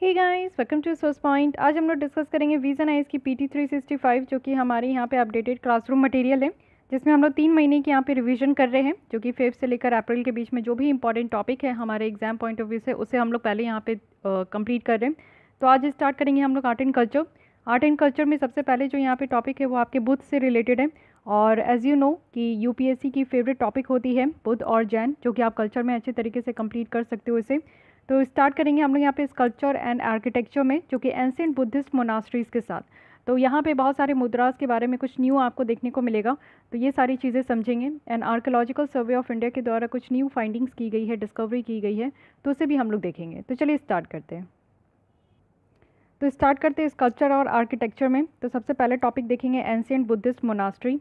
Hey guys, welcome to source point. आज हम लोग डिस्कस करेंगे विजन आइज की पीटी 365 जो कि हमारे यहाँ पे अपडेटेड क्लासरूम मटेरियल है, जिसमें हम लोग 3 महीने की यहाँ पे रिवीजन कर रहे हैं, जो कि फेब से लेकर अप्रैल के बीच में जो भी इंपॉर्टेंट टॉपिक है हमारे एग्जाम पॉइंट ऑफ व्यू से उसे हम लोग पहले यहाँ पे कंप्लीट कर रहे हैं। तो आज स्टार्ट करेंगे हम लोग art and culture. Art and culture में सबसे पहले जो यहाँ पे टॉपिक है वो आपके बुद्ध से रिलेटेड है। और एज यू नो कि यूपीएससी की फेवरेट टॉपिक होती है बुद्ध और जैन, जो कि आप कल्चर में अच्छे तरीके से कंप्लीट कर सकते हो इसे। तो स्टार्ट करेंगे हम लोग यहाँ पे स्कल्पचर एंड आर्किटेक्चर में, जो कि एंशिएंट बुद्धिस्ट मोनास्ट्रीज के साथ। तो यहाँ पे बहुत सारे मुद्रास के बारे में कुछ न्यू आपको देखने को मिलेगा, तो ये सारी चीज़ें समझेंगे। And archaeological survey of India के द्वारा कुछ न्यू फाइंडिंग्स की गई है, डिस्कवरी की गई है, तो उसे भी हम लोग देखेंगे। तो चलिए स्टार्ट करते हैं। तो स्टार्ट करते हैं स्कल्पचर और आर्किटेक्चर में। तो सबसे पहले टॉपिक देखेंगे एंशिएंट बुद्धिस्ट मोनास्ट्री।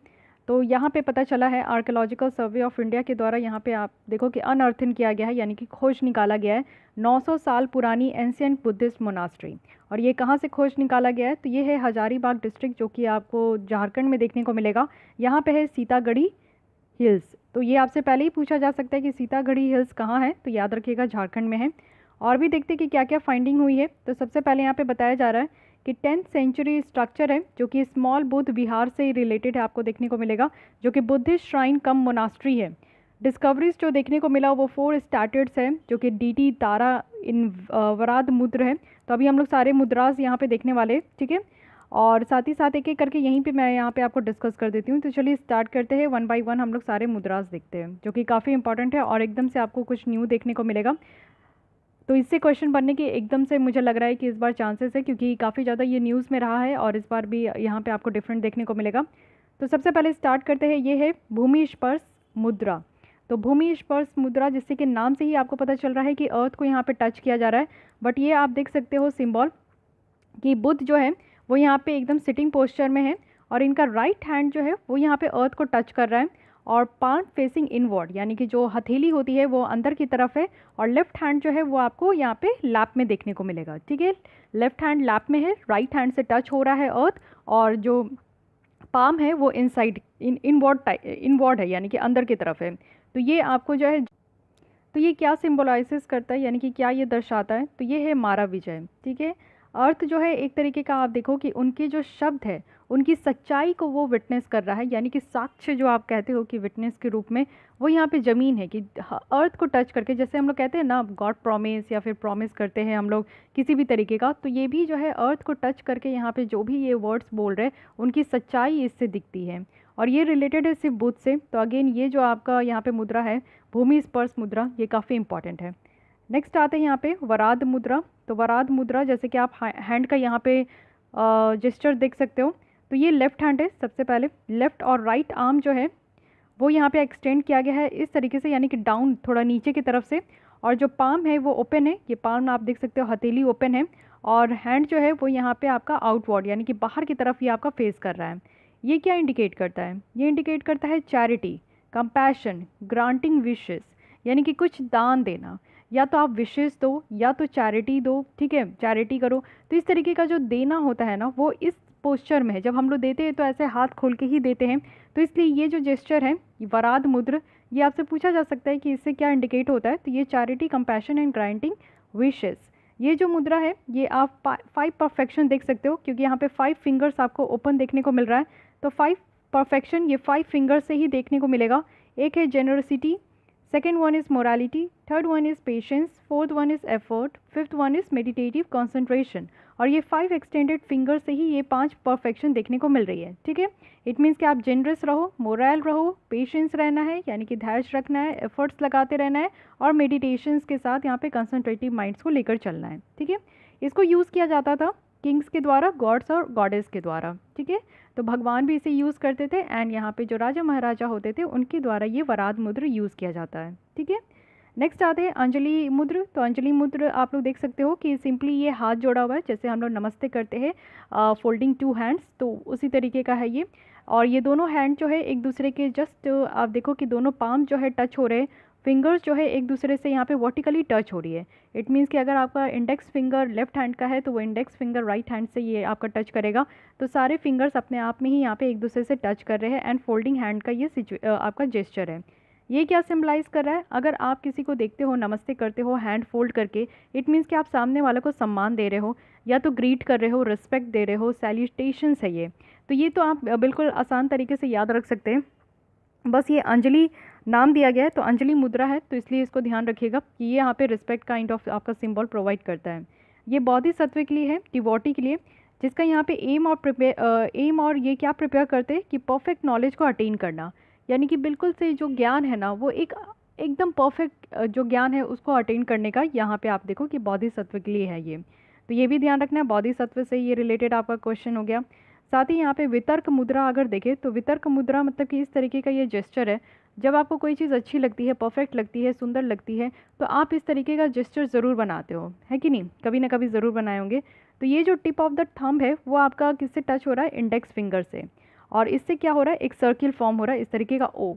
तो यहाँ पे पता चला है आर्कोलॉजिकल सर्वे ऑफ इंडिया के द्वारा, यहाँ पे आप देखो कि अनअर्थिंग किया गया है, यानी कि खोज निकाला गया है 900 साल पुरानी एंशिएंट बुद्धिस्ट मोनास्ट्री। और ये कहाँ से खोज निकाला गया है? तो ये है हजारीबाग डिस्ट्रिक्ट, जो कि आपको झारखंड में देखने को मिलेगा। यहाँ पे है सीतागढ़ी हिल्स। तो ये आपसे पहले ही पूछा जा सकता है कि सीतागढ़ी हिल्स कहाँ है, तो याद रखिएगा झारखंड में है। और भी देखते कि क्या क्या फाइंडिंग हुई है। तो सबसे पहले यहाँ पे बताया जा रहा है कि 10th सेंचुरी स्ट्रक्चर है, जो कि स्मॉल बुद्ध विहार से रिलेटेड है, आपको देखने को मिलेगा, जो कि बुद्धिस्ट श्राइन कम मोनास्ट्री है। डिस्कवरीज जो देखने को मिला वो 4 स्टैट्यूट्स है, जो कि डीटी तारा इन वराद मुद्र है। तो अभी हम लोग सारे मुद्रास यहाँ पे देखने वाले, ठीक है। और साथ ही साथ एक एक करके यहीं पे मैं यहाँ पे आपको डिस्कस कर देती हूँ। तो चलिए स्टार्ट करते हैं, 1 बाय 1 हम लोग सारे मुद्रास देखते हैं, जो कि काफ़ी इंपॉर्टेंट है और एकदम से आपको कुछ न्यू देखने को मिलेगा। तो इससे क्वेश्चन बनने के एकदम से मुझे लग रहा है कि इस बार चांसेस है, क्योंकि काफ़ी ज़्यादा ये न्यूज़ में रहा है और इस बार भी यहाँ पे आपको डिफरेंट देखने को मिलेगा। तो सबसे पहले स्टार्ट करते हैं, ये है भूमि स्पर्श मुद्रा। तो भूमि स्पर्श मुद्रा, जिससे कि नाम से ही आपको पता चल रहा है कि अर्थ को यहाँ पे टच किया जा रहा है। बट ये आप देख सकते हो सिंबल कि बुद्ध जो है वो यहाँ पे एकदम सिटिंग पोस्चर में है, और इनका राइट हैंड जो है वो यहाँ पे अर्थ को टच कर रहा है, और पाम फेसिंग इनवर्ड, यानी कि जो हथेली होती है वो अंदर की तरफ है, और लेफ्ट हैंड जो है वो आपको यहाँ पे लैप में देखने को मिलेगा, ठीक है। लेफ्ट हैंड लैप में है, राइट हैंड से टच हो रहा है अर्थ, और जो पाम है वो इनसाइड इनवर्ड है, यानी कि अंदर की तरफ है। तो ये आपको जो है, तो ये क्या सिम्बोलाइसिस करता है, यानी कि क्या ये दर्शाता है? तो ये है मारा विजय, ठीक है। अर्थ जो है एक तरीके का, आप देखो कि उनके जो शब्द है उनकी सच्चाई को वो विटनेस कर रहा है, यानी कि साक्ष्य जो आप कहते हो कि विटनेस के रूप में, वो यहाँ पे ज़मीन है कि अर्थ को टच करके, जैसे हम लोग कहते हैं ना गॉड प्रॉमिस, या फिर प्रॉमिस करते हैं हम लोग किसी भी तरीके का, तो ये भी जो है अर्थ को टच करके यहाँ पे जो भी ये वर्ड्स बोल रहे हैं उनकी सच्चाई इससे दिखती है। और ये रिलेटेड है सिर्फ बुद्ध से। तो अगेन ये जो आपका यहाँ पे मुद्रा है भूमि स्पर्श मुद्रा, ये काफ़ी इंपॉर्टेंट है। नेक्स्ट आते हैं यहाँ पे वराद मुद्रा। तो वराद मुद्रा, जैसे कि आप हैंड का यहाँ पे जेस्चर देख सकते हो, तो ये लेफ्ट हैंड है। सबसे पहले लेफ्ट और राइट आर्म जो है वो यहाँ पे एक्सटेंड किया गया है इस तरीके से, यानी कि डाउन थोड़ा नीचे की तरफ से, और जो पाम है वो ओपन है। ये पाम आप देख सकते हो, हथेली ओपन है, और हैंड जो है वो यहाँ पे आपका आउटवर्ड, यानी कि बाहर की तरफ ये आपका फेस कर रहा है। ये क्या इंडिकेट करता है? ये इंडिकेट करता है चैरिटी, कंपैशन, ग्रांटिंग विशेस, यानी कि कुछ दान देना, या तो आप विशेष दो या तो चैरिटी दो, ठीक है, चैरिटी करो। तो इस तरीके का जो देना होता है ना, वो इस पोस्चर में है। जब हम लोग देते हैं तो ऐसे हाथ खोल के ही देते हैं। तो इसलिए ये जो जेस्चर है वराद मुद्र, ये आपसे पूछा जा सकता है कि इससे क्या इंडिकेट होता है। तो ये charity, compassion and granting wishes. ये जो मुद्रा है ये आप 5 परफेक्शन देख सकते हो, क्योंकि यहाँ पे 5 फिंगर्स आपको ओपन देखने को मिल रहा है। तो 5 परफेक्शन ये 5 फिंगर से ही देखने को मिलेगा। एक है generosity, second one is morality, third one is patience, fourth one is effort, fifth one is meditative concentration. और ये 5 एक्सटेंडेड फिंगर से ही ये 5 परफेक्शन देखने को मिल रही है, ठीक है। इट मीन्स कि आप जेनरस रहो, मोरल रहो, पेशेंस रहना है, यानी कि धैर्य रखना है, एफर्ट्स लगाते रहना है, और मेडिटेशंस के साथ यहाँ पे कंसंट्रेटिव माइंड्स को लेकर चलना है, ठीक है। इसको यूज़ किया जाता था किंग्स के द्वारा, गॉड्स और गॉडेस के द्वारा, ठीक है। तो भगवान भी इसे यूज़ करते थे, एंड यहाँ पे जो राजा महाराजा होते थे उनके द्वारा ये वराद मुद्र यूज़ किया जाता है, ठीक है। नेक्स्ट आते हैं अंजलि मुद्र। तो अंजलि मुद्र आप लोग देख सकते हो कि सिंपली ये हाथ जोड़ा हुआ है, जैसे हम लोग नमस्ते करते हैं फोल्डिंग 2 हैंड्स, तो उसी तरीके का है ये। और ये दोनों हैंड जो है एक दूसरे के जस्ट आप देखो कि दोनों पाम जो है टच हो रहे हैं, फिंगर्स जो है एक दूसरे से यहाँ पे वर्टिकली टच हो रही है। इट मीन्स कि अगर आपका इंडेक्स फिंगर लेफ्ट हैंड का है तो वो इंडेक्स फिंगर राइट हैंड से ये आपका टच करेगा। तो सारे फिंगर्स अपने आप में ही यहाँ पे एक दूसरे से टच कर रहे हैं, एंड फोल्डिंग हैंड का ये आपका जेस्चर है। ये क्या सिम्बलाइज़ कर रहा है? अगर आप किसी को देखते हो, नमस्ते करते हो हैंड फोल्ड करके, इट मीन्स कि आप सामने वाले को सम्मान दे रहे हो, या तो ग्रीट कर रहे हो, रिस्पेक्ट दे रहे हो, सैल्यूटेशंस है ये। तो ये तो आप बिल्कुल आसान तरीके से याद रख सकते हैं। बस ये अंजलि नाम दिया गया है तो अंजलि मुद्रा है, तो इसलिए इसको ध्यान रखिएगा कि ये यहाँ पे रिस्पेक्ट काइंड ऑफ आपका सिंबल प्रोवाइड करता है। ये बोधिसत्व के लिए है, डिवोटी के लिए, जिसका यहाँ पे एम और ये क्या प्रिपेयर करते हैं कि परफेक्ट नॉलेज को अटेन करना, यानी कि बिल्कुल से जो ज्ञान है ना वो एकदम परफेक्ट जो ज्ञान है उसको अटेन करने का यहाँ पे आप देखो कि बोधिसत्व के लिए है ये। तो ये भी ध्यान रखना है, बोधिसत्व से ये रिलेटेड आपका क्वेश्चन हो गया। साथ ही यहाँ पे वितर्क मुद्रा अगर देखें तो वितर्क मुद्रा मतलब कि इस तरीके का ये जेस्चर है, जब आपको कोई चीज़ अच्छी लगती है, परफेक्ट लगती है, सुंदर लगती है, तो आप इस तरीके का जेस्चर ज़रूर बनाते हो, है कि नहीं? कभी ना कभी ज़रूर बनाए होंगे। तो ये जो टिप ऑफ द थंब है वो आपका किससे टच हो रहा है? इंडेक्स फिंगर से, और इससे क्या हो रहा है? एक सर्किल फॉर्म हो रहा है इस तरीके का ओ।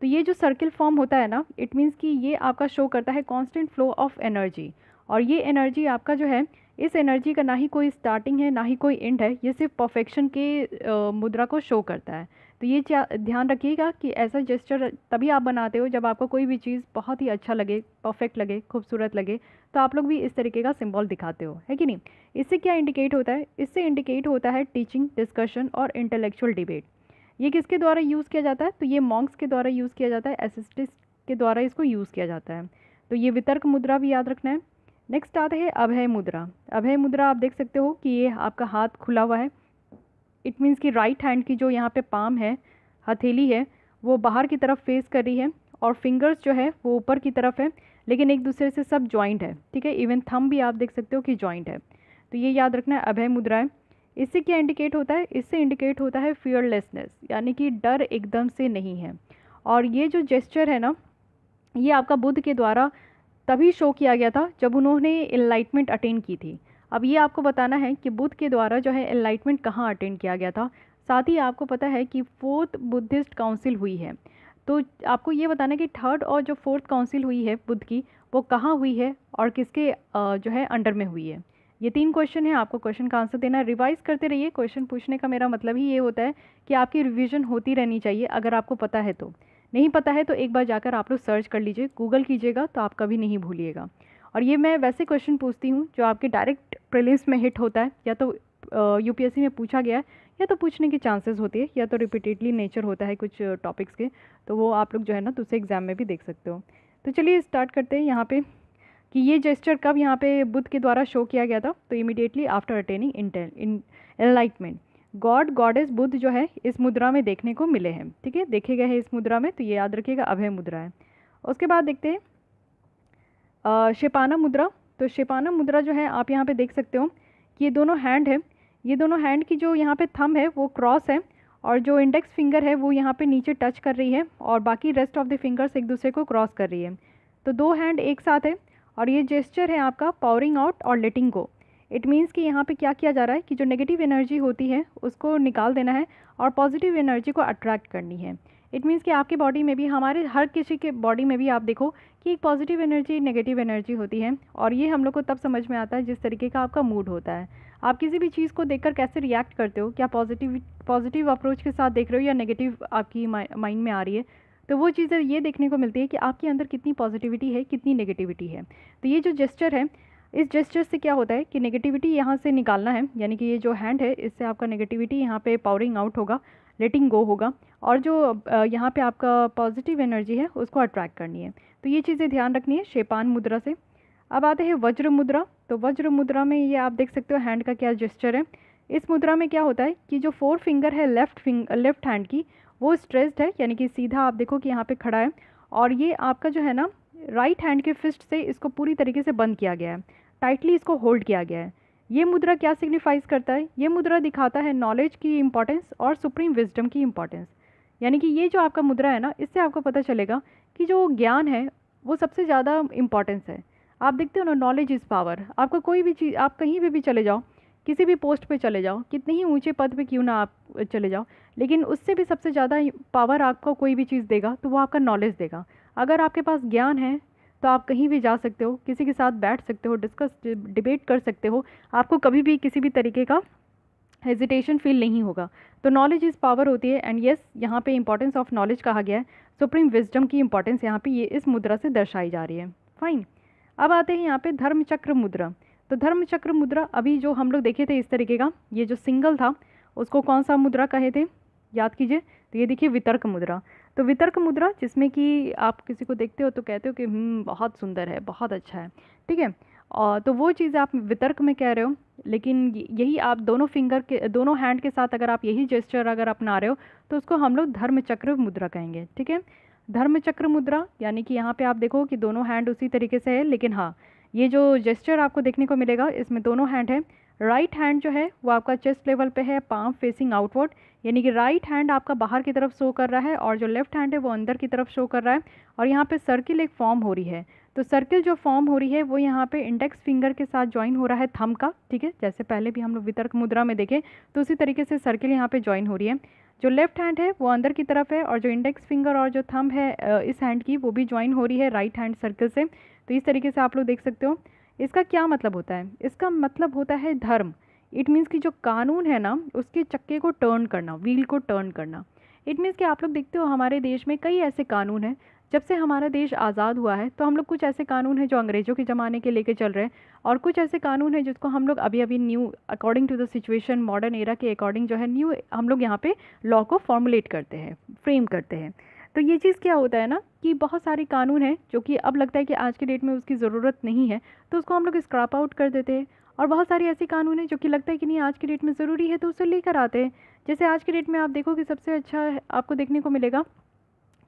तो ये जो सर्किल फॉर्म होता है ना, इट मीन्स कि ये आपका शो करता है कॉन्स्टेंट फ्लो ऑफ एनर्जी, और ये एनर्जी आपका जो है, इस एनर्जी का ना ही कोई स्टार्टिंग है ना ही कोई एंड है, ये सिर्फ परफेक्शन के मुद्रा को शो करता है। तो ये ध्यान रखिएगा कि ऐसा जेस्चर तभी आप बनाते हो जब आपको कोई भी चीज़ बहुत ही अच्छा लगे, परफेक्ट लगे, खूबसूरत लगे, तो आप लोग भी इस तरीके का सिंबल दिखाते हो, है कि नहीं? इससे क्या इंडिकेट होता है? इससे इंडिकेट होता है टीचिंग, डिस्कशन और इंटेलेक्चुअल डिबेट। ये किसके द्वारा यूज़ किया जाता है? तो ये मॉन्क्स के द्वारा यूज़ किया जाता है, एसिस्टिस्ट के द्वारा इसको यूज़ किया जाता है। तो ये वितर्क मुद्रा भी याद रखना है। नेक्स्ट आता है अभय मुद्रा। अभय मुद्रा आप देख सकते हो कि ये आपका हाथ खुला हुआ है, इट मीन्स कि राइट हैंड की जो यहाँ पे पाम है, हथेली है, वो बाहर की तरफ फेस कर रही है, और फिंगर्स जो है वो ऊपर की तरफ है, लेकिन एक दूसरे से सब जॉइंट है, ठीक है? इवन थंब भी आप देख सकते हो कि जॉइंट है। तो ये याद रखना है, अभय मुद्रा है। इससे क्या इंडिकेट होता है? इससे इंडिकेट होता है फियरलेसनेस, यानी कि डर एकदम से नहीं है। और ये जो जेस्चर है ना, ये आपका बुद्ध के द्वारा तभी शो किया गया था जब उन्होंने एनलाइटमेंट अटेन की थी। अब ये आपको बताना है कि बुद्ध के द्वारा जो है एनलाइटमेंट कहाँ अटेन किया गया था। साथ ही आपको पता है कि 4th बुद्धिस्ट काउंसिल हुई है, तो आपको ये बताना है कि 3rd और जो 4th काउंसिल हुई है बुद्ध की, वो कहाँ हुई है और किसके जो है अंडर में हुई है। ये 3 क्वेश्चन है, आपको क्वेश्चन का आंसर देना है। रिवाइज करते रहिए, क्वेश्चन पूछने का मेरा मतलब ही ये होता है कि आपकी रिविजन होती रहनी चाहिए। अगर आपको पता है तो, नहीं पता है तो एक बार जाकर आप लोग सर्च कर लीजिए, गूगल कीजिएगा, तो आप कभी नहीं भूलिएगा। और ये मैं वैसे क्वेश्चन पूछती हूँ जो आपके डायरेक्ट प्रीलिम्स में हिट होता है, या तो यूपीएससी में पूछा गया है, या तो पूछने की चांसेस होती है, या तो रिपीटेडली नेचर होता है कुछ टॉपिक्स के, तो वो आप लोग जो है ना दूसरे एग्जाम में भी देख सकते हो। तो चलिए स्टार्ट करते हैं यहाँ पे कि ये जेस्चर कब यहाँ पे बुद्ध के द्वारा शो किया गया था। तो immediately after attaining enlightenment, God goddess Buddha जो है इस मुद्रा में देखने को मिले हैं, ठीक है, देखे गए हैं इस मुद्रा में, तो ये याद रखिएगा अभय मुद्रा है। उसके बाद देखते हैं शेपाना मुद्रा। तो शेपाना मुद्रा जो है आप यहाँ पे देख सकते हो कि ये दोनों हैंड है, ये दोनों हैंड की जो यहाँ पे थंब है वो क्रॉस है, और जो इंडेक्स फिंगर है वो यहाँ पे नीचे टच कर रही है, और बाकी रेस्ट ऑफ द फिंगर्स एक दूसरे को क्रॉस कर रही है। तो 2 हैंड एक साथ है, और ये जेस्चर है आपका पावरिंग आउट और लेटिंग गो। इट मीन्स कि यहाँ पे क्या किया जा रहा है कि जो नेगेटिव एनर्जी होती है उसको निकाल देना है, और पॉजिटिव एनर्जी को अट्रैक्ट करनी है। इट मीन्स कि आपकी बॉडी में भी, हमारे हर किसी के बॉडी में भी आप देखो कि एक पॉजिटिव एनर्जी, नेगेटिव एनर्जी होती है, और ये हम लोग को तब समझ में आता है जिस तरीके का आपका मूड होता है। आप किसी भी चीज़ को देखकर कैसे रिएक्ट करते हो, क्या पॉजिटिव अप्रोच के साथ देख रहे हो या नेगेटिव आपकी माइंड में आ रही है, तो वो चीज़ें ये देखने को मिलती है कि आपके अंदर कितनी पॉजिटिविटी है, कितनी नेगेटिविटी है। तो ये जो जेस्चर है, इस जेस्चर से क्या होता है कि नेगेटिविटी यहाँ से निकालना है, यानी कि ये जो हैंड है इससे आपका नेगेटिविटी यहाँ पे पावरिंग आउट होगा, लेटिंग गो होगा, और जो यहाँ पे आपका पॉजिटिव एनर्जी है उसको अट्रैक्ट करनी है। तो ये चीज़ें ध्यान रखनी है शेपान मुद्रा से। अब आते हैं वज्र मुद्रा। तो वज्र मुद्रा में ये आप देख सकते हो हैंड का क्या जेस्चर है। इस मुद्रा में क्या होता है कि जो 4 फिंगर है लेफ्ट हैंड की, वो स्ट्रेस्ड है, यानी कि सीधा आप देखो कि यहाँ पे खड़ा है, और ये आपका जो है ना राइट हैंड के फिस्ट से इसको पूरी तरीके से बंद किया गया है, टाइटली इसको होल्ड किया गया है। ये मुद्रा क्या सिग्निफाइज करता है? ये मुद्रा दिखाता है नॉलेज की इंपॉर्टेंस और सुप्रीम विजडम की इंपॉर्टेंस। यानी कि ये जो आपका मुद्रा है ना, इससे आपको पता चलेगा कि जो ज्ञान है वो सबसे ज़्यादा इंपॉर्टेंस है। आप देखते हो ना, नॉलेज इज़ पावर। आपको कोई भी चीज़, आप कहीं भी चले जाओ, किसी भी पोस्ट पे चले जाओ, कितने ही ऊंचे पद पे क्यों ना आप चले जाओ, लेकिन उससे भी सबसे ज़्यादा पावर आपको कोई भी चीज़ देगा तो वो आपका नॉलेज देगा। अगर आपके पास ज्ञान है तो आप कहीं भी जा सकते हो, किसी के साथ बैठ सकते हो, डिस्कस डिबेट कर सकते हो, आपको कभी भी किसी भी तरीके का हेजिटेशन फील नहीं होगा। तो नॉलेज इज़ पावर होती है। एंड येस, यहाँ पे इंपॉर्टेंस ऑफ नॉलेज कहा गया है। सुप्रीम विजडम की इंपॉर्टेंस यहाँ पे ये इस मुद्रा से दर्शाई जा रही है। फाइन। अब आते हैं यहाँ पे धर्मचक्र मुद्रा। तो धर्मचक्र मुद्रा अभी जो हम लोग देखे थे इस तरीके का, ये जो सिंगल था उसको कौन सा मुद्रा कहे थे, याद कीजिए। तो ये देखिए वितर्क मुद्रा। तो वितर्क मुद्रा जिसमें कि आप किसी को देखते हो तो कहते हो कि बहुत सुंदर है, बहुत अच्छा है, ठीक है। और तो वो चीज़ आप वितर्क में कह रहे हो, लेकिन यही आप दोनों फिंगर के, दोनों हैंड के साथ अगर आप यही जेस्चर अगर अपना रहे हो तो उसको हम लोग धर्मचक्र मुद्रा कहेंगे, ठीक है। धर्मचक्र मुद्रा यानी कि यहाँ पे आप देखो कि दोनों हैंड उसी तरीके से है, लेकिन हाँ, ये जो जेस्चर आपको देखने को मिलेगा इसमें दोनों हैंड है। राइट हैंड जो है वो आपका चेस्ट लेवल पे है, पाम फेसिंग आउटवर्ड, यानी कि राइट हैंड आपका बाहर की तरफ शो कर रहा है और जो लेफ्ट हैंड है वो अंदर की तरफ शो कर रहा है। और यहाँ पे सर्किल एक फॉर्म हो रही है। तो सर्किल जो फॉर्म हो रही है वो यहाँ पे इंडेक्स फिंगर के साथ ज्वाइन हो रहा है थंब का, ठीक है। जैसे पहले भी हम लोग वितर्क मुद्रा में देखे तो उसी तरीके से सर्किल यहाँ पे ज्वाइन हो रही है। जो लेफ्ट हैंड है वो अंदर की तरफ है और जो इंडेक्स फिंगर और जो थंब है इस हैंड की वो भी ज्वाइन हो रही है राइट हैंड सर्किल से। तो इस तरीके से आप लोग देख सकते हो। इसका क्या मतलब होता है, इसका मतलब होता है धर्म। इट मीन्स कि जो कानून है ना उसके चक्के को टर्न करना, व्हील को टर्न करना। इट मीन्स कि आप लोग देखते हो हमारे देश में कई ऐसे कानून हैं। जब से हमारा देश आज़ाद हुआ है तो हम लोग कुछ ऐसे कानून हैं जो अंग्रेज़ों के ज़माने के लेके चल रहे हैं और कुछ ऐसे कानून हैं जिसको हम लोग अभी अभी new according to the situation modern era के अकॉर्डिंग जो है न्यू हम लोग यहाँ पे लॉ को फॉर्मुलेट करते हैं, फ्रेम करते हैं। तो ये चीज़ क्या होता है ना कि बहुत सारे कानून हैं जो कि अब लगता है कि आज के डेट में उसकी ज़रूरत नहीं है तो उसको हम लोग स्क्रैप आउट कर देते हैं। और बहुत सारी ऐसी कानून है जो कि लगता है कि नहीं आज की डेट में ज़रूरी है तो उसे लेकर आते हैं। जैसे आज की डेट में आप देखो कि सबसे अच्छा आपको देखने को मिलेगा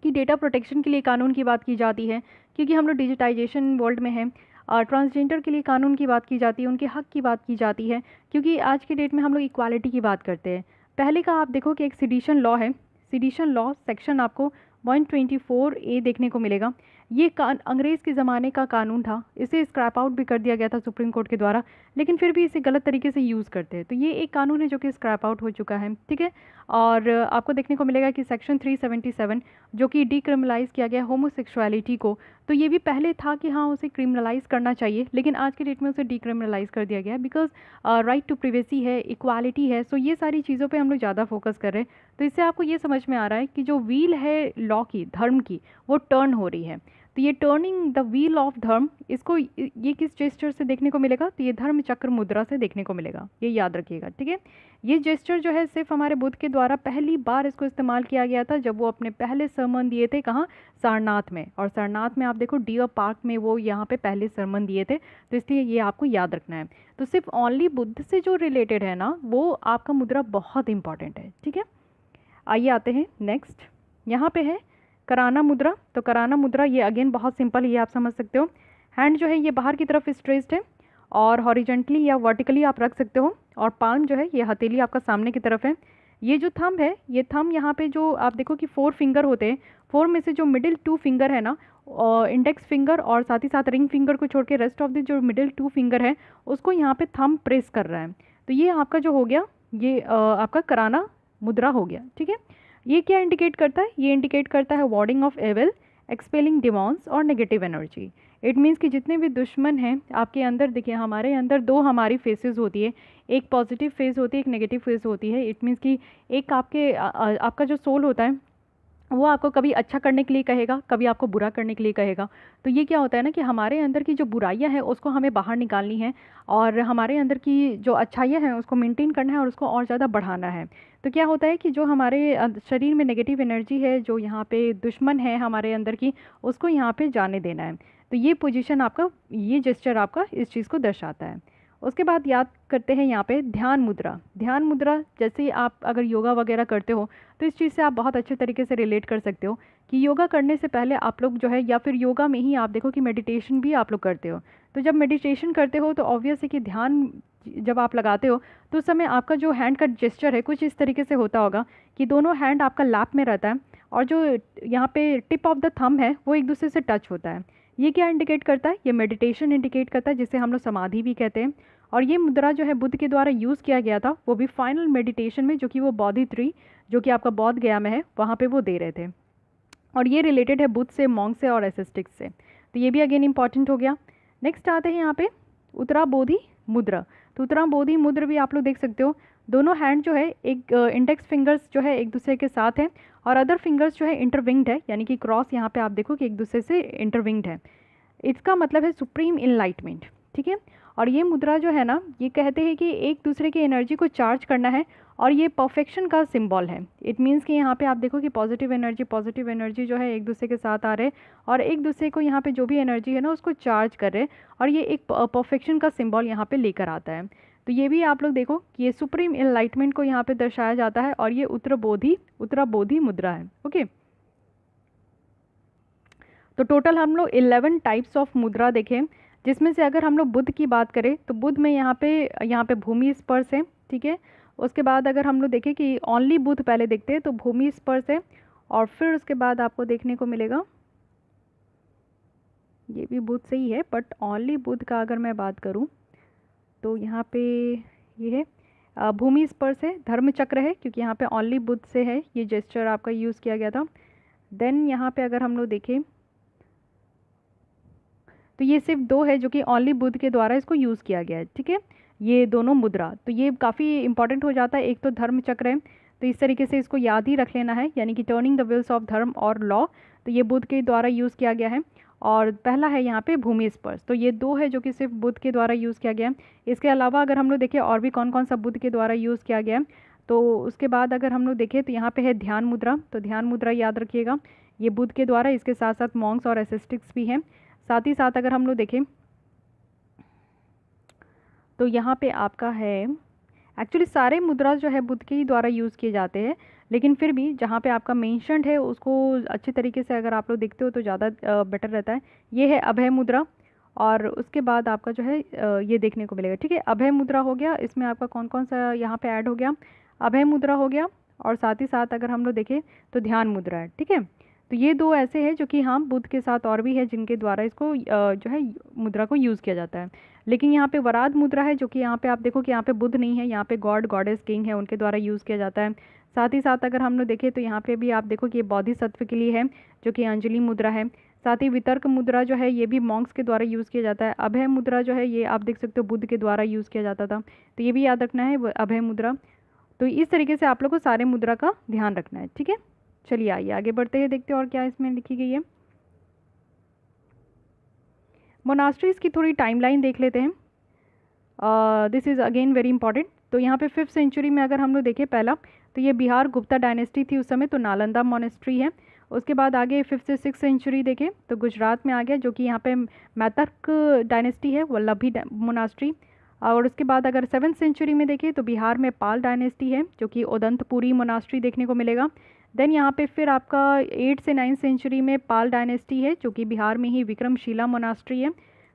कि डेटा प्रोटेक्शन के लिए कानून की बात की जाती है, क्योंकि हम लोग डिजिटाइजेशन वर्ल्ड में हैं। ट्रांसजेंडर के लिए कानून की बात की जाती है, उनके हक की बात की जाती है, क्योंकि आज की डेट में हम लोग इक्वालिटी की बात करते हैं। पहले का आप देखो कि एक सिडिशन लॉ है, सिडिशन लॉ सेक्शन आपको 124A देखने को मिलेगा। ये अंग्रेज़ के ज़माने का कानून था, इसे स्क्रैप आउट भी कर दिया गया था सुप्रीम कोर्ट के द्वारा, लेकिन फिर भी इसे गलत तरीके से यूज़ करते हैं। तो ये एक कानून है जो कि स्क्रैप आउट हो चुका है, ठीक है। और आपको देखने को मिलेगा कि सेक्शन 377 जो कि डिक्रिमिनलाइज़ किया गया होमोसेक्सुअलिटी को, तो ये भी पहले था कि हाँ उसे क्रिमिनलाइज़ करना चाहिए, लेकिन आज के डेट में उसे डिक्रिमिनलाइज़ कर दिया गया बिकॉज राइट टू प्रिवेसी है, इक्वालिटी है। सो ये सारी चीज़ों पे हम लोग ज़्यादा फोकस कर रहे हैं। तो इससे आपको ये समझ में आ रहा है कि जो व्हील है लॉ की, धर्म की, वो टर्न हो रही है। तो ये टर्निंग द व्हील ऑफ धर्म, इसको ये किस जेस्चर से देखने को मिलेगा, तो ये धर्म चक्र मुद्रा से देखने को मिलेगा, ये याद रखिएगा, ठीक है। ये जेस्चर जो है सिर्फ हमारे बुद्ध के द्वारा पहली बार इसको इस्तेमाल किया गया था जब वो अपने पहले सरमन दिए थे, कहाँ, सारनाथ में। और सारनाथ में आप देखो डियर पार्क में वो यहाँ पे पहले सरमन दिए थे, तो इसलिए ये आपको याद रखना है। तो सिर्फ ओनली बुद्ध से जो रिलेटेड है ना वो आपका मुद्रा बहुत इंपॉर्टेंट है, ठीक है। आइए आते हैं नेक्स्ट, यहाँ पे है कराना मुद्रा। तो कराना मुद्रा ये अगेन बहुत सिंपल है, ये आप समझ सकते हो। हैंड जो है ये बाहर की तरफ स्ट्रेच्ड है और हॉरिजेंटली या वर्टिकली आप रख सकते हो, और पाल्म जो है ये हथेली आपका सामने की तरफ है। ये जो थंब है, ये थंब यहाँ पे जो आप देखो कि 4 फिंगर होते हैं, 4 में से जो मिडिल 2 फिंगर है ना, इंडेक्स फिंगर और साथ ही साथ रिंग फिंगर को छोड़ के रेस्ट ऑफ द जो मिडिल 2 फिंगर है उसको यहाँ पे थंब प्रेस कर रहा है। तो ये आपका जो हो गया, ये आपका कराना मुद्रा हो गया, ठीक है। ये क्या इंडिकेट करता है, ये इंडिकेट करता है वार्डिंग ऑफ एविल, एक्सपेलिंग डिमॉन्स और नेगेटिव एनर्जी। इट मीन्स कि जितने भी दुश्मन हैं आपके अंदर, देखिए हमारे अंदर 2 हमारी फेसेस होती है, एक पॉजिटिव फेस होती है, एक नेगेटिव फेस होती है। इट मीन्स कि एक आपका जो सोल होता है वो आपको कभी अच्छा करने के लिए कहेगा, कभी आपको बुरा करने के लिए कहेगा। तो ये क्या होता है ना कि हमारे अंदर की जो बुराइयां हैं उसको हमें बाहर निकालनी है और हमारे अंदर की जो अच्छाइयां हैं उसको मेंटेन करना है और उसको और ज़्यादा बढ़ाना है। तो क्या होता है कि जो हमारे शरीर में नेगेटिव एनर्जी है, जो यहाँ पे दुश्मन है हमारे अंदर की, उसको यहाँ पे जाने देना है। तो ये पोजीशन आपका, ये जेस्चर आपका इस चीज़ को दर्शाता है। उसके बाद याद करते हैं यहाँ पे ध्यान मुद्रा। ध्यान मुद्रा जैसे आप अगर योगा वगैरह करते हो तो इस चीज़ से आप बहुत अच्छे तरीके से रिलेट कर सकते हो कि योगा करने से पहले आप लोग जो है, या फिर योगा में ही आप देखो कि मेडिटेशन भी आप लोग करते हो। तो जब मेडिटेशन करते हो तो ऑब्वियस है कि ध्यान जब आप लगाते हो तो उस समय आपका जो हैंड का जेस्चर है कुछ इस तरीके से होता होगा कि दोनों हैंड आपका लैप में रहता है और जो यहाँ पे टिप ऑफ द थंब है वो एक दूसरे से टच होता है। ये क्या इंडिकेट करता है, ये मेडिटेशन इंडिकेट करता है, जिसे हम लोग समाधि भी कहते हैं। और ये मुद्रा जो है बुद्ध के द्वारा यूज़ किया गया था, वो भी फाइनल मेडिटेशन में, जो कि वो बोधि ट्री जो कि आपका बौद्ध गया में है वहाँ पे वो दे रहे थे। और ये रिलेटेड है बुद्ध से, मॉन्क से और एसिस्टिक्स से। तो ये भी अगेन इंपॉर्टेंट हो गया। नेक्स्ट आते हैं यहाँ पे उत्तरा बोधि मुद्रा। तो उत्तरा बोधि मुद्रा भी आप लोग देख सकते हो, दोनों हैंड जो है एक इंडेक्स फिंगर्स जो है एक दूसरे के साथ है और अदर फिंगर्स जो है इंटरविंग्ड है, यानी कि क्रॉस यहाँ पे आप देखो कि एक दूसरे से इंटरविंग्ड है। इसका मतलब है सुप्रीम इनलाइटमेंट, ठीक है। और ये मुद्रा जो है ना, ये कहते हैं कि एक दूसरे की एनर्जी को चार्ज करना है और ये परफेक्शन का सिंबल है। इट मीन्स कि यहाँ पे आप देखो कि पॉजिटिव एनर्जी जो है एक दूसरे के साथ आ रहे और एक दूसरे को यहाँ पे जो भी एनर्जी है ना उसको चार्ज कर रहे और ये एक परफेक्शन का सिंबल यहाँ पे लेकर आता है। तो ये भी आप लोग देखो कि ये सुप्रीम एनलाइटमेंट को यहाँ पे दर्शाया जाता है और ये उत्तरा बोधि मुद्रा है। ओके, तो टोटल हम लोग 11 टाइप्स ऑफ मुद्रा देखें, जिसमें से अगर हम लोग बुद्ध की बात करें तो बुद्ध में यहाँ पे भूमि स्पर्श है, ठीक है। उसके बाद अगर हम लोग देखें कि ओनली बुद्ध पहले देखते हैं तो भूमि स्पर्श है और फिर उसके बाद आपको देखने को मिलेगा, ये भी बुद्ध से ही है बट ओनली बुद्ध का अगर मैं बात करूँ तो यहाँ पे ये है भूमि स्पर्श है, धर्म चक्र है क्योंकि यहाँ पे ओनली बुद्ध से है ये जेस्चर आपका यूज़ किया गया था। देन यहाँ पे अगर हम लोग देखें तो ये सिर्फ 2 है जो कि ओनली बुद्ध के द्वारा इसको यूज़ किया गया है, ठीक है, ये दोनों मुद्रा। तो ये काफ़ी इंपॉर्टेंट हो जाता है। एक तो धर्म चक्र है, तो इस तरीके से इसको याद ही रख लेना है, यानी कि टर्निंग द व्हील्स ऑफ धर्म और लॉ, तो ये बुद्ध के द्वारा यूज़ किया गया है। और पहला है यहाँ पे भूमि स्पर्श, तो ये 2 है जो कि सिर्फ बुद्ध के द्वारा यूज़ किया गया है। इसके अलावा अगर हम लोग देखें और भी कौन कौन सा बुद्ध के द्वारा यूज़ किया गया है, तो उसके बाद अगर हम लोग देखें तो यहाँ पे है ध्यान मुद्रा। तो ध्यान मुद्रा याद रखिएगा, ये बुद्ध के द्वारा, इसके साथ साथ मॉन्क्स और एसिस्टिक्स भी हैं। साथ ही साथ अगर हम लोग देखें तो यहाँ पे आपका है, एक्चुअली सारे मुद्रा जो है बुद्ध के ही द्वारा यूज़ किए जाते हैं, लेकिन फिर भी जहाँ पे आपका मेंशन्ड है उसको अच्छे तरीके से अगर आप लोग देखते हो तो ज़्यादा बेटर रहता है। ये है अभय मुद्रा और उसके बाद आपका जो है ये देखने को मिलेगा, ठीक है। अभय मुद्रा हो गया, इसमें आपका कौन कौन सा यहाँ पे ऐड हो गया, अभय मुद्रा हो गया और साथ ही साथ अगर हम लोग देखें तो ध्यान मुद्रा है, ठीक है। तो ये 2 ऐसे हैं जो कि हाँ बुद्ध के साथ और भी है जिनके द्वारा इसको जो है मुद्रा को यूज़ किया जाता है। लेकिन यहाँ पे वराद मुद्रा है जो कि यहाँ पे आप देखो कि यहाँ पे बुद्ध नहीं है, यहाँ पे गॉड गॉडेस किंग है, उनके द्वारा यूज़ किया जाता है। साथ ही साथ अगर हम लोग देखें तो यहाँ पे भी आप देखो कि ये बोधिसत्व के लिए है जो कि अंजलि मुद्रा है। साथ ही वितर्क मुद्रा जो है ये भी मॉन्क्स के द्वारा यूज़ किया जाता है। अभय मुद्रा जो है ये आप देख सकते हो बुद्ध के द्वारा यूज़ किया जाता था, तो ये भी याद रखना है अभय मुद्रा। तो इस तरीके से आप लोग को सारे मुद्रा का ध्यान रखना है, ठीक है। चलिए आइए आगे बढ़ते हैं, देखते हैं और क्या इसमें लिखी गई है। मोनास्ट्रीज़ की थोड़ी टाइमलाइन देख लेते हैं। This is again very important. तो यहाँ पे 5th सेंचुरी में अगर हम लोग देखें पहला तो ये बिहार गुप्ता डायनेस्टी थी उस समय, तो नालंदा मोनेस्ट्री है। उसके बाद आगे 5th से 6th सेंचुरी देखें तो गुजरात में आ गया जो कि यहाँ पे मैतक डायनेस्टी है, वल्लभी मोनास्ट्री। और उसके बाद अगर 7th सेंचुरी में देखें तो बिहार में पाल डायनेस्टी है जो कि उदंतपुरी मोनास्ट्री देखने को मिलेगा। देन यहाँ पे फिर आपका 8th से 9th सेंचुरी में पाल डायनेस्टी है जो कि बिहार में ही विक्रमशिला मोनास्ट्री है।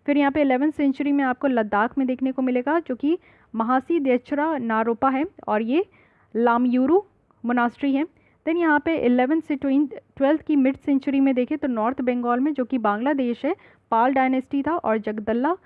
फिर यहाँ पे 11th सेंचुरी में आपको लद्दाख में देखने को मिलेगा जो कि महासी देचरा नारोपा है और ये लामयूरू मोनास्ट्री है। देन यहाँ पे 11th से 12th की मिड सेंचुरी में देखें तो नॉर्थ बंगाल में जो कि बांग्लादेश है पाल डायनेस्टी था और जगदल्ला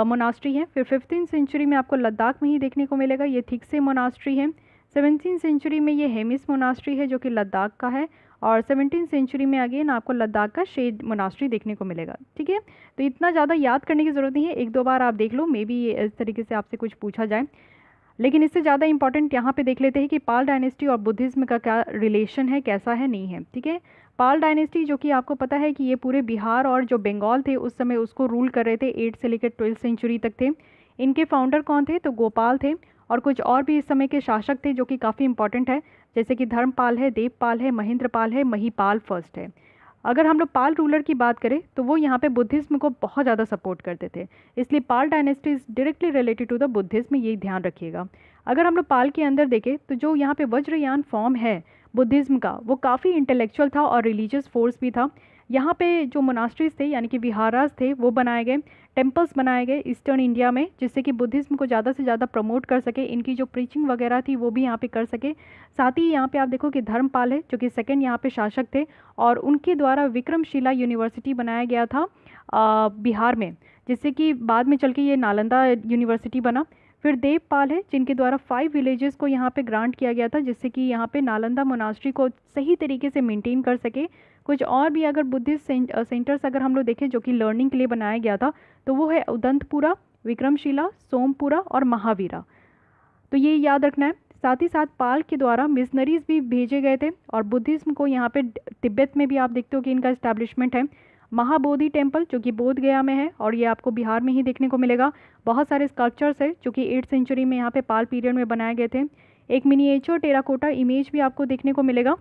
मोनास्ट्री है। फिर 15th सेंचुरी में आपको लद्दाख में ही देखने को मिलेगा, ये थिकसे मोनास्ट्री है। 17th सेंचुरी में ये हेमिस मोनास्ट्री है जो कि लद्दाख का है और 17th सेंचुरी में अगेन आपको लद्दाख का शेद मोनास्ट्री देखने को मिलेगा, ठीक है। तो इतना ज़्यादा याद करने की ज़रूरत नहीं है, 1-2 बार आप देख लो, मे बी इस तरीके से आपसे कुछ पूछा जाए। लेकिन इससे ज़्यादा इंपॉर्टेंट यहाँ पे देख लेते हैं कि पाल डायनेस्टी और बुद्धिज़्म का क्या रिलेशन है, कैसा है, नहीं है, ठीक है। पाल डायनेस्टी जो कि आपको पता है कि ये पूरे बिहार और जो बंगाल थे उस समय उसको रूल कर रहे थे, 8 से लेकर 12th सेंचुरी तक थे। इनके फाउंडर कौन थे, तो गोपाल थे और कुछ और भी इस समय के शासक थे जो कि काफ़ी इंपॉर्टेंट है, जैसे कि धर्मपाल है, देवपाल है, महेंद्रपाल है, महिपाल फर्स्ट है। अगर हम लोग पाल रूलर की बात करें तो वो यहाँ पे बुद्धिज़्म को बहुत ज़्यादा सपोर्ट करते थे, इसलिए Pala dynasty is directly related to the Buddhism, ये ध्यान रखिएगा। अगर हम लोग पाल के अंदर देखें तो जो यहाँ पे वज्रयान फॉर्म है बुद्धिज़्म का वो काफ़ी इंटेलेक्चुअल था और रिलीजियस फोर्स भी था। यहाँ पे जो मोनास्ट्रीज थे यानी कि विहारास थे वो बनाए गए, टेम्पल्स बनाए गए ईस्टर्न इंडिया में, जिससे कि बुद्धिज़्म को ज़्यादा से ज़्यादा प्रमोट कर सके, इनकी जो प्रीचिंग वगैरह थी वो भी यहाँ पे कर सके। साथ ही यहाँ पे आप देखो कि धर्मपाल है जो कि सेकंड यहाँ पे शासक थे और उनके द्वारा विक्रमशिला यूनिवर्सिटी बनाया गया था बिहार में, जिससे कि बाद में चल के ये नालंदा यूनिवर्सिटी बना। फिर देवपाल है जिनके द्वारा 5 विलेजेस को यहाँ पे ग्रांट किया गया था, जिससे कि यहाँ पे नालंदा मोनास्ट्री को सही तरीके से मेंटेन कर सके। कुछ और भी अगर बुद्धिस्ट सेंटर्स अगर हम लोग देखें जो कि लर्निंग के लिए बनाया गया था तो वो है उदंतपुरा, विक्रमशिला, सोमपुरा और महावीरा। तो ये याद रखना है। साथ ही साथ पाल के द्वारा मिशनरीज भी भेजे गए थे और बुद्धिज्म को यहाँ पे तिब्बत में भी आप देखते हो कि इनका इस्टेब्लिशमेंट है। महाबोधि टेम्पल जो कि बोध गया में है और ये आपको बिहार में ही देखने को मिलेगा। बहुत सारे स्कल्पचर्स है जो कि 8th सेंचुरी में यहाँ पे पाल पीरियड में बनाए गए थे। एक मिनिएचर टेराकोटा इमेज भी आपको देखने को मिलेगा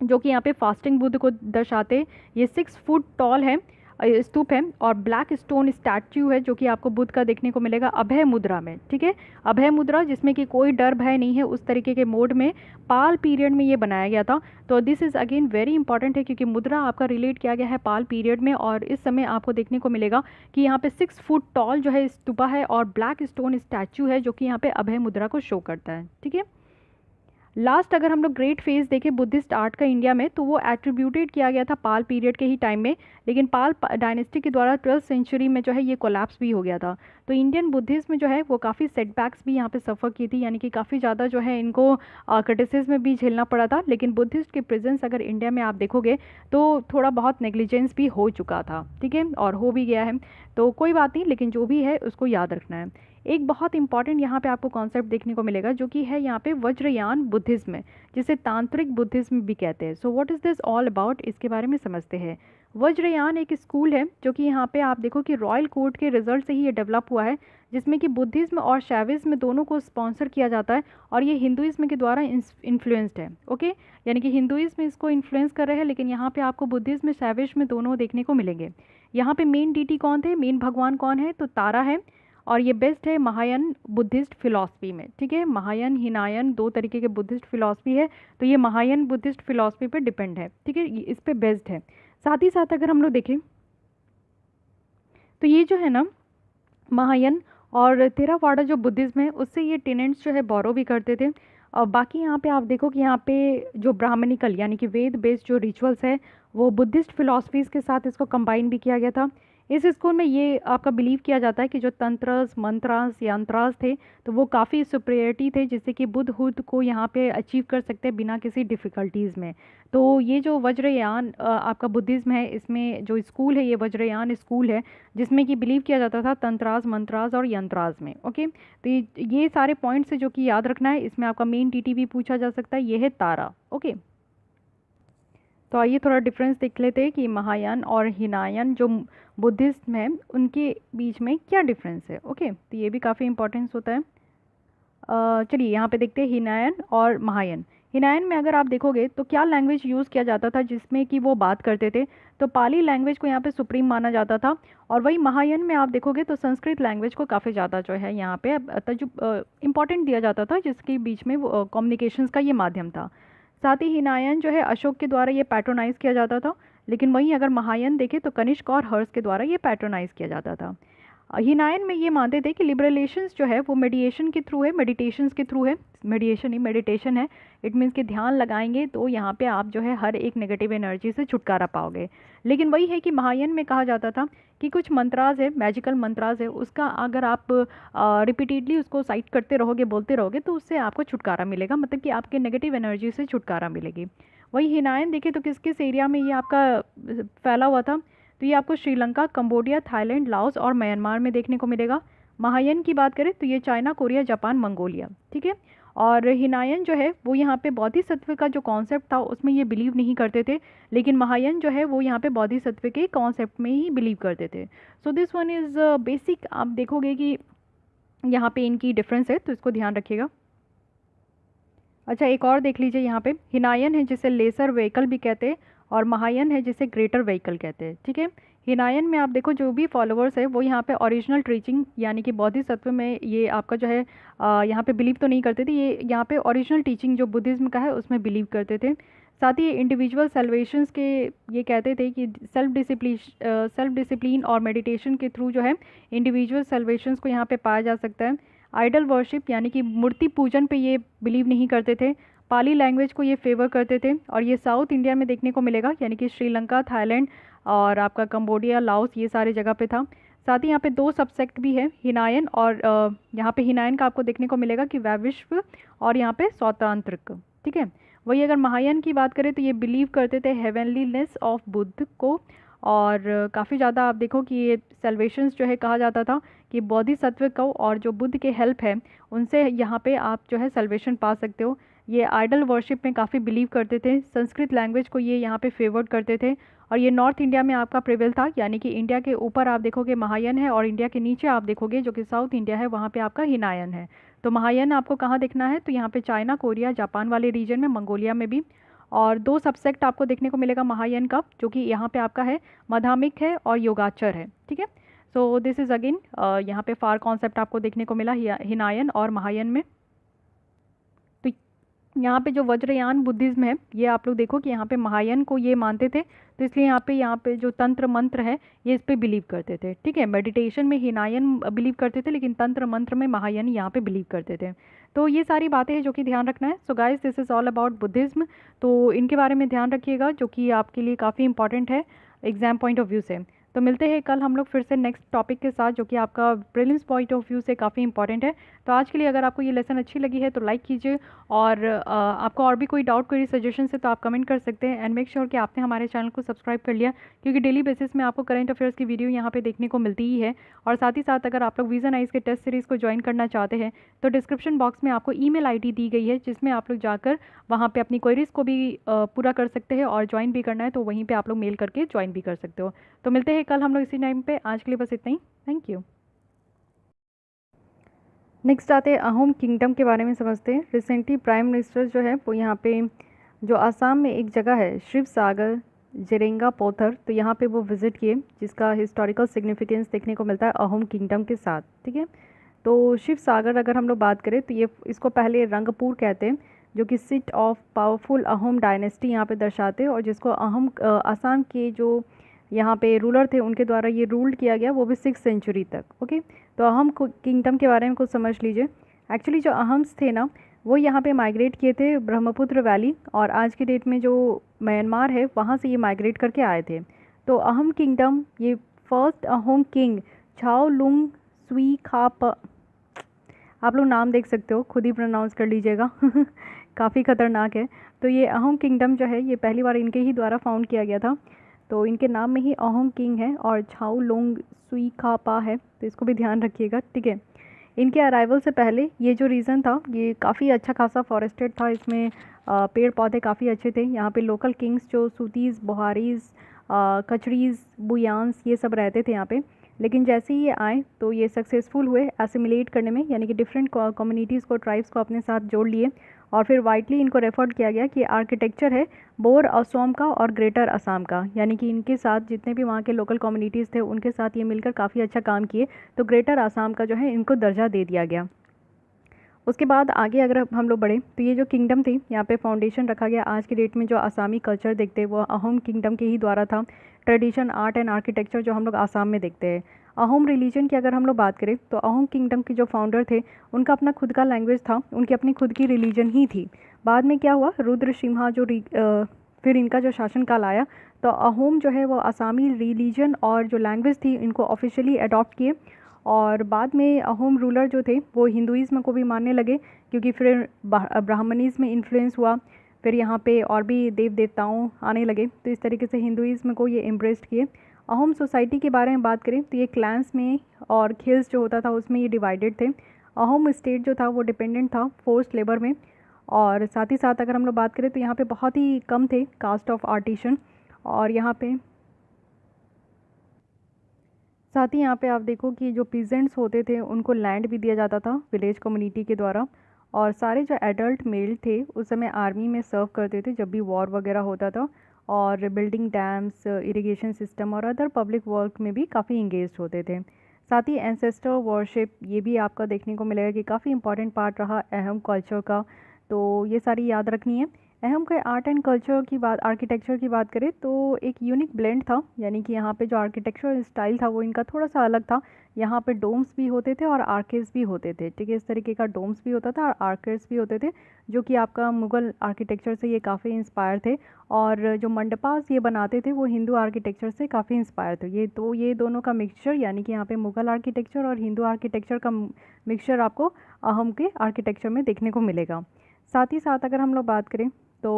जो कि यहाँ पे फास्टिंग बुद्ध को दर्शाते। ये 6 फुट टॉल है, स्तूप है और ब्लैक स्टोन स्टैच्यू है जो कि आपको बुद्ध का देखने को मिलेगा अभय मुद्रा में। ठीक है, अभय मुद्रा जिसमें कि कोई डर भय नहीं है, उस तरीके के मोड में पाल पीरियड में ये बनाया गया था। तो this is again very important है क्योंकि मुद्रा आपका रिलेट किया गया है पाल पीरियड में और इस समय आपको देखने को मिलेगा कि यहाँ पे 6 फुट टॉल जो है स्तूपा है और ब्लैक स्टोन स्टैच्यू है जो कि यहाँ पे अभय मुद्रा को शो करता है। ठीक है, लास्ट अगर हम लोग ग्रेट फेज देखें बुद्धिस्ट आर्ट का इंडिया में तो वो एट्रीब्यूटेड किया गया था पाल पीरियड के ही टाइम में, लेकिन पाल डायनेस्टी के द्वारा 12th सेंचुरी में जो है ये कोलैप्स भी हो गया था। तो इंडियन बुद्धिज्म में जो है वो काफ़ी सेटबैक्स भी यहाँ पे सफ़र की थी, यानी कि काफ़ी ज़्यादा जो है इनको क्रिटिसिज्म में भी झेलना पड़ा था। लेकिन बुद्धिस्ट की प्रेजेंस अगर इंडिया में आप देखोगे तो थोड़ा बहुत नेग्लिजेंस भी हो चुका था। ठीक है, और हो भी गया है, तो कोई बात नहीं, लेकिन जो भी है उसको याद रखना है। एक बहुत इंपॉर्टेंट यहाँ पे आपको कॉन्सेप्ट देखने को मिलेगा जो कि है यहाँ पे वज्रयान बुद्धिज्म है, जिसे तांत्रिक बुद्धिज्म भी कहते हैं। So what is this all about, इसके बारे में समझते हैं। वज्रयान एक स्कूल है जो कि यहाँ पे आप देखो कि रॉयल कोर्ट के रिजल्ट से ही ये डेवलप हुआ है, जिसमें कि बुद्धिज्म और शैविज्म दोनों को स्पॉन्सर किया जाता है और ये हिंदुइज्म के द्वारा इन्फ्लुएंस्ड है। ओके, यानी कि हिंदुइज्म इसको इन्फ्लुएंस कर रहे हैं, लेकिन यहाँ पे आपको बुद्धिज्म शैविज्म दोनों देखने को मिलेंगे। यहाँ पे मेन डीटी कौन थे, मेन भगवान कौन है, तो तारा है और ये बेस्ट है महायान बुद्धिस्ट फिलॉसफी में। ठीक है, महायान हिनायन 2 तरीके के बुद्धिस्ट फिलॉसफी है, तो ये महायान बुद्धिस्ट फिलॉसफी पे डिपेंड है। ठीक है, इस पे बेस्ड है। साथ ही साथ अगर हम लोग देखें तो ये जो है ना महायान और थेरावाड़ा जो बुद्धिज्म है उससे ये टेनेंट्स जो है बोरो भी करते थे। और बाकी यहाँ पे आप देखो कि यहाँ पे जो ब्राह्मणिकल यानी कि वेद बेस्ड जो रिचुअल्स है वो बुद्धिस्ट फिलॉसफीज़ के साथ इसको कंबाइन भी किया गया था। इस स्कूल में ये आपका बिलीव किया जाता है कि जो तंत्रस मंत्रास यंत्रास थे तो वो काफ़ी सुपीरियरिटी थे, जिससे कि बुद्धहुद को यहाँ पे अचीव कर सकते हैं बिना किसी डिफ़िकल्टीज़ में। तो ये जो वज्रयान आपका बुद्धिज़्म है, इसमें जो स्कूल है ये वज्रयान स्कूल है, जिसमें कि बिलीव किया जाता था तंत्रास मंत्रास और यंत्रास में। ओके, तो ये सारे पॉइंट्स है जो कि याद रखना है। इसमें आपका मेन टीटी भी पूछा जा सकता है, ये है तारा। ओके, तो आइए थोड़ा डिफरेंस देख लेते हैं कि महायान और हिनायन जो बुद्धिज्म है उनके बीच में क्या डिफरेंस है। ओके, तो ये भी काफ़ी इंपॉर्टेंस होता है। चलिए यहाँ पे देखते हैं हिनायन और महायान। हिनायन में अगर आप देखोगे तो क्या लैंग्वेज यूज़ किया जाता था जिसमें कि वो बात करते थे, तो पाली लैंग्वेज को यहाँ पे सुप्रीम माना जाता था। और वही महायान में आप देखोगे तो संस्कृत लैंग्वेज को काफ़ी ज़्यादा जो है यहाँ पे इम्पॉर्टेंट दिया जाता था, जिसके बीच में कम्युनिकेशंस का ये माध्यम था। साथ ही हिनायन जो है अशोक के द्वारा ये पैट्रोनाइज किया जाता था, लेकिन वहीं अगर महायान देखें तो कनिष्क और हर्ष के द्वारा ये पैट्रोनाइज किया जाता था। हिनायन में ये मानते थे कि लिबरलेशंस जो है वो मेडिएशन के थ्रू है, मेडिटेशंस के थ्रू है, मेडिएशन ही मेडिटेशन है। इट मीन्स कि ध्यान लगाएंगे तो यहाँ पे आप जो है हर एक नेगेटिव एनर्जी से छुटकारा पाओगे। लेकिन वही है कि महायान में कहा जाता था कि कुछ मंत्राज है, मैजिकल मंत्राज है, उसका अगर आप रिपीटेडली उसको साइट करते रहोगे, बोलते रहोगे, तो उससे आपको छुटकारा मिलेगा, मतलब कि आपके नेगेटिव एनर्जी से छुटकारा मिलेगी। वही हिनायन देखें तो किस किस एरिया में ये आपका फैला हुआ था, तो ये आपको श्रीलंका, कंबोडिया, थाईलैंड, लाओस और म्यांमार में देखने को मिलेगा। महायान की बात करें तो ये चाइना, कोरिया, जापान, मंगोलिया। ठीक है, और हिनायन जो है वो यहाँ पे बोधिसत्व का जो कॉन्सेप्ट था उसमें ये बिलीव नहीं करते थे, लेकिन महायान जो है वो यहाँ पे बोधिसत्व के कॉन्सेप्ट में ही बिलीव करते थे। So this one is basic. आप देखोगे कि यहाँ पे इनकी डिफरेंस है, तो इसको ध्यान रखिएगा। अच्छा, एक और देख लीजिए, यहाँ पे हिनायन है जिसे लेसर व्हीकल भी कहते हैं और महायान है जिसे ग्रेटर व्हीकल कहते हैं। ठीक है, हिनायन में आप देखो जो भी फॉलोअर्स है वो यहाँ पे ओरिजिनल टीचिंग यानी कि बोधिसत्व में ये आपका जो है यहाँ पे बिलीव तो नहीं करते थे, ये यहाँ पे ओरिजिनल टीचिंग जो बुद्धिज़्म का है उसमें बिलीव करते थे। साथ ही इंडिविजुअल सेल्वेशंस के ये कहते थे कि सेल्फ डिसिप्लिन और मेडिटेशन के थ्रू जो है इंडिविजुअल सेल्वेशंस को यहाँ पे पाया जा सकता है। आइडल वर्शिप यानी कि मूर्ति पूजन पे ये बिलीव नहीं करते थे। पाली लैंग्वेज को ये फेवर करते थे और ये साउथ इंडिया में देखने को मिलेगा, यानी कि श्रीलंका, थाईलैंड और आपका कंबोडिया, लाओस, ये सारे जगह पे था। साथ ही यहाँ पे 2 सबसेक्ट भी है, हिनायन और यहाँ पे हिनायन का आपको देखने को मिलेगा कि वैविश्व और यहाँ पे स्वतंत्रिक। ठीक है, वही अगर महायान की बात करें तो ये बिलीव करते थे हेवनलीनेस ऑफ बुद्ध को और काफ़ी ज़्यादा आप देखो कि ये सेल्वेशंस जो है कहा जाता था कि बोधिसत्व को और जो बुद्ध के हेल्प है उनसे यहाँ पे आप जो है सेल्वेशन पा सकते हो। ये आइडल वर्शिप में काफ़ी बिलीव करते थे, संस्कृत लैंग्वेज को ये यहाँ पे फेवर्ड करते थे। और ये नॉर्थ इंडिया में आपका प्रिवेल था, यानी कि इंडिया के ऊपर आप देखोगे महायान है और इंडिया के नीचे आप देखोगे जो कि साउथ इंडिया है वहाँ पे आपका हिनायन है। तो महायान आपको कहाँ देखना है, तो यहाँ पे चाइना, कोरिया, जापान वाले रीजन में, मंगोलिया में भी। और दो सबसेक्ट आपको देखने को मिलेगा महायान का, जो कि यहाँ पे आपका है माध्यमिक है और योगाचर है। ठीक है, सो दिस इज़ अगेन यहाँ पे फार कॉन्सेप्ट आपको देखने को मिला हिनायन और महायान में। तो यहाँ पे जो वज्रयान बुद्धिज्म है ये आप लोग देखो कि यहाँ पे महायान को ये मानते थे, तो इसलिए यहाँ पे जो तंत्र मंत्र है ये इस पे बिलीव करते थे। ठीक है, मेडिटेशन में हिनायन बिलीव करते थे, लेकिन तंत्र मंत्र में महायान यहाँ पे बिलीव करते थे। तो ये सारी बातें हैं जो कि ध्यान रखना है। So guys, this is all about Buddhism, तो इनके बारे में ध्यान रखिएगा जो कि आपके लिए काफ़ी इंपॉर्टेंट है एग्जाम पॉइंट ऑफ व्यू से। तो मिलते हैं कल हम लोग फिर से नेक्स्ट टॉपिक के साथ, जो कि आपका प्रीलिम्स पॉइंट ऑफ व्यू से काफ़ी इंपॉर्टेंट है। तो आज के लिए अगर आपको ये लेसन अच्छी लगी है तो लाइक कीजिए, और आपको और भी कोई डाउट, कोई सजेशन है तो आप कमेंट कर सकते हैं। एंड मेक श्योर कि आपने हमारे चैनल को सब्सक्राइब कर लिया, क्योंकि डेली बेसिस में आपको करंट अफेयर्स की वीडियो यहाँ पे देखने को मिलती ही है। और साथ ही साथ अगर आप लोग विजन आइज के टेस्ट सीरीज़ को ज्वाइन करना चाहते हैं तो डिस्क्रिप्शन बॉक्स में आपको ईमेल आईडी दी गई है, जिसमें आप लोग जाकर वहाँ पे अपनी क्वेरीज को भी पूरा कर सकते हैं, और ज्वाइन भी करना है तो वहीं पे आप लोग मेल करके ज्वाइन भी कर सकते हो। तो मिलते हैं कल हम लोग इसी टाइम पे। आज के लिए बस इतना ही, थैंक यू। नेक्स्ट आते हैं अहोम किंगडम के बारे में समझते हैं। रिसेंटली प्राइम मिनिस्टर जो है वो यहाँ पे जो आसाम में एक जगह है शिव सागर जेरेंगा पोथर, तो यहाँ पे वो विज़िट किए, जिसका हिस्टोरिकल सिग्निफिकेंस देखने को मिलता है अहोम किंगडम के साथ। ठीक है, तो शिव सागर अगर हम लोग बात करें तो ये इसको पहले रंगपुर कहते हैं, जो कि seat of powerful Ahom dynasty यहाँ पे दर्शाते हैं, और जिसको अहोम आसाम के जो यहाँ पे रूलर थे उनके द्वारा ये रूल्ड किया गया, वो भी 6th सेंचुरी तक। ओके, तो अहम किंगडम के बारे में कुछ समझ लीजिए। एक्चुअली जो अहम्स थे ना वो यहाँ पे माइग्रेट किए थे ब्रह्मपुत्र वैली, और आज के डेट में जो म्यांमार है वहाँ से ये माइग्रेट करके आए थे। तो अहम किंगडम, ये फर्स्ट अहोम किंग छाओ लुंग सुई खाप, आप लोग नाम देख सकते हो, खुद ही प्रोनाउंस कर लीजिएगा काफ़ी ख़तरनाक है। तो ये अहोम किंगडम जो है ये पहली बार इनके ही द्वारा फाउंड किया गया था, तो इनके नाम में ही अहोम किंग है, और छाऊ लोंग सुई खा पा है, तो इसको भी ध्यान रखिएगा। ठीक है, इनके अराइवल से पहले ये जो रीजन था ये काफ़ी अच्छा खासा फॉरेस्टेड था, इसमें पेड़ पौधे काफ़ी अच्छे थे। यहाँ पे लोकल किंग्स जो सूतीज़, बोहारीज़, कचरीज़, बुयांस ये सब रहते थे यहाँ पे। लेकिन जैसे ही ये आए तो ये सक्सेसफुल हुए एसिमिलेट करने में, यानी कि डिफरेंट कम्युनिटीज़ को, ट्राइब्स को अपने साथ जोड़ लिए, और फिर वाइडली इनको रेफर्ड किया गया कि आर्किटेक्चर है बोर असम का और ग्रेटर असम का, यानी कि इनके साथ जितने भी वहाँ के लोकल कम्युनिटीज़ थे उनके साथ ये मिलकर काफ़ी अच्छा काम किए, तो ग्रेटर असम का जो है इनको दर्जा दे दिया गया। उसके बाद आगे अगर हम लोग बढ़े तो ये जो किंगडम थी यहाँ पे फाउंडेशन रखा गया। आज की डेट में जो आसामी कल्चर देखते हैं वो अहोम किंगडम के ही द्वारा था। ट्रेडिशन, आर्ट एंड आर्किटेक्चर जो हम लोग आसाम में देखते हैं। अहोम रिलीजन की अगर हम लोग बात करें तो अहोम किंगडम के जो फाउंडर थे उनका अपना खुद का लैंग्वेज था, उनकी अपनी खुद की रिलीजन ही थी। बाद में क्या हुआ, रुद्र सिम्हा जो फिर इनका जो शासनकाल आया तो अहोम जो है वो आसामी रिलीजन और जो लैंग्वेज थी इनको ऑफिशियली अडॉप्ट किए, और बाद में अहोम रूलर जो थे वो हिंदुइज़्म को भी मानने लगे, क्योंकि फिर ब्राह्मणिज़्म में इन्फ्लुएंस हुआ, फिर यहाँ पे और भी देव देवताओं आने लगे, तो इस तरीके से हिंदुइज़्म को ये एम्ब्रेस्ड किए। अहोम सोसाइटी के बारे में बात करें तो ये क्लैंस में और खिल्स जो होता था उसमें ये डिवाइडेड थे। अहोम स्टेट जो था वो डिपेंडेंट था फोर्स्ड लेबर में, और साथ ही साथ अगर हम लोग बात करें तो यहाँ पे बहुत ही कम थे कास्ट ऑफ आर्टिशन, और यहाँ पे साथ ही यहाँ पे आप देखो कि जो पीजेंट्स होते थे उनको लैंड भी दिया जाता था विलेज कम्युनिटी के द्वारा, और सारे जो एडल्ट मेल थे उस समय आर्मी में सर्व करते थे जब भी वॉर वगैरह होता था, और बिल्डिंग डैम्स, इरिगेशन सिस्टम और अदर पब्लिक वर्क में भी काफ़ी इंगेज होते थे। साथ ही एंसेस्टर वर्शिप ये भी आपका देखने को मिलेगा कि काफ़ी इंपॉर्टेंट पार्ट रहा अहम कल्चर का, तो ये सारी याद रखनी है। अहम के आर्ट एंड कल्चर की बात, आर्किटेक्चर की बात करें तो एक यूनिक ब्लेंड था, यानी कि यहाँ पे जो आर्किटेक्चर स्टाइल था वो इनका थोड़ा सा अलग था। यहाँ पे डोम्स भी होते थे और आर्केड्स भी होते थे। ठीक है, इस तरीके का डोम्स भी होता था और आर्केड्स भी होते थे, जो कि आपका मुग़ल आर्किटेक्चर से ये काफ़ी इंस्पायर थे, और जो मंडपास ये बनाते थे वो हिंदू आर्किटेक्चर से काफ़ी इंस्पायर थे। ये दोनों का मिक्सचर, यानी कि यहाँ पे मुग़ल आर्किटेक्चर और हिंदू आर्किटेक्चर का मिक्सचर आपको अहम के आर्किटेक्चर में देखने को मिलेगा। साथ ही साथ अगर हम लोग बात करें तो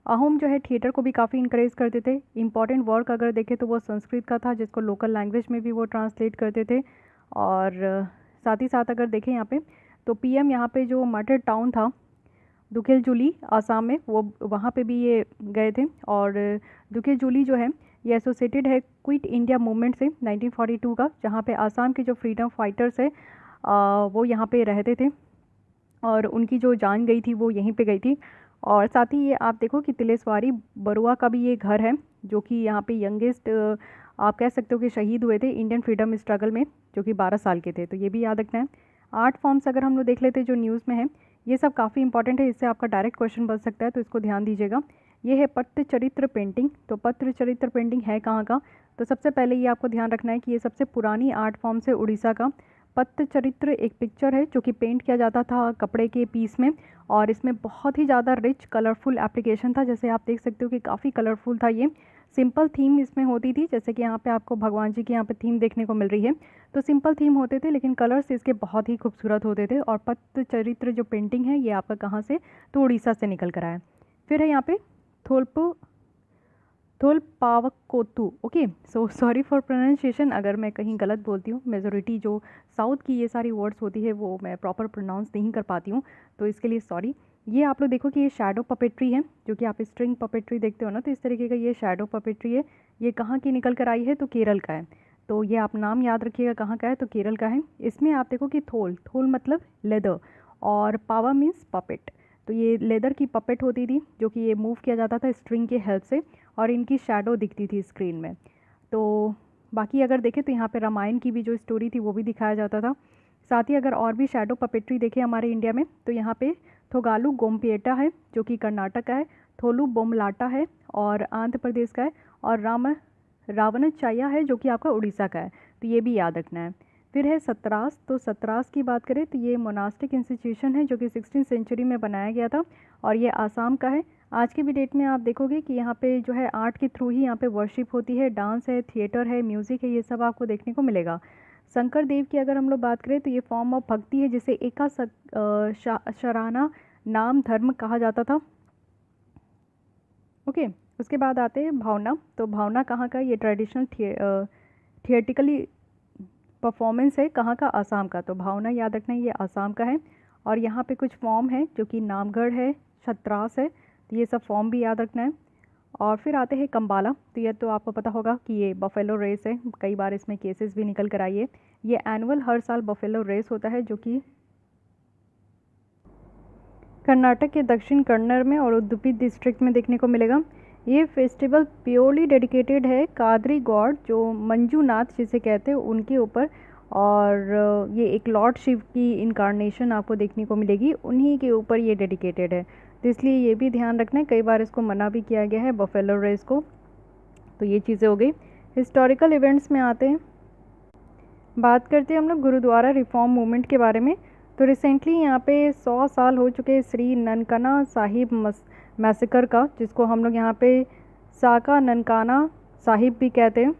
अहोम जो है थिएटर को भी काफ़ी इंकरेज करते थे। इंपॉर्टेंट वर्क अगर देखें तो वो संस्कृत का था, जिसको लोकल लैंग्वेज में भी वो ट्रांसलेट करते थे। और साथ ही साथ अगर देखें यहाँ पे तो पीएम यहाँ पे जो मटर टाउन था दुखेलजुली आसाम में, वो वहाँ पे भी ये गए थे। और दुखेलजुली जो है ये एसोसिएटेड है क्विट इंडिया मूवमेंट से 1942 का, जहाँ पे आसाम के जो फ्रीडम फाइटर्स है वो यहाँ पे रहते थे और उनकी जो जान गई थी वो यहीं पे गई थी। और साथ ही ये आप देखो कि तिलेश्वरी बरुआ का भी ये घर है, जो कि यहाँ पे यंगेस्ट आप कह सकते हो कि शहीद हुए थे इंडियन फ्रीडम स्ट्रगल में, जो कि 12 साल के थे। तो ये भी याद रखना है। आर्ट फॉर्म्स अगर हम लोग देख लेते हैं जो न्यूज़ में है, ये सब काफ़ी इंपॉर्टेंट है, इससे आपका डायरेक्ट क्वेश्चन बन सकता है, तो इसको ध्यान दीजिएगा। ये है पट्टचरित्र पेंटिंग। तो पट्टचरित्र पेंटिंग है कहाँ का? तो सबसे पहले ये आपको ध्यान रखना है कि ये सबसे पुरानी आर्ट फॉर्म है उड़ीसा का। पट्टचरित्र एक पिक्चर है जो कि पेंट किया जाता था कपड़े के पीस में, और इसमें बहुत ही ज़्यादा रिच कलरफुल एप्लीकेशन था। जैसे आप देख सकते हो कि काफ़ी कलरफुल था ये। सिंपल थीम इसमें होती थी, जैसे कि यहाँ पे आपको भगवान जी की यहाँ पे थीम देखने को मिल रही है। तो सिंपल थीम होते थे, लेकिन कलर्स इसके बहुत ही खूबसूरत होते थे। और पट्टचरित्र जो पेंटिंग है ये आपका कहाँ से? तो उड़ीसा से निकल कर आया। फिर है यहाँ पे Tholpavakoothu. Okay, so sorry for pronunciation अगर मैं कहीं गलत बोलती हूँ। मेजोरिटी जो साउथ की ये सारी वर्ड्स होती है वो मैं प्रॉपर प्रोनाउंस नहीं कर पाती हूँ, तो इसके लिए सॉरी। ये आप लोग देखो कि ये शैडो पपेट्री है, जो कि आप स्ट्रिंग पपेट्री देखते हो ना, तो इस तरीके का ये शैडो पपेट्री है। ये कहाँ की निकल कर आई है? तो केरल का है। तो ये आप नाम याद रखिएगा कहाँ का है, तो केरल का है। इसमें आप देखो कि थोल मतलब लेदर, और पावा मीन्स पपेट। तो ये लेदर की पपेट होती थी, जो कि ये मूव किया जाता था स्ट्रिंग के हेल्प से, और इनकी शैडो दिखती थी स्क्रीन में। तो बाकी अगर देखें तो यहाँ पे रामायण की भी जो स्टोरी थी वो भी दिखाया जाता था। साथ ही अगर और भी शैडो पपेट्री देखें हमारे इंडिया में, तो यहाँ पे थोगालू गोमपेटा है जो कि कर्नाटक का है, थोलू बोमलाटा है और आंध्र प्रदेश का है, और रावणचाया है जो कि आपका उड़ीसा का है। तो ये भी याद रखना है। फिर है सतरास। तो सतरास की बात करें तो ये मोनास्टिक इंस्टीट्यूशन है जो कि 16th सेंचुरी में बनाया गया था, और ये आसाम का है। आज की भी डेट में आप देखोगे कि यहाँ पे जो है आर्ट के थ्रू ही यहाँ पे वर्शिप होती है, डांस है, थिएटर है, म्यूज़िक है, ये सब आपको देखने को मिलेगा। शंकर देव की अगर हम लोग बात करें तो ये फॉर्म ऑफ भक्ति है जिसे शराना नाम धर्म कहा जाता था। ओके, उसके बाद आते हैं भावना। तो भावना कहाँ का? ये ट्रेडिशनल थिएटिकली परफॉर्मेंस है, कहाँ का? आसाम का। तो भावना याद रखना है ये आसाम का है। और यहाँ पे कुछ फॉर्म है जो कि नामगढ़ है, छत्रास है, तो ये सब फॉर्म भी याद रखना है। और फिर आते हैं कंबाला। तो ये तो आपको पता होगा कि ये बफेलो रेस है, कई बार इसमें केसेस भी निकल कर आई है। ये एनुअल हर साल बफेलो रेस होता है, जो कि कर्नाटक के दक्षिण कन्नड़ में और उडुपी डिस्ट्रिक्ट में देखने को मिलेगा। ये फेस्टिवल प्योरली डेडिकेटेड है कादरी गॉड जो मंजूनाथ जिसे कहते हैं उनके ऊपर, और ये एक लॉर्ड शिव की इनकारनेशन आपको देखने को मिलेगी, उन्हीं के ऊपर ये डेडिकेटेड है। तो इसलिए ये भी ध्यान रखना है, कई बार इसको मना भी किया गया है बफेलो रेस को। तो ये चीज़ें हो गई। हिस्टोरिकल इवेंट्स में आते हैं, बात करते हैं हम लोग गुरुद्वारा रिफॉर्म मूवमेंट के बारे में। तो रिसेंटली यहाँ पे 100 साल हो चुके श्री ननकाना साहिब मैसेकर का, जिसको हम लोग यहाँ पे साका ननकाना साहिब भी कहते हैं।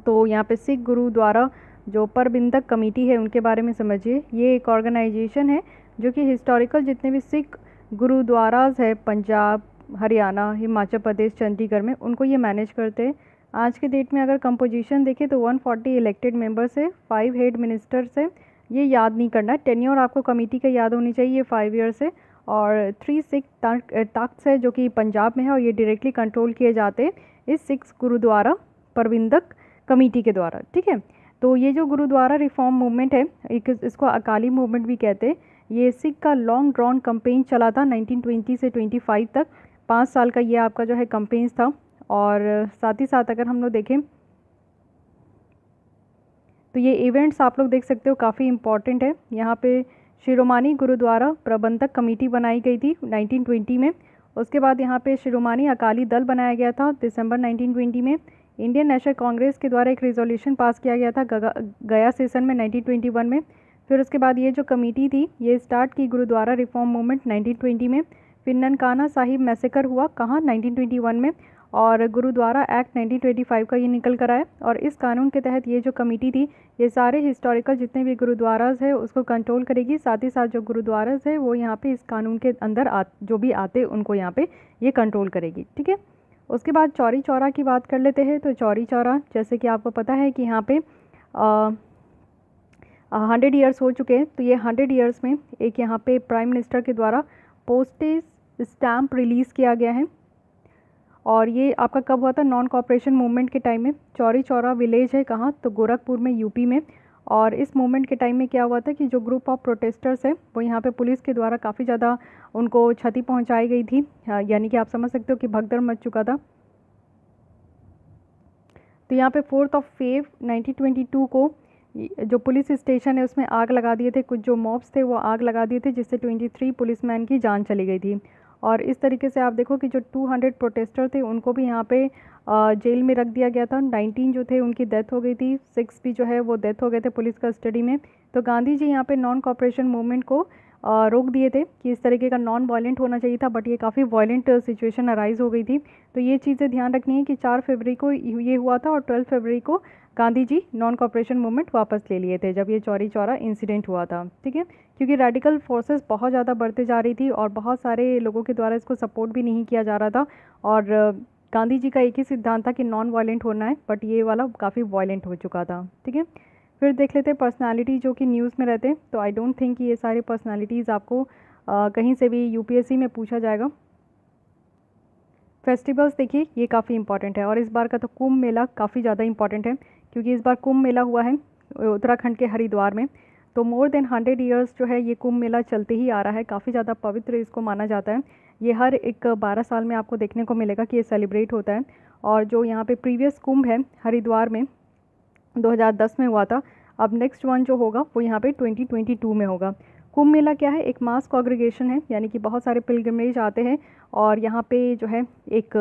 तो यहाँ पे सिख गुरुद्वारा जो प्रबंधक कमेटी है उनके बारे में समझिए। ये एक ऑर्गेनाइजेशन है जो कि हिस्टोरिकल जितने भी सिख गुरुद्वाराज है पंजाब, हरियाणा, हिमाचल प्रदेश, चंडीगढ़ में, उनको ये मैनेज करते हैं। आज के डेट में अगर कंपोजिशन देखें तो 140 इलेक्टेड मेंबर्स है, 5 हेड मिनिस्टर्स है। ये याद नहीं करना है, टेन्योर आपको कमेटी का याद होनी चाहिए, 5 ईयर्स है। और 3 सिख तख्त है जो कि पंजाब में है, और ये डायरेक्टली कंट्रोल किए जाते हैं इस सिख गुरुद्वारा प्रबंधक कमेटी के द्वारा। ठीक है, तो ये जो गुरुद्वारा रिफॉर्म मूवमेंट है, इसको अकाली मूवमेंट भी कहते हैं। ये सिख का लॉन्ग ड्रॉन कंपेन चला था 1920 से 25 तक, 5 साल का ये आपका जो है कंपेन्स था। और साथ ही साथ अगर हम लोग देखें तो ये इवेंट्स आप लोग देख सकते हो काफ़ी इम्पॉर्टेंट है। यहाँ पे शिरोमणि गुरुद्वारा प्रबंधक कमेटी बनाई गई थी 1920 में। उसके बाद यहाँ पे शिरोमणि अकाली दल बनाया गया था दिसंबर 1920 में। इंडियन नेशनल कांग्रेस के द्वारा एक रिजोल्यूशन पास किया गया था गया सेशन में 1921 में। फिर उसके बाद ये जो कमेटी थी ये स्टार्ट की गुरुद्वारा रिफॉर्म मूवमेंट 1920 में। फिर ननकाना साहिब मैसेकर हुआ कहाँ? 1921 में। और गुरुद्वारा एक्ट 1925 का ये निकल कर आया। और इस कानून के तहत ये जो कमेटी थी ये सारे हिस्टोरिकल जितने भी गुरुद्वाराज है उसको कंट्रोल करेगी। साथ ही साथ जो गुरुद्वाराज है वो यहाँ पे इस कानून के अंदर जो भी आते उनको यहाँ पे ये कंट्रोल करेगी। ठीक है, उसके बाद चौरी चौरा की बात कर लेते हैं। तो चौरी चौरा जैसे कि आपको पता है कि यहाँ पे 100 ईयर्स हो चुके हैं। तो ये 100 ईयर्स में एक यहाँ पे प्राइम मिनिस्टर के द्वारा पोस्टेज स्टैम्प रिलीज़ किया गया है। और ये आपका कब हुआ था? नॉन कॉपरेशन मूवमेंट के टाइम में। चौरी चौरा विलेज है कहाँ? तो गोरखपुर में, यूपी में। और इस मूवमेंट के टाइम में क्या हुआ था कि जो ग्रुप ऑफ प्रोटेस्टर्स है वो यहाँ पे पुलिस के द्वारा काफ़ी ज़्यादा उनको क्षति पहुँचाई गई थी, यानी कि आप समझ सकते हो कि भगदड़ मच चुका था। तो यहाँ पे 4 फेब 1922 को जो पुलिस स्टेशन है उसमें आग लगा दिए थे। कुछ जो मॉब्स थे वो आग लगा दिए थे जिससे 23 पुलिसमैन की जान चली गई थी। और इस तरीके से आप देखो कि जो 200 प्रोटेस्टर थे उनको भी यहाँ पे जेल में रख दिया गया था। 19 जो थे उनकी डेथ हो गई थी, 6 भी जो है वो डेथ हो गए थे पुलिस कस्टडी में। तो गांधी जी यहाँ पे नॉन कॉपरेशन मूवमेंट को रोक दिए थे कि इस तरीके का नॉन वायलेंट होना चाहिए था, बट ये काफ़ी वायलेंट सिचुएशन अराइज हो गई थी। तो ये चीज़ें ध्यान रखनी है कि 4 फरवरी को ये हुआ था और 12 फरवरी को Gandhi ji non cooperation movement वापस ले लिए थे जब ये चौरी चौरा इंसिडेंट हुआ था। ठीक है, क्योंकि रेडिकल फोर्सेस बहुत ज़्यादा बढ़ते जा रही थी और बहुत सारे लोगों के द्वारा इसको सपोर्ट भी नहीं किया जा रहा था। और गांधी जी का एक ही सिद्धांत था कि नॉन वायलेंट होना है, बट ये वाला काफ़ी वायलेंट हो चुका था। ठीक है, फिर देख लेते हैं पर्सनालिटी जो कि न्यूज़ में रहते हैं। तो आई डोंट थिंक कि ये सारे पर्सनालिटीज़ आपको कहीं से भी यूपीएससी में पूछा जाएगा। फेस्टिवल्स देखिए ये काफ़ी इंपॉर्टेंट है और इस बार का तो कुंभ मेला काफ़ी ज़्यादा इंपॉर्टेंट है क्योंकि इस बार कुंभ मेला हुआ है उत्तराखंड के हरिद्वार में। तो मोर देन 100 ईयर्स जो है ये कुंभ मेला चलते ही आ रहा है। काफ़ी ज़्यादा पवित्र इसको माना जाता है। ये हर एक 12 साल में आपको देखने को मिलेगा कि ये सेलिब्रेट होता है। और जो यहाँ पे प्रीवियस कुंभ है हरिद्वार में 2010 में हुआ था, अब नेक्स्ट वन जो होगा वो यहाँ पे 2022 में होगा। कुंभ मेला क्या है? एक मास कॉन्ग्रीगेशन है, यानी कि बहुत सारे पिलग्रिमेज आते हैं और यहाँ पे जो है एक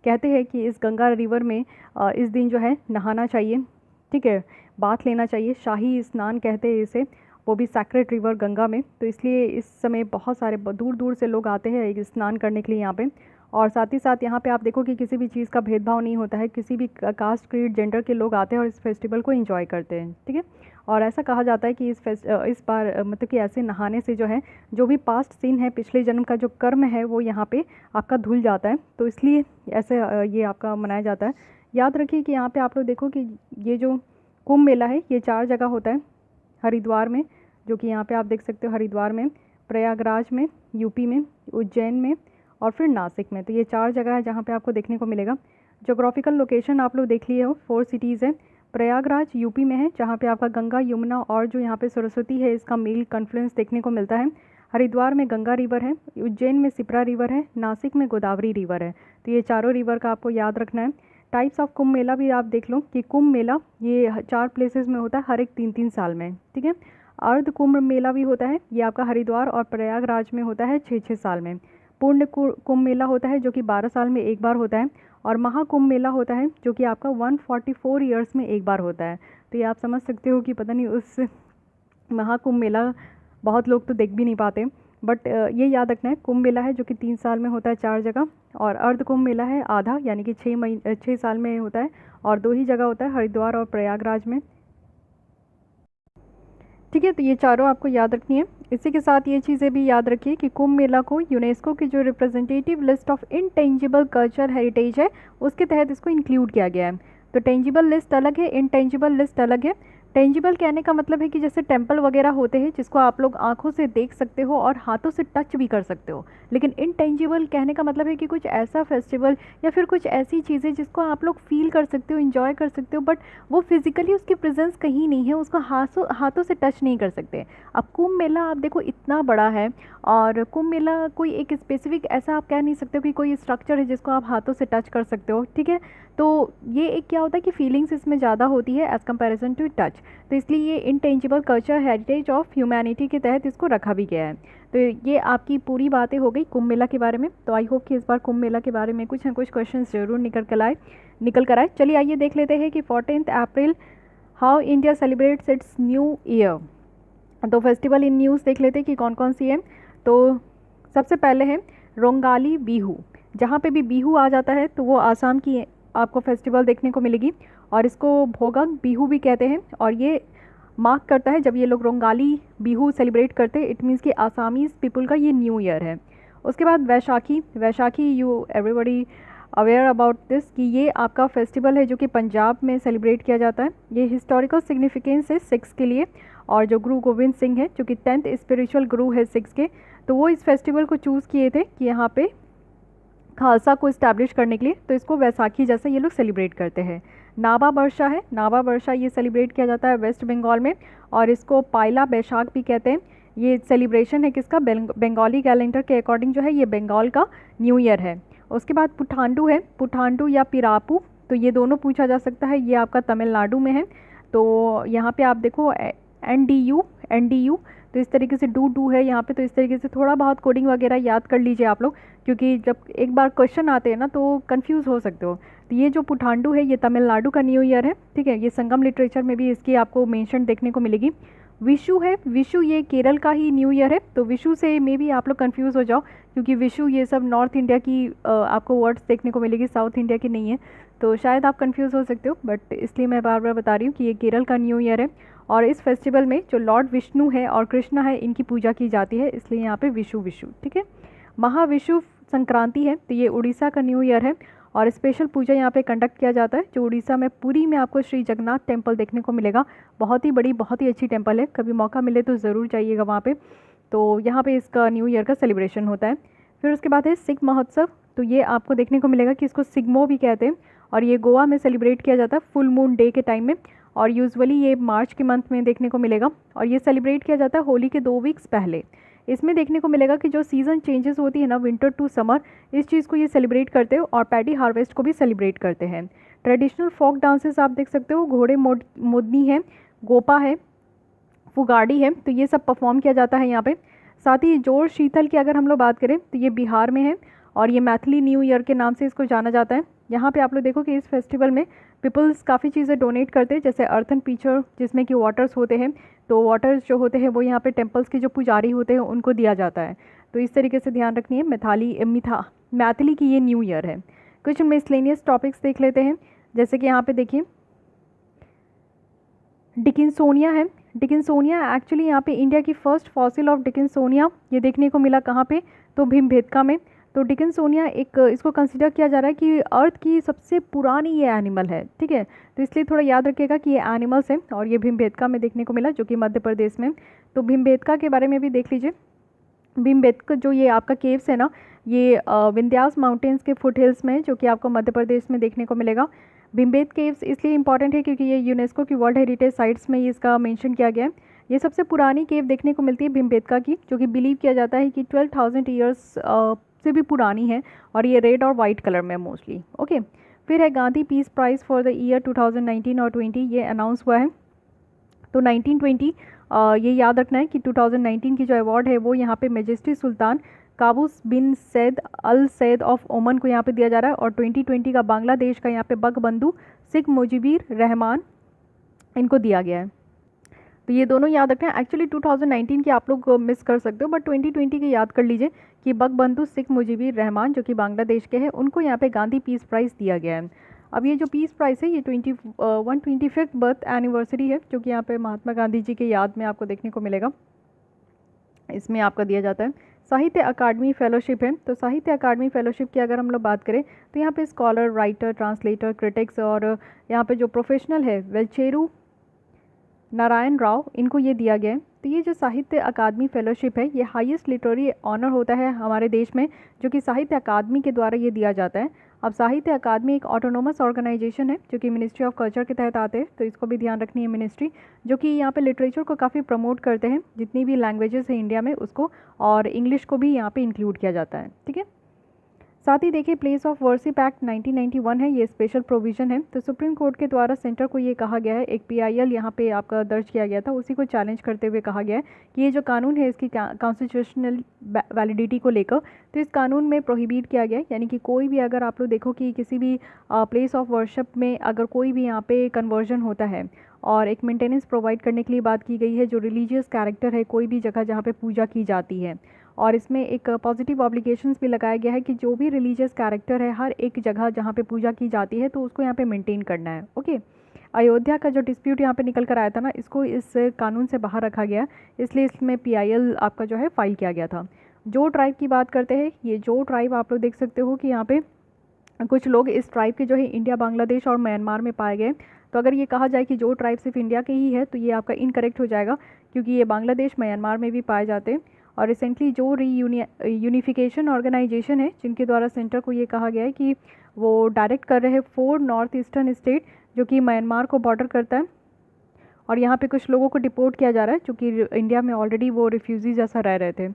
कहते हैं कि इस गंगा रिवर में इस दिन जो है नहाना चाहिए। ठीक है, बाथ लेना चाहिए, शाही स्नान कहते हैं इसे, वो भी सैक्रेड रिवर गंगा में। तो इसलिए इस समय बहुत सारे दूर दूर से लोग आते हैं स्नान करने के लिए यहाँ पे। और साथ ही साथ यहाँ पे आप देखो कि किसी भी चीज़ का भेदभाव नहीं होता है, किसी भी कास्ट क्रीड जेंडर के लोग आते हैं और इस फेस्टिवल को एंजॉय करते हैं। ठीक है, और ऐसा कहा जाता है कि इस बार मतलब कि ऐसे नहाने से जो है जो भी पास्ट सीन है, पिछले जन्म का जो कर्म है वो यहाँ पे आपका धुल जाता है। तो इसलिए ऐसे ये आपका मनाया जाता है। याद रखिए कि यहाँ पे आप लोग देखो कि ये जो कुंभ मेला है ये 4 जगह होता है। हरिद्वार में, जो कि यहाँ पे आप देख सकते हो हरिद्वार में, प्रयागराज में यूपी में, उज्जैन में और फिर नासिक में। तो ये 4 जगह है जहाँ पे आपको देखने को मिलेगा। जोग्राफिकल लोकेशन आप लोग देख लिए हो, 4 सिटीज़ है। प्रयागराज यूपी में है जहाँ पे आपका गंगा यमुना और जो यहाँ पे सरस्वती है इसका मेल कन्फ्लुएंस देखने को मिलता है। हरिद्वार में गंगा रिवर है, उज्जैन में सिप्रा रिवर है, नासिक में गोदावरी रिवर है। तो ये चारों रिवर का आपको याद रखना है। टाइप्स ऑफ कुंभ मेला भी आप देख लो कि कुंभ मेला ये 4 प्लेसेस में होता है हर एक 3-3 साल में। ठीक है, अर्ध कुंभ मेला भी होता है, ये आपका हरिद्वार और प्रयागराज में होता है 6-6 साल में। पूर्ण कुंभ मेला होता है जो कि 12 साल में एक बार होता है। और महाकुंभ मेला होता है जो कि आपका 144 ईयर्स में एक बार होता है। तो ये आप समझ सकते हो कि पता नहीं उस महाकुंभ मेला बहुत लोग तो देख भी नहीं पाते, बट ये याद रखना है कुंभ मेला है जो कि 3 साल में होता है 4 जगह। और अर्ध कुंभ मेला है आधा, यानी कि 6 साल में होता है और 2 ही जगह होता है, हरिद्वार और प्रयागराज में। ठीक है, तो ये चारों आपको याद रखनी है। इसी के साथ ये चीज़ें भी याद रखिए कि कुंभ मेला को यूनेस्को की जो representative list of intangible culture heritage है उसके तहत इसको इंक्लूड किया गया है। तो टेंजिबल लिस्ट अलग है, इनटेंजिबल लिस्ट अलग है। टेंजिबल कहने का मतलब है कि जैसे टेम्पल वगैरह होते हैं जिसको आप लोग आंखों से देख सकते हो और हाथों से टच भी कर सकते हो, लेकिन इनटेंजिबल कहने का मतलब है कि कुछ ऐसा फेस्टिवल या फिर कुछ ऐसी चीज़ें जिसको आप लोग फील कर सकते हो, इंजॉय कर सकते हो, बट वो फिजिकली उसकी प्रेजेंस कहीं नहीं है, उसको हाथों से टच नहीं कर सकते। अब कुंभ मेला आप देखो इतना बड़ा है और कुंभ मेला कोई एक स्पेसिफिक ऐसा आप कह नहीं सकते हो कि कोई स्ट्रक्चर है जिसको आप हाथों से टच कर सकते हो। ठीक है, तो ये एक क्या होता है कि फीलिंग्स इसमें ज़्यादा होती है एज़ कम्पेरिजन टू टच। तो इसलिए ये intangible culture heritage of humanity के तहत इसको रखा भी गया है। तो ये आपकी पूरी बातें हो गई कुंभ मेला के बारे में। तो आई होप कि इस बार कुंभ मेला के बारे में कुछ ना कुछ क्वेश्चन ज़रूर निकल कर आए। चलिए आइए देख लेते हैं कि 14 April how India celebrates its new year. तो फेस्टिवल इन न्यूज़ देख लेते हैं कि कौन कौन सी है। तो सबसे पहले है रोंगाली बिहू, जहाँ पे भी बिहू आ जाता है तो वो आसाम की आपको फेस्टिवल देखने को मिलेगी, और इसको भोगांग बिहू भी कहते हैं। और ये मार्क करता है जब ये लोग रोंगाली बिहू सेलिब्रेट करते हैं, इट मीन्स कि आसामीज़ पीपल का ये न्यू ईयर है। उसके बाद Vaisakhi, Vaisakhi you everybody aware about this कि ये आपका फेस्टिवल है जो कि पंजाब में सेलिब्रेट किया जाता है। ये हिस्टोरिकल सिग्निफिकेंस है सिख्स के लिए, और जो गुरु गोविंद सिंह है जो कि 10th स्पिरिचुअल गुरु है सिख्स के, तो वो इस फेस्टिवल को चूज़ किए थे कि यहाँ पे खालसा को इस्टेब्लिश करने के लिए, तो इसको वैसाखी जैसा ये लोग सेलिब्रेट करते हैं। नाबा बरसा है, नाबा बरसा ये सेलिब्रेट किया जाता है वेस्ट बंगाल में, और इसको पायला बैशाख भी कहते हैं। ये सेलिब्रेशन है किसका, बंगाली कैलेंडर के अकॉर्डिंग जो है ये बंगाल का न्यू ईयर है। उसके बाद पुठांडू है, पुठांडू या पिरापू, तो ये दोनों पूछा जा सकता है, ये आपका तमिलनाडु में है। तो यहाँ पे आप देखो NDU, तो इस तरीके से डू है यहाँ पे, तो इस तरीके से थोड़ा बहुत कोडिंग वगैरह याद कर लीजिए आप लोग, क्योंकि जब एक बार क्वेश्चन आते हैं ना तो कंफ्यूज हो सकते हो। तो ये जो पुठांडू है ये तमिलनाडु का न्यू ईयर है, ठीक है। ये संगम लिटरेचर में भी इसकी आपको मेंशन देखने को मिलेगी। विशु है, विशु ये केरल का ही न्यू ईयर है, तो विशु से मे बी आप लोग कंफ्यूज हो जाओ, क्योंकि विशु ये सब नॉर्थ इंडिया की आपको वर्ड्स देखने को मिलेगी, साउथ इंडिया की नहीं है, तो शायद आप कंफ्यूज हो सकते हो, बट इसलिए मैं बार बार बता रही हूँ कि ये केरल का न्यू ईयर है। और इस फेस्टिवल में जो लॉर्ड विष्णु है और कृष्णा है इनकी पूजा की जाती है, इसलिए यहाँ पे विशु विशु, ठीक है। महाविशु संक्रांति है, तो ये उड़ीसा का न्यू ईयर है, और स्पेशल पूजा यहाँ पे कंडक्ट किया जाता है जो उड़ीसा में पुरी में आपको श्री जगन्नाथ टेम्पल देखने को मिलेगा। बहुत ही बड़ी, बहुत ही अच्छी टेम्पल है, कभी मौका मिले तो ज़रूर जाइएगा वहाँ पे। तो यहाँ पे इसका न्यू ईयर का सेलिब्रेशन होता है। फिर उसके बाद है सिख महोत्सव, तो ये आपको देखने को मिलेगा कि इसको सिग्मो भी कहते हैं, और ये गोवा में सेलिब्रेट किया जाता है फुल मून डे के टाइम में, और यूजुअली ये मार्च के मंथ में देखने को मिलेगा, और ये सेलिब्रेट किया जाता है होली के 2 वीक्स पहले। इसमें देखने को मिलेगा कि जो सीज़न चेंजेस होती है ना, विंटर टू समर, इस चीज़ को ये सेलिब्रेट करते हो, और पैडी हार्वेस्ट को भी सेलिब्रेट करते हैं। ट्रेडिशनल फोक डांसेस आप देख सकते हो, घोड़े मोदनी है, गोपा है, फुगाड़ी है, तो ये सब परफॉर्म किया जाता है यहाँ पे। साथ ही जोड़ शीतल की अगर हम लोग बात करें तो ये बिहार में है, और ये मैथिली न्यू ईयर के नाम से इसको जाना जाता है। यहाँ पे आप लोग देखो कि इस फेस्टिवल में पीपल्स काफ़ी चीज़ें डोनेट करते हैं, जैसे अर्थन पिक्चर जिसमें कि वाटर्स होते हैं, तो वाटर्स जो होते हैं वो यहाँ पे टेम्पल्स के जो पुजारी होते हैं उनको दिया जाता है। तो इस तरीके से ध्यान रखनी है। मैथिली की ये न्यू ईयर है। कुछ मिसलेनियस टॉपिक्स देख लेते हैं, जैसे कि यहाँ पे देखिए डिकिंसोनिया है। डिकिंसोनिया एक्चुअली यहाँ पे इंडिया की फर्स्ट फॉसिल ऑफ डिकिंसोनिया ये देखने को मिला कहाँ पे, तो भीमबेटका में। तो डिकिंसोनिया एक इसको कंसिडर किया जा रहा है कि अर्थ की सबसे पुरानी ये एनिमल है, ठीक है। तो इसलिए थोड़ा याद रखिएगा कि ये एनिमल्स हैं, और ये भीमबेटका में देखने को मिला जो कि मध्य प्रदेश में। तो भीमबेटका के बारे में भी देख लीजिए। भीमबेटका जो ये आपका केव्स है ना, ये विंध्यास माउंटेन्स के फुट हिल्स में, जो कि आपको मध्य प्रदेश में देखने को मिलेगा। भीमबेटका केव्स इसलिए इंपॉर्टेंट है क्योंकि ये यूनेस्को की वर्ल्ड हेरिटेज साइट्स में इसका मेंशन किया गया है। ये सबसे पुरानी केव देखने को मिलती है भीमबेटका की, जो कि बिलीव किया जाता है कि 12,000 ईयर्स से भी पुरानी है, और ये रेड और वाइट कलर में मोस्टली, ओके। फिर है Gandhi peace prize for the year 2019 और 20, ये अनाउंस हुआ है। तो 1920 ये याद रखना है कि 2019 की जो अवार्ड है वो यहाँ पे majesty Sultan Qaboos bin Said al Said of Oman को यहाँ पे दिया जा रहा है, और 2020 का बांग्लादेश का यहाँ पे बंगबंधु शेख मुजीबुर रहमान इनको दिया गया है। तो ये दोनों याद रखना है। एक्चुअली 2019 की आप लोग मिस कर सकते हो, बट 2020 की याद कर लीजिए कि बंगबंधु शेख मुजीबुर रहमान जो कि बांग्लादेश के हैं, उनको यहाँ पे गांधी पीस प्राइज़ दिया गया है। अब ये जो पीस प्राइज़ है ये 125th बर्थ एनिवर्सरी है, जो कि यहाँ पे महात्मा गांधी जी के याद में आपको देखने को मिलेगा, इसमें आपका दिया जाता है। साहित्य अकादमी फेलोशिप है, तो साहित्य अकादमी फेलोशिप की अगर हम लोग बात करें तो यहाँ पे स्कॉलर, राइटर, ट्रांसलेटर, क्रिटिक्स, और यहाँ पे जो प्रोफेशनल है वेलचेरू नारायण राव, इनको ये दिया गया है। तो ये जो साहित्य अकादमी फेलोशिप है ये हाईएस्ट लिटरेरी ऑनर होता है हमारे देश में, जो कि साहित्य अकादमी के द्वारा ये दिया जाता है। अब साहित्य अकादमी एक ऑटोनोमस ऑर्गेनाइजेशन है जो कि मिनिस्ट्री ऑफ कल्चर के तहत आते हैं, तो इसको भी ध्यान रखनी है मिनिस्ट्री, जो कि यहाँ पे लिटरेचर को काफ़ी प्रमोट करते हैं, जितनी भी लैंग्वेजेस है इंडिया में उसको, और इंग्लिश को भी यहाँ पे इंक्लूड किया जाता है, ठीक है। साथ ही देखिए प्लेस ऑफ वर्शिप एक्ट 1991 है, ये स्पेशल प्रोविज़न है। तो सुप्रीम कोर्ट के द्वारा सेंटर को ये कहा गया है, एक PIL यहाँ पे आपका दर्ज किया गया था, उसी को चैलेंज करते हुए कहा गया है कि ये जो कानून है इसकी कॉन्स्टिट्यूशनल वैलिडिटी को लेकर, तो इस कानून में प्रोहिबिट किया गया है, यानी कि कोई भी अगर आप लोग देखो कि किसी भी प्लेस ऑफ वर्शिप में अगर कोई भी यहाँ पे कन्वर्जन होता है और एक मेंटेनेंस प्रोवाइड करने के लिए बात की गई है, जो रिलीजियस कैरेक्टर है कोई भी जगह जहाँ पे पूजा की जाती है, और इसमें एक पॉजिटिव ऑब्लिगेशंस भी लगाया गया है कि जो भी रिलीजियस कैरेक्टर है हर एक जगह जहाँ पे पूजा की जाती है तो उसको यहाँ पे मेंटेन करना है। ओके, अयोध्या का जो डिस्प्यूट यहाँ पे निकल कर आया था ना, इसको इस कानून से बाहर रखा गया, इसलिए इसमें PIL आपका जो है फाइल किया गया था। जो ट्राइब की बात करते हैं, ये जो ट्राइब आप लोग देख सकते हो कि यहाँ पे कुछ लोग इस ट्राइब के जो है इंडिया, बांग्लादेश और म्यांमार में पाए गए। तो अगर ये कहा जाए कि जो ट्राइब सिर्फ इंडिया के ही है तो ये आपका इनकरेक्ट हो जाएगा, क्योंकि ये बांग्लादेश, म्यांमार में भी पाए जाते हैं। और रिसेंटली जो यूनिफिकेशन ऑर्गेनाइजेशन है जिनके द्वारा सेंटर को ये कहा गया है कि वो डायरेक्ट कर रहे हैं 4 नॉर्थ ईस्टर्न स्टेट जो कि म्यांमार को बॉर्डर करता है, और यहाँ पे कुछ लोगों को डिपोर्ट किया जा रहा है क्योंकि इंडिया में ऑलरेडी वो रिफ्यूजी जैसा रह रहे थे।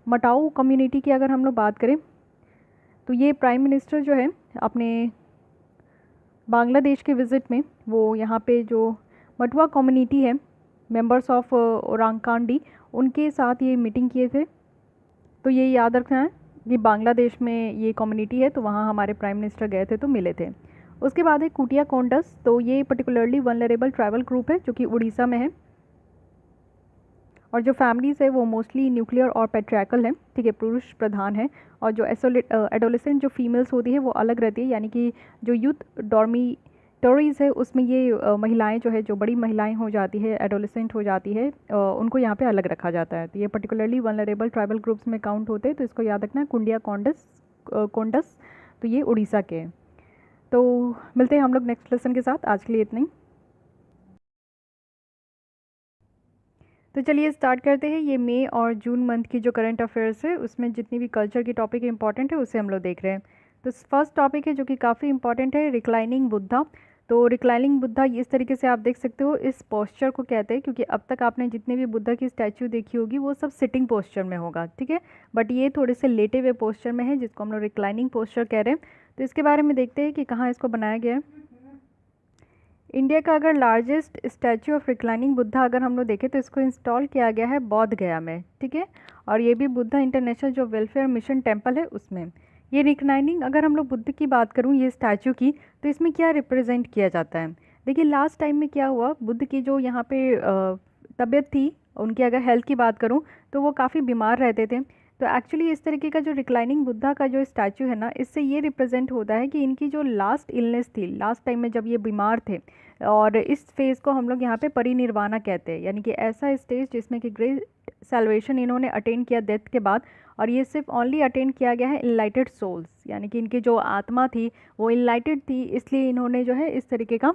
मटाऊ कम्युनिटी की अगर हम लोग बात करें तो ये प्राइम मिनिस्टर जो है अपने बांग्लादेश के विज़िट में वो यहाँ पे जो मटुआ कम्युनिटी है, मेंबर्स ऑफ ओरांगकांडी, उनके साथ ये मीटिंग किए थे। तो ये याद रखना है कि बांग्लादेश में ये कम्युनिटी है तो वहाँ हमारे प्राइम मिनिस्टर गए थे तो मिले थे। उसके बाद है कुटिया कोंडस, तो ये पर्टिकुलरली वनरेबल ट्राइबल ग्रुप है जो कि उड़ीसा में है, और जो फैमिलीज़ है वो मोस्टली न्यूक्लियर और पेट्रियार्कल है, ठीक है, पुरुष प्रधान है। और जो एडोलेसेंट जो फीमेल्स होती है वो अलग रहती है, यानी कि जो यूथ डॉर्मिटोरीज़ है उसमें ये महिलाएं जो है, जो बड़ी महिलाएं हो जाती है, एडोलेसेंट हो जाती है, उनको यहाँ पे अलग रखा जाता है। तो ये पर्टिकुलरली वनरेबल ट्राइबल ग्रुप्स में काउंट होते हैं, तो इसको याद रखना है। कुंडिया कोंडस, तो ये उड़ीसा के हैं। तो मिलते हैं हम लोग नेक्स्ट लेसन के साथ, आज के लिए इतना ही। तो चलिए स्टार्ट करते हैं। ये मई और जून मंथ की जो करंट अफेयर्स है उसमें जितनी भी कल्चर की टॉपिक इंपॉर्टेंट है उसे हम लोग देख रहे हैं। तो फर्स्ट टॉपिक है जो कि काफ़ी इंपॉर्टेंट है, रिक्लाइनिंग बुद्धा। तो रिक्लाइनिंग बुद्धा इस तरीके से आप देख सकते हो, इस पोस्चर को कहते हैं, क्योंकि अब तक आपने जितने भी बुद्धा की स्टैचू देखी होगी वो सब सिटिंग पोस्चर में होगा, ठीक है, बट ये थोड़े से लेटे हुए पोस्चर में है जिसको हम लोग रिक्लाइनिंग पोस्चर कह रहे हैं। तो इसके बारे में देखते हैं कि कहाँ इसको बनाया गया है। इंडिया का अगर largest statue of reclining Buddha अगर हम लोग देखें तो इसको इंस्टॉल किया गया है बोध गया में, ठीक है, और ये भी बुद्धा इंटरनेशनल जो वेलफेयर मिशन टेम्पल है उसमें। ये रिक्लाइनिंग, अगर हम लोग बुद्ध की बात करूँ ये स्टैचू की, तो इसमें क्या रिप्रेजेंट किया जाता है। देखिए लास्ट टाइम में क्या हुआ, बुद्ध की जो यहाँ पे तबीयत थी, उनकी अगर हेल्थ की बात करूँ तो वो काफ़ी बीमार रहते थे। तो एक्चुअली इस तरीके का जो रिक्लाइनिंग बुद्धा का जो स्टैचू है ना, इससे ये रिप्रेजेंट होता है कि इनकी जो लास्ट इलनेस थी, लास्ट टाइम में जब ये बीमार थे, और इस फेज़ को हम लोग यहाँ पे परिनिर्वाणा कहते हैं, यानी कि ऐसा स्टेज जिसमें कि ग्रेट सैल्वेशन इन्होंने अटेंड किया डेथ के बाद। और ये सिर्फ ओनली अटेंड किया गया है इनलाइटेड सोल्स, यानी कि इनकी जो आत्मा थी वो इनलाइटेड थी, इसलिए इन्होंने जो है इस तरीके का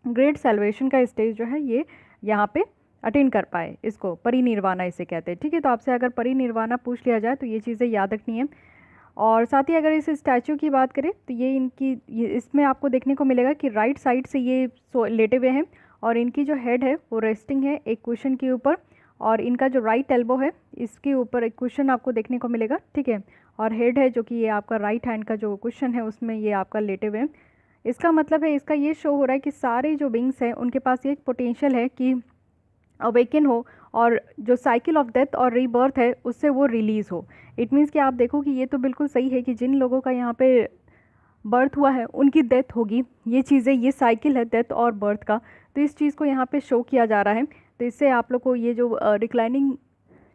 ग्रेट सैल्वेशन का स्टेज जो है ये यहाँ पे अटेंड कर पाए, इसको परिनिर्वाणा इसे कहते हैं, ठीक है। तो आपसे अगर परिनिर्वाणा पूछ लिया जाए तो ये चीज़ें याद रखनी है। और साथ ही अगर इस स्टैचू की बात करें तो ये इसमें आपको देखने को मिलेगा कि राइट साइड से ये लेटे हुए हैं, और इनकी जो हेड है वो रेस्टिंग है एक क्वेश्चन के ऊपर, और इनका जो राइट एल्बो है इसके ऊपर एक क्वेश्चन आपको देखने को मिलेगा, ठीक है, और हेड है जो कि ये आपका राइट हैंड का जो क्वेश्चन है उसमें ये आपका लेटे हुए हैं। इसका मतलब है, इसका ये शो हो रहा है कि सारे जो विंग्स हैं उनके पास एक पोटेंशियल है कि अवेकन हो, और जो साइकिल ऑफ डेथ और रीबर्थ है उससे वो रिलीज़ हो। इट मीन्स कि आप देखो कि ये तो बिल्कुल सही है कि जिन लोगों का यहाँ पे बर्थ हुआ है उनकी डेथ होगी, ये चीज़ें, ये साइकिल है डेथ और बर्थ का, तो इस चीज़ को यहाँ पे शो किया जा रहा है। तो इससे आप लोग को ये जो रिक्लाइनिंग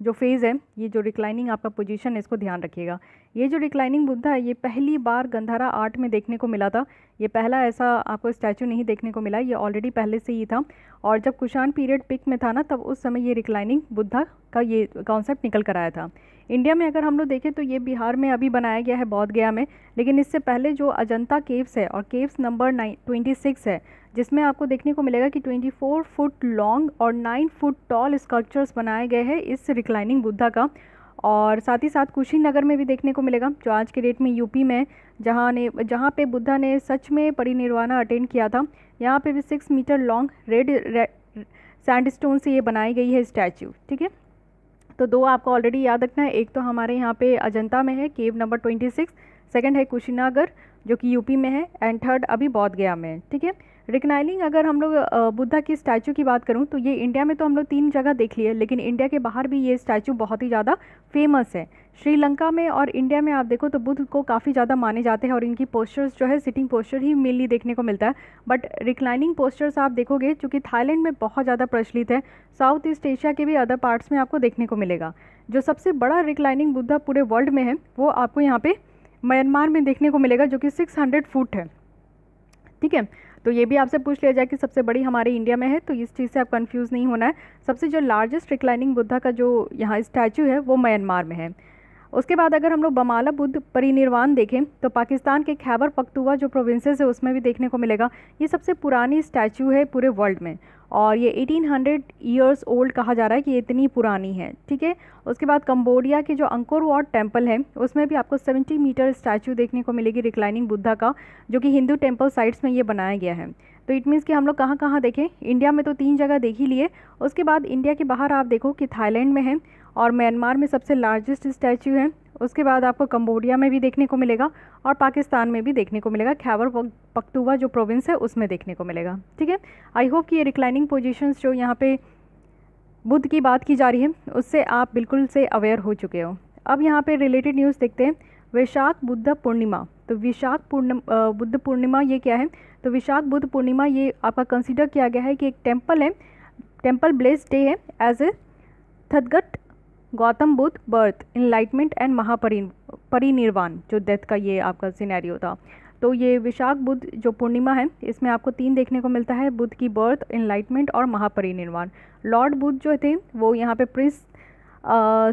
जो फेज़ है, ये जो रिक्लाइनिंग आपका पोजीशन है, इसको ध्यान रखिएगा। ये जो रिक्लाइनिंग बुद्धा है ये पहली बार गंधारा आर्ट में देखने को मिला था, ये पहला ऐसा आपको स्टैचू नहीं देखने को मिला, ये ऑलरेडी पहले से ही था। और जब कुषाण पीरियड पिक में था ना, तब उस समय ये रिक्लाइनिंग बुद्धा का ये कॉन्सेप्ट निकल कर आया था। इंडिया में अगर हम लोग देखें तो ये बिहार में अभी बनाया गया है बोध गया में, लेकिन इससे पहले जो अजंता केव्स है, और केव्स नंबर 26 है, जिसमें आपको देखने को मिलेगा कि 24 फुट लॉन्ग और 9 फुट टॉल स्कल्पचर्स बनाए गए हैं इस रिक्लाइनिंग बुद्धा का। और साथ ही साथ कुशीनगर में भी देखने को मिलेगा, जो आज के डेट में यूपी में, जहाँ पे बुद्धा ने सच में परिनिर्वाणा अटेंड किया था। यहाँ पे भी 6 मीटर लॉन्ग रेड सैंडस्टोन से ये बनाई गई है स्टैचू, ठीक है। तो दो आपको ऑलरेडी याद रखना है, एक तो हमारे यहाँ पे अजंता में है केव नंबर 26, सेकंड है कुशीनगर जो कि यूपी में है, एंड थर्ड अभी बोध गया में है, ठीक है। रिक्लाइनिंग अगर हम लोग बुद्धा की स्टैचू की बात करूं तो ये इंडिया में तो हम लोग 3 जगह देख लिए, लेकिन इंडिया के बाहर भी ये स्टैचू बहुत ही ज़्यादा फेमस है, श्रीलंका में और इंडिया में आप देखो तो बुद्ध को काफ़ी ज़्यादा माने जाते हैं और इनकी पोस्चर्स जो है सिटिंग पोस्चर ही मेनली देखने को मिलता है। बट रिक्लाइनिंग पोस्चर्स आप देखोगे जो कि थाईलैंड में बहुत ज़्यादा प्रचलित है, साउथ ईस्ट एशिया के भी अदर पार्ट्स में आपको देखने को मिलेगा। जो सबसे बड़ा रिक्लाइनिंग बुद्धा पूरे वर्ल्ड में है वो आपको यहाँ पे म्यांमार में देखने को मिलेगा, जो कि 600 फुट है। ठीक है, तो ये भी आपसे पूछ लिया जाए कि सबसे बड़ी हमारे इंडिया में है, तो इस चीज़ से आप कंफ्यूज नहीं होना है। सबसे जो लार्जेस्ट रिक्लाइनिंग बुद्धा का जो यहाँ स्टैचू है वो म्यांमार में है। उसके बाद अगर हम लोग बमाला बुद्ध परिनिर्वाण देखें तो पाकिस्तान के खैबर पख्तूनख्वा जो प्रोविंसेस है उसमें भी देखने को मिलेगा। ये सबसे पुरानी स्टैचू है पूरे वर्ल्ड में और ये 1800 ईयर्स ओल्ड कहा जा रहा है कि ये इतनी पुरानी है। ठीक है, उसके बाद कंबोडिया के जो अंकोर वाट टेम्पल है उसमें भी आपको 70 मीटर स्टैचू देखने को मिलेगी रिक्लाइनिंग बुद्धा का, जो कि हिंदू टेम्पल साइट्स में ये बनाया गया है। तो इट मीन्स कि हम लोग कहाँ कहाँ देखें, इंडिया में तो 3 जगह देख ही लिए। उसके बाद इंडिया के बाहर आप देखो कि थाईलैंड में है और म्यांमार में सबसे लार्जेस्ट स्टैचू है। उसके बाद आपको कंबोडिया में भी देखने को मिलेगा और पाकिस्तान में भी देखने को मिलेगा, खैबर पख्तूनख्वा जो प्रोविंस है उसमें देखने को मिलेगा। ठीक है, आई होप कि ये रिक्लाइनिंग पोजीशंस जो यहाँ पे बुद्ध की बात की जा रही है उससे आप बिल्कुल से अवेयर हो चुके हो। अब यहाँ पे रिलेटेड न्यूज़ देखते हैं। वैशाख बुद्ध पूर्णिमा, तो विशाख बुद्ध पूर्णिमा ये क्या है, तो विशाख बुद्ध पूर्णिमा ये आपका कंसिडर किया गया है कि एक टेम्पल है, टेम्पल ब्लेस्ड डे है एज ए थदगट Gautam Buddha birth enlightenment and महापरिनिर्वाण जो डेथ का ये आपका सिनेरियो था। तो ये विशाख बुद्ध जो पूर्णिमा है इसमें आपको 3 देखने को मिलता है, बुद्ध की बर्थ, इनलाइटमेंट और महापरिनिर्वाण। लॉर्ड बुद्ध जो थे वो यहाँ पे प्रिंस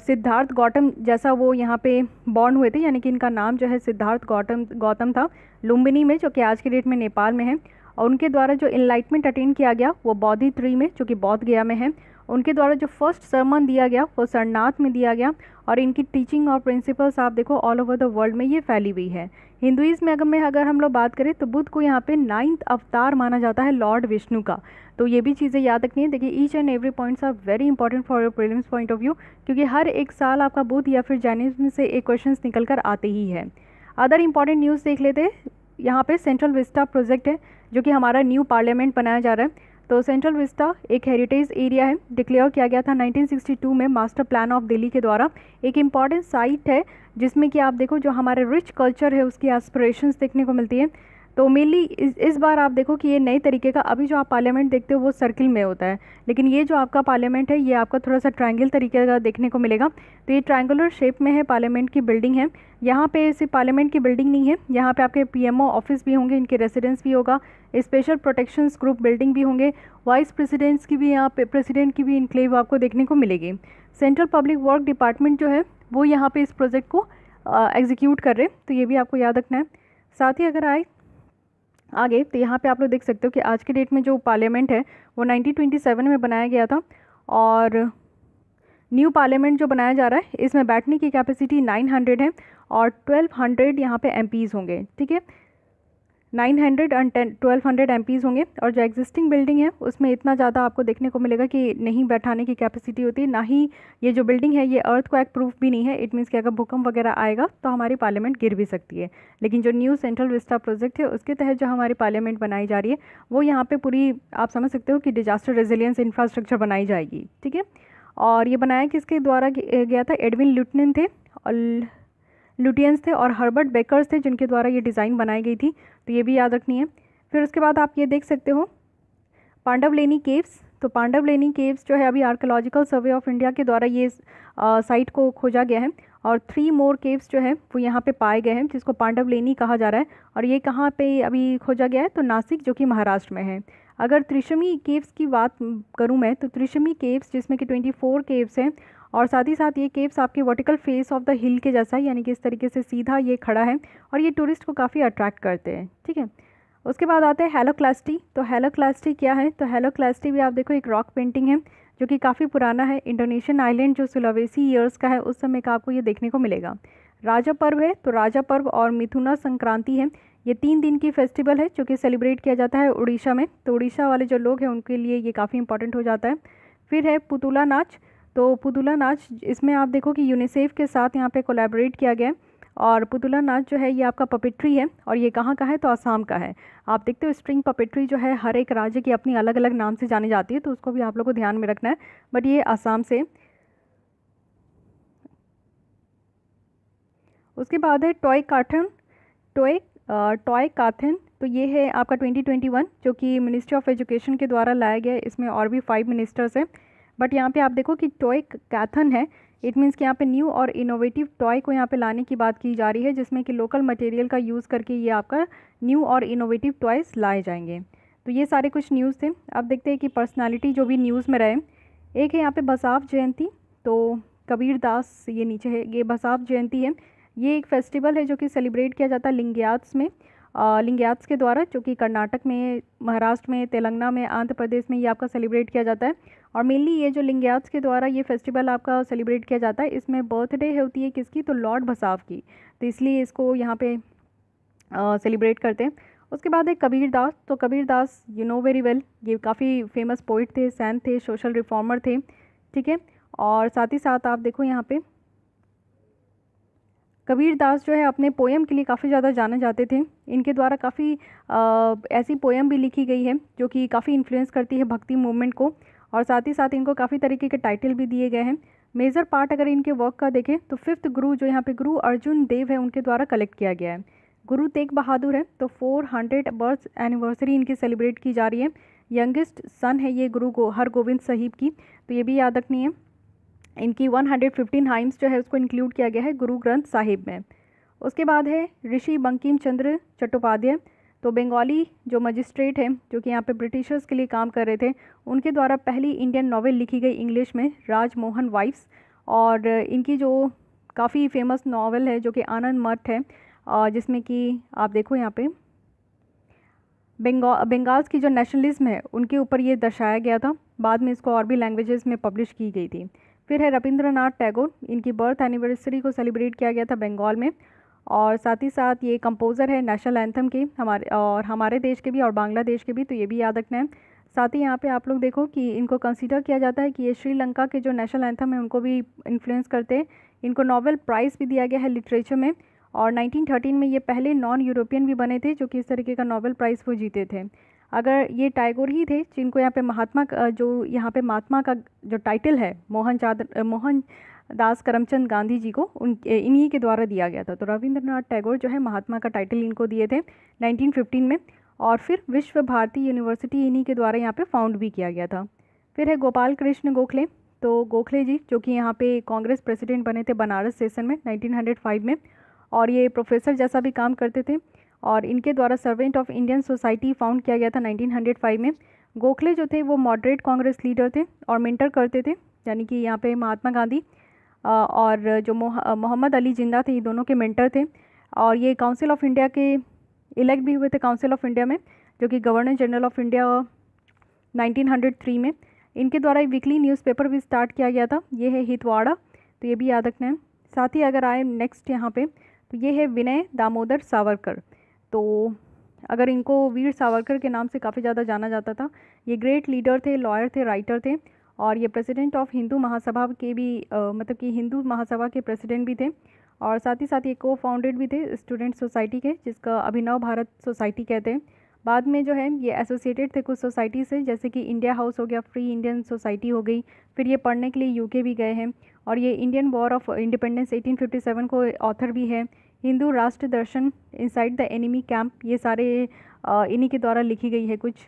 सिद्धार्थ गौतम जैसा वो यहाँ पे बॉर्न हुए थे, यानी कि इनका नाम जो है सिद्धार्थ गौतम था, लुम्बिनी में जो कि आज के डेट में नेपाल में है। और उनके द्वारा जो इनलाइटमेंट अटेन किया गया वो बौद्धि ट्री में जो कि बौद्ध गया में है। उनके द्वारा जो फर्स्ट सरमन दिया गया वो सरनाथ में दिया गया और इनकी टीचिंग और प्रिंसिपल्स आप देखो ऑल ओवर द वर्ल्ड में ये फैली हुई है। हिंदुइज्म में अगर हम लोग बात करें तो बुद्ध को यहाँ पे 9th अवतार माना जाता है लॉर्ड विष्णु का। तो ये भी चीज़ें याद रखनी है। देखिए each and every points are very important for your prelims point of view, क्योंकि हर एक साल आपका बुद्ध या फिर जैनिज्म से एक क्वेश्चन निकल कर आते ही है। अदर इंपॉर्टेंट न्यूज़ देख लेते हैं। यहाँ पे सेंट्रल विस्टा प्रोजेक्ट है जो कि हमारा न्यू पार्लियामेंट बनाया जा रहा है। तो सेंट्रल विस्टा एक हेरिटेज एरिया है, डिक्लेयर किया गया था 1962 में मास्टर प्लान ऑफ दिल्ली के द्वारा। एक इम्पॉर्टेंट साइट है जिसमें कि आप देखो जो हमारे रिच कल्चर है उसकी एस्पिरेशंस देखने को मिलती है। तो मेनली इस बार आप देखो कि ये नए तरीके का, अभी जो आप पार्लियामेंट देखते हो वो सर्किल में होता है, लेकिन ये जो आपका पार्लियामेंट है ये आपका थोड़ा सा ट्रायंगल तरीके का देखने को मिलेगा। तो ये ट्रायंगुलर शेप में है, पार्लियामेंट की बिल्डिंग है। यहाँ पे सिर्फ पार्लियामेंट की बिल्डिंग नहीं है, यहाँ पे आपके पीएमओ ऑफिस भी होंगे, इनके रेसिडेंस भी होगा, स्पेशल प्रोटेक्शंस ग्रुप बिल्डिंग भी होंगे, वाइस प्रेसिडेंट्स की भी यहाँ पे प्रेसिडेंट की भी इनक्लेव आपको देखने को मिलेगी। सेंट्रल पब्लिक वर्क डिपार्टमेंट जो है वो यहाँ पे इस प्रोजेक्ट को एग्जीक्यूट कर रहे हैं, तो ये भी आपको याद रखना है। साथ ही अगर आए आगे तो यहाँ पे आप लोग देख सकते हो कि आज के डेट में जो पार्लियामेंट है वो 1927 में बनाया गया था और न्यू पार्लियामेंट जो बनाया जा रहा है इसमें बैठने की कैपेसिटी 900 है और 1200 यहाँ पे एमपीज़ होंगे। ठीक है, 900 और 1200 एमपीज़ होंगे। और जो एग्जिस्टिंग बिल्डिंग है उसमें इतना ज़्यादा आपको देखने को मिलेगा कि नहीं बैठाने की कैपेसिटी होती है, ना ही ये जो बिल्डिंग है ये अर्थक्वेक प्रूफ भी नहीं है। इट मीन्स कि अगर भूकंप वगैरह आएगा तो हमारी पार्लियामेंट गिर भी सकती है। लेकिन जो न्यू सेंट्रल विस्टा प्रोजेक्ट है उसके तहत जो हमारी पार्लियामेंट बनाई जा रही है वो यहाँ पर पूरी आप समझ सकते हो कि डिजास्टर रेजिलियंस इंफ्रास्ट्रक्चर बनाई जाएगी। ठीक है, और ये बनाया किसके द्वारा गया था, एडविन ल्यूटन थे और लुटियंस थे और हर्बर्ट बेकर्स थे जिनके द्वारा ये डिज़ाइन बनाई गई थी। तो ये भी याद रखनी है। फिर उसके बाद आप ये देख सकते हो पांडवलेनी केव्स। तो पांडवलेनी केव्स जो है अभी आर्कियोलॉजिकल सर्वे ऑफ इंडिया के द्वारा ये साइट को खोजा गया है और 3 मोर केव्स जो है वो यहाँ पे पाए गए हैं जिसको पांडवलेनी कहा जा रहा है। और ये कहाँ पे अभी खोजा गया है, तो नासिक जो कि महाराष्ट्र में है। अगर त्रिशमी केव्स की बात करूँ मैं तो त्रिशमी केव्स जिसमें कि 24 केव्स हैं और साथ ही साथ ये केव्स आपके वर्टिकल फेस ऑफ द हिल के जैसा है, यानी कि इस तरीके से सीधा ये खड़ा है और ये टूरिस्ट को काफ़ी अट्रैक्ट करते हैं। ठीक है, उसके बाद आते हैं हेलोक्लास्टी। तो हेलोक्लास्टी क्या है, तो हेलोक्लास्टी भी आप देखो एक रॉक पेंटिंग है जो कि काफ़ी पुराना है। इंडोनेशियन आइलैंड जो सुलावेसी ईयर्स का है उस समय का आपको ये देखने को मिलेगा। राजा पर्व है, तो राजा पर्व और मिथुना संक्रांति है, ये 3 दिन की फेस्टिवल है जो कि सेलिब्रेट किया जाता है उड़ीसा में। तो उड़ीसा वाले जो लोग हैं उनके लिए ये काफ़ी इंपॉर्टेंट हो जाता है। फिर है पुतुला नाच। तो पुतुला नाच इसमें आप देखो कि यूनिसेफ के साथ यहाँ पे कोलैबोरेट किया गया है और पुतुला नाच जो है ये आपका पपेट्री है और ये कहाँ का है, तो असम का है। आप देखते हो स्ट्रिंग पपेट्री जो है हर एक राज्य की अपनी अलग अलग नाम से जानी जाती है, तो उसको भी आप लोग को ध्यान में रखना है। बट ये असम से उसके बाद है टॉय काथन। तो ये है आपका 2021 जो कि मिनिस्ट्री ऑफ एजुकेशन के द्वारा लाया गया है। इसमें और भी 5 मिनिस्टर्स हैं, बट यहाँ पे आप देखो कि टॉय कैथन है। इट मीन्स कि यहाँ पे न्यू और इनोवेटिव टॉय को यहाँ पे लाने की बात की जा रही है, जिसमें कि लोकल मटेरियल का यूज़ करके ये आपका न्यू और इनोवेटिव टॉयज़ लाए जाएंगे। तो ये सारे कुछ न्यूज़ थे। अब देखते हैं कि पर्सनालिटी जो भी न्यूज़ में रहे। एक है यहाँ पे बसाव जयंती। तो कबीर दास ये नीचे है, ये बसाव जयंती है। ये एक फेस्टिवल है जो कि सेलिब्रेट किया जाता है लिंगयात्स में, लिंगयात्स के द्वारा, जो कि कर्नाटक में, महाराष्ट्र में, तेलंगाना में, आंध्र प्रदेश में ये आपका सेलिब्रेट किया जाता है। और मेनली ये जो लिंगयात्स के द्वारा ये फेस्टिवल आपका सेलिब्रेट किया जाता है, इसमें बर्थडे होती है किसकी, तो लॉर्ड बसाव की, तो इसलिए इसको यहाँ पे सेलिब्रेट करते हैं। उसके बाद है कबीर दास। तो Kabir Das you know very well, ये काफ़ी फेमस पोइट थे, सैंट थे, सोशल रिफॉर्मर थे, ठीक है। और साथ ही साथ आप देखो यहाँ पे कबीर दास जो है अपने पोएम के लिए काफ़ी ज़्यादा जाने जाते थे। इनके द्वारा काफ़ी ऐसी पोएम भी लिखी गई है जो कि काफ़ी इन्फ्लुएंस करती है भक्ति मूवमेंट को, और साथ ही साथ इनको काफ़ी तरीके के टाइटल भी दिए गए हैं। मेजर पार्ट अगर इनके वर्क का देखें तो 5th गुरु जो यहाँ पे गुरु अर्जुन देव है उनके द्वारा कलेक्ट किया गया है। गुरु तेग बहादुर है, तो 400 बर्थ एनिवर्सरी इनकी सेलिब्रेट की जा रही है। यंगेस्ट सन है ये गुरु हरगोविंद साहिब की, तो ये भी याद रखनी है। इनकी 115 हाइम्स जो है उसको इंक्लूड किया गया है गुरु ग्रंथ साहिब में। उसके बाद है ऋषि बंकिम चंद्र चट्टोपाध्याय। तो बंगाली जो मजिस्ट्रेट हैं जो कि यहाँ पे ब्रिटिशर्स के लिए काम कर रहे थे, उनके द्वारा पहली इंडियन नॉवेल लिखी गई इंग्लिश में, राजमोहन वाइफ्स। और इनकी जो काफ़ी फेमस नॉवेल है जो कि आनंद मठ है, जिसमें कि आप देखो यहाँ पे बंगाल्स की जो नेशनलिज्म है उनके ऊपर ये दर्शाया गया था। बाद में इसको और भी लैंग्वेजेस में पब्लिश की गई थी। फिर है रविंद्रनाथ टैगोर। इनकी बर्थ एनिवर्सरी को सेलिब्रेट किया गया था बंगाल में। और साथ ही साथ ये कंपोज़र है नेशनल एंथम के, हमारे देश के भी और बांग्लादेश के भी, तो ये भी याद रखना है। साथ ही यहाँ पे आप लोग देखो कि इनको कंसीडर किया जाता है कि ये श्रीलंका के जो नेशनल एंथम है उनको भी इन्फ्लुएंस करते हैं। इनको नोबेल प्राइज़ भी दिया गया है लिटरेचर में, और 1913 में ये पहले नॉन यूरोपियन भी बने थे जो कि इस तरीके का नोबेल प्राइज़ वो जीते थे। अगर ये टैगोर ही थे जिनको यहाँ पे जो यहाँ पे महात्मा का जो टाइटल है मोहन दास करमचंद गांधी जी को इन्हीं के द्वारा दिया गया था। तो रविंद्रनाथ टैगोर जो है महात्मा का टाइटल इनको दिए थे 1915 में। और फिर विश्व भारती यूनिवर्सिटी इन्हीं के द्वारा यहाँ पे फाउंड भी किया गया था। फिर है गोपाल कृष्ण गोखले। तो गोखले जी जो कि यहाँ पे कांग्रेस प्रेसिडेंट बने थे बनारस सेशन में 1905 में, और ये प्रोफेसर जैसा भी काम करते थे। और इनके द्वारा servant of Indian society found किया गया था 1905 में। गोखले जो थे वो मॉडरेट कांग्रेस लीडर थे और मेंटर करते थे, यानी कि यहाँ पे महात्मा गांधी और जो मोहम्मद अली जिन्ना थे, ये दोनों के मेंटर थे। और ये काउंसिल ऑफ इंडिया के इलेक्ट भी हुए थे काउंसिल ऑफ इंडिया में, जो कि गवर्नर जनरल ऑफ इंडिया 1903 में। इनके द्वारा एक वीकली न्यूज़पेपर भी स्टार्ट किया गया था, ये है हितवाड़ा, तो ये भी याद रखना है। साथ ही अगर आए नेक्स्ट यहाँ पे, तो ये है विनय दामोदर सावरकर। तो अगर इनको वीर सावरकर के नाम से काफ़ी ज़्यादा जाना जाता था। ये ग्रेट लीडर थे, लॉयर थे, राइटर थे, और ये प्रेसिडेंट ऑफ हिंदू महासभा के भी मतलब कि हिंदू महासभा के प्रेसिडेंट भी थे। और साथ ही साथ ये को फाउंडेड भी थे स्टूडेंट सोसाइटी के, जिसका अभिनव भारत सोसाइटी कहते हैं। बाद में जो है ये एसोसिएटेड थे कुछ सोसाइटी से, जैसे कि इंडिया हाउस हो गया, फ्री इंडियन सोसाइटी हो गई। फिर ये पढ़ने के लिए यूके भी गए हैं। और ये इंडियन वॉर ऑफ इंडिपेंडेंस 1857 को ऑथर भी है। हिंदू राष्ट्र दर्शन, इनसाइड द एनिमी कैंप, ये सारे इन्हीं के द्वारा लिखी गई है कुछ।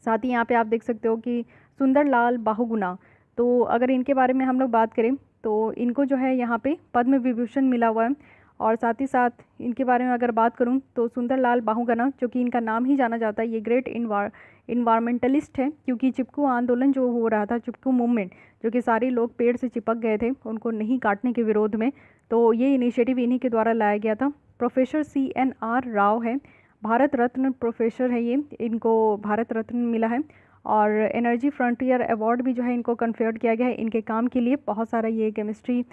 साथ ही यहाँ पे आप देख सकते हो कि सुंदरलाल बाहुगुणा। तो अगर इनके बारे में हम लोग बात करें तो इनको जो है यहाँ पे पद्म विभूषण मिला हुआ है। और साथ ही साथ इनके बारे में अगर बात करूँ तो सुंदरलाल बाहुगुणा, जो कि इनका नाम ही जाना जाता है, ये ग्रेट इन्वायरमेंटलिस्ट है, क्योंकि चिपकू आंदोलन जो हो रहा था, चिपकू मूवमेंट, जो कि सारे लोग पेड़ से चिपक गए थे उनको नहीं काटने के विरोध में, तो ये इनिशिएटिव इन्हीं के द्वारा लाया गया था। प्रोफेसर CNR राव है, भारत रत्न प्रोफेसर है ये, इनको भारत रत्न मिला है। और एनर्जी फ्रंटियर अवार्ड भी जो है इनको कन्फर्ड किया गया है इनके काम के लिए। बहुत सारा ये केमिस्ट्री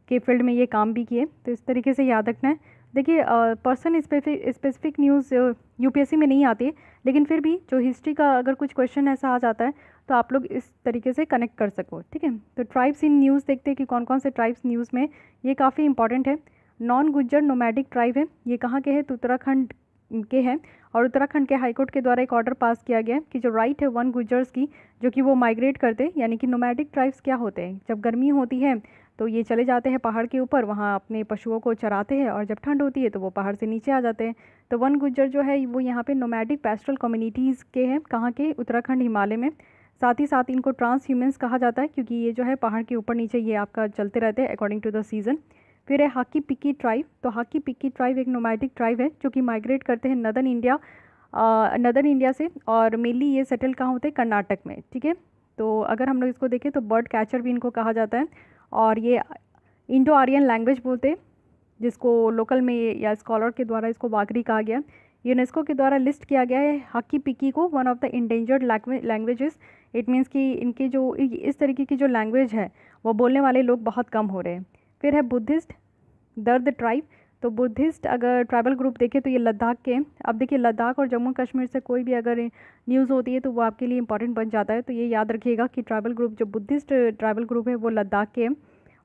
के फील्ड में ये काम भी किए, तो इस तरीके से याद रखना है। देखिए पर्सन स्पेसिफिक न्यूज़ UPSC में नहीं आती है, लेकिन फिर भी जो हिस्ट्री का अगर कुछ क्वेश्चन ऐसा आ जाता है तो आप लोग इस तरीके से कनेक्ट कर सको, ठीक है। तो ट्राइब्स इन न्यूज़ देखते हैं कि कौन कौन से ट्राइब्स न्यूज़ में, ये काफ़ी इंपॉर्टेंट है। नॉन गुज्जर नोमैडिक ट्राइब है, ये कहाँ के हैं, तो उत्तराखंड के हैं। और उत्तराखंड के हाईकोर्ट के द्वारा एक ऑर्डर पास किया गया कि जो राइट है वन गुज्जर्स की, जो कि वो माइग्रेट करते, यानी कि नोमैडिक ट्राइब्स क्या होते हैं, जब गर्मी होती है तो ये चले जाते हैं पहाड़ के ऊपर, वहाँ अपने पशुओं को चराते हैं, और जब ठंड होती है तो वो पहाड़ से नीचे आ जाते हैं। तो वन गुज्जर जो है वो यहाँ पे नोमैडिक पैस्टोरल कम्युनिटीज़ के हैं, कहाँ के, उत्तराखंड हिमालय में। साथ ही साथ इनको ट्रांस ह्यूमन्स कहा जाता है, क्योंकि ये जो है पहाड़ के ऊपर नीचे ये आपका चलते रहते हैं अकॉर्डिंग टू द सीज़न। फिर है हाकी पिकी ट्राइब। तो हाकी पिकी ट्राइब एक नोमैडिक ट्राइब है जो कि माइग्रेट करते हैं नदर्न इंडिया से, और मेनली ये सेटल कहाँ होते हैं, कर्नाटक में, ठीक है। तो अगर हम लोग इसको देखें तो बर्ड कैचर भी इनको कहा जाता है, और ये इंडो आर्यन लैंग्वेज बोलते हैं, जिसको लोकल में या स्कॉलर के द्वारा इसको वागरी कहा गया। यूनेस्को के द्वारा लिस्ट किया गया है हाकी पिकी को one of the endangered languages. It means कि इनके जो इस तरीके की जो लैंग्वेज है वो बोलने वाले लोग बहुत कम हो रहे हैं। फिर है बुद्धिस्ट दर्द ट्राइब। तो बुद्धिस्ट अगर ट्राइबल ग्रुप देखें तो ये लद्दाख के हैं। अब देखिए, लद्दाख और जम्मू कश्मीर से कोई भी अगर न्यूज़ होती है तो वो आपके लिए इंपॉर्टेंट बन जाता है, तो ये याद रखिएगा कि ट्राइबल ग्रुप जो बुद्धिस्ट ट्राइबल ग्रुप है वो लद्दाख के हैं।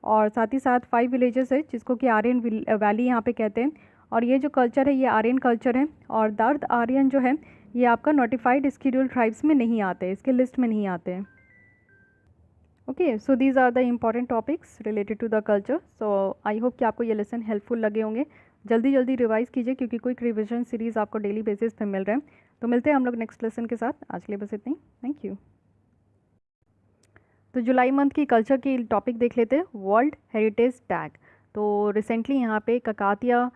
और साथ ही साथ 5 विलेजेस है जिसको कि आर्यन वैली यहाँ पे कहते हैं, और ये जो कल्चर है ये आर्यन कल्चर है। और दर्द आर्यन जो है ये आपका नोटिफाइड स्केड्यूल ट्राइब्स में नहीं आते, इसके लिस्ट में नहीं आते हैं। Okay, so these are the important topics related to the culture. So I hope कि आपको ये लेसन हेल्पफुल लगे होंगे। जल्दी जल्दी रिवाइज़ कीजिए, क्योंकि क्विक रिविजन सीरीज़ आपको डेली बेसिस पे मिल रहे हैं। तो मिलते हैं हम लोग नेक्स्ट लेसन के साथ। आज के लिए बस इतना ही। Thank you. तो जुलाई मंथ की कल्चर की टॉपिक देख लेते हैं, वर्ल्ड हेरिटेज टैग। तो रिसेंटली यहाँ पे ककातिया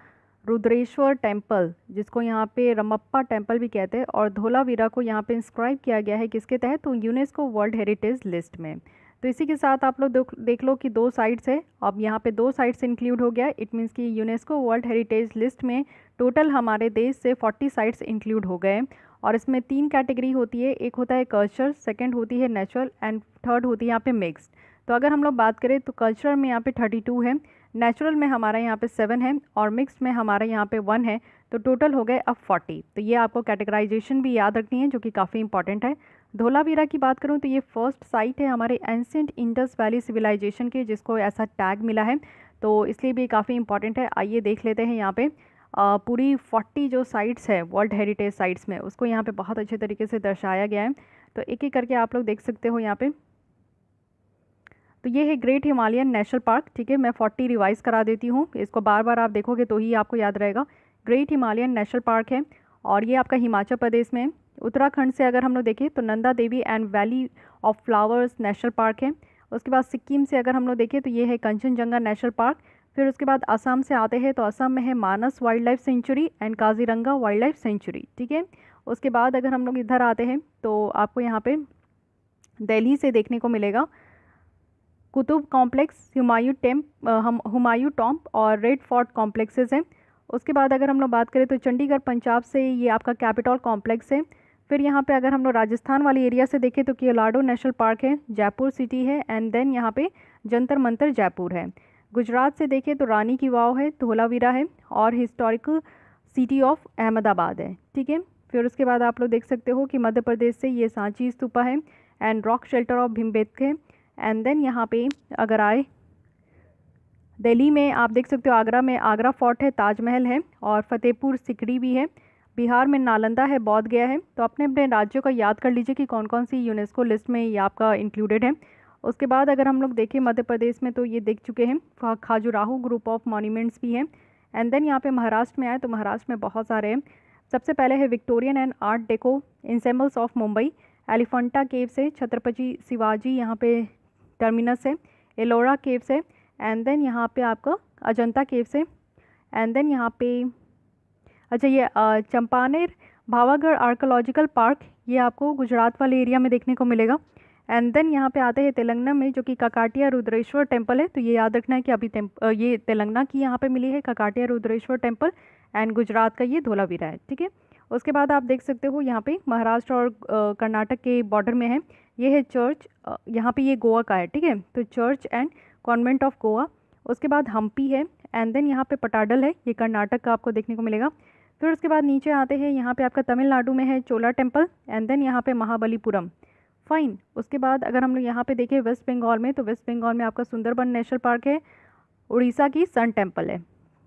रुद्रेश्वर टेम्पल, जिसको यहाँ पे रमप्पा टेम्पल भी कहते हैं, और धोलावीरा को यहाँ पे इंस्क्राइब किया गया है किसके तहत, तो यूनेस्को वर्ल्ड हेरिटेज लिस्ट में। तो इसी के साथ आप लोग देख लो कि 2 साइट्स है, अब यहाँ पे 2 साइट्स इंक्लूड हो गया। इट मीन्स कि यूनेस्को वर्ल्ड हेरिटेज लिस्ट में टोटल हमारे देश से 40 साइट्स इंक्लूड हो गए। और इसमें 3 कैटेगरी होती है, एक होता है कल्चर, सेकंड होती है नेचुरल, एंड थर्ड होती है यहाँ पे मिक्स्ड। तो अगर हम लोग बात करें तो कल्चरल में यहाँ पे 32 है, नेचुरल में हमारा यहाँ पे 7 है, और मिक्स्ड में हमारा यहाँ पे 1 है। तो टोटल हो गए अब 40। तो ये आपको कैटेगराइजेशन भी याद रखनी है, जो कि काफ़ी इंपॉर्टेंट है। धोलावीरा की बात करूँ तो ये फर्स्ट साइट है हमारे एंशिएंट इंडस वैली सिविलाइजेशन के, जिसको ऐसा टैग मिला है, तो इसलिए भी काफ़ी इंपॉर्टेंट है। आइए देख लेते हैं यहाँ पे पूरी 40 जो साइट्स है वर्ल्ड हेरिटेज साइट्स में, उसको यहाँ पे बहुत अच्छे तरीके से दर्शाया गया है। तो एक एक करके आप लोग देख सकते हो यहाँ पे। तो ये है ग्रेट हिमालयन नेशनल पार्क, ठीक है। मैं 40 रिवाइज़ करा देती हूँ, इसको बार बार आप देखोगे तो ही आपको याद रहेगा। ग्रेट हिमालयन नेशनल पार्क है, और ये आपका हिमाचल प्रदेश में है। उत्तराखंड से अगर हम लोग देखें तो Nanda Devi and valley of flowers national park है। उसके बाद सिक्किम से अगर हम लोग देखें तो ये है कंचनजंगा नेशनल पार्क। फिर उसके बाद असम से आते हैं तो असम में है Manas wild life sanctuary and Kaziranga wild life sanctuary, ठीक है। उसके बाद अगर हम लोग इधर आते हैं तो आपको यहाँ पे दिल्ली से देखने को मिलेगा कुतुब कॉम्प्लेक्स, हुमायूं टॉम्ब और रेड फोर्ट कॉम्प्लेक्सेस हैं। उसके बाद अगर हम लोग बात करें तो चंडीगढ़ पंजाब से ये आपका कैपिटल कॉम्प्लेक्स है। फिर यहाँ पे अगर हम लोग राजस्थान वाली एरिया से देखें तो केवलाडो नेशनल पार्क है, जयपुर सिटी है, एंड देन यहाँ पे जंतर मंतर जयपुर है। गुजरात से देखें तो रानी की वाव है, धोलावीरा है, और हिस्टोरिकल सिटी ऑफ अहमदाबाद है, ठीक है। फिर उसके बाद आप लोग देख सकते हो कि मध्य प्रदेश से ये सांची स्तूपा है and rock shelter of Bhimbetka है। एंड देन यहाँ पे अगर आए दिल्ली में आप देख सकते हो आगरा में आगरा फोर्ट है, ताजमहल है, और फतेहपुर सिकरी भी है। बिहार में नालंदा है, बौद्ध गया है। तो अपने अपने राज्यों का याद कर लीजिए कि कौन कौन सी यूनेस्को लिस्ट में ये आपका इंक्लूडेड है। उसके बाद अगर हम लोग देखें मध्य प्रदेश में तो ये देख चुके हैं, खाजुराहो ग्रुप ऑफ मॉन्यूमेंट्स भी हैं। एंड देन यहाँ पे महाराष्ट्र में आए तो महाराष्ट्र में बहुत सारे हैं। सबसे पहले है Victorian and art deco ensembles of Mumbai, Elephanta caves है, छत्रपति शिवाजी यहाँ पे टर्मिनस है, एलोरा केव्स है, एंड देन यहाँ पे आपका अजंता केव्स है। एंड देन यहाँ पे अच्छा ये चंपानेर भावागढ़ आर्कोलॉजिकल पार्क, ये आपको गुजरात वाले एरिया में देखने को मिलेगा। एंड देन यहाँ पे आते हैं तेलंगाना में, जो कि ककाटिया रुद्रेश्वर टेम्पल है। तो ये याद रखना है कि अभी ये तेलंगाना की यहाँ पे मिली है ककाटिया रुद्रेश्वर टेम्पल, एंड गुजरात का ये धोलावीरा है, ठीक है। उसके बाद आप देख सकते हो यहाँ पे महाराष्ट्र और कर्नाटक के बॉर्डर में है, ये है चर्च, यहाँ पे ये गोवा का है, ठीक है। तो church and convent of Goa. उसके बाद हम्पी है, एंड देन यहाँ पे पटाडल है, ये कर्नाटक का आपको देखने को मिलेगा। फिर उसके बाद नीचे आते हैं, यहाँ पे आपका तमिलनाडु में है चोला टेम्पल, एंड देन यहाँ पे महाबलीपुरम, फाइन। उसके बाद अगर हम लोग यहाँ पे देखें वेस्ट बंगाल में, तो वेस्ट बंगाल में आपका सुंदरबन नेशनल पार्क है, उड़ीसा की सन टेम्पल है।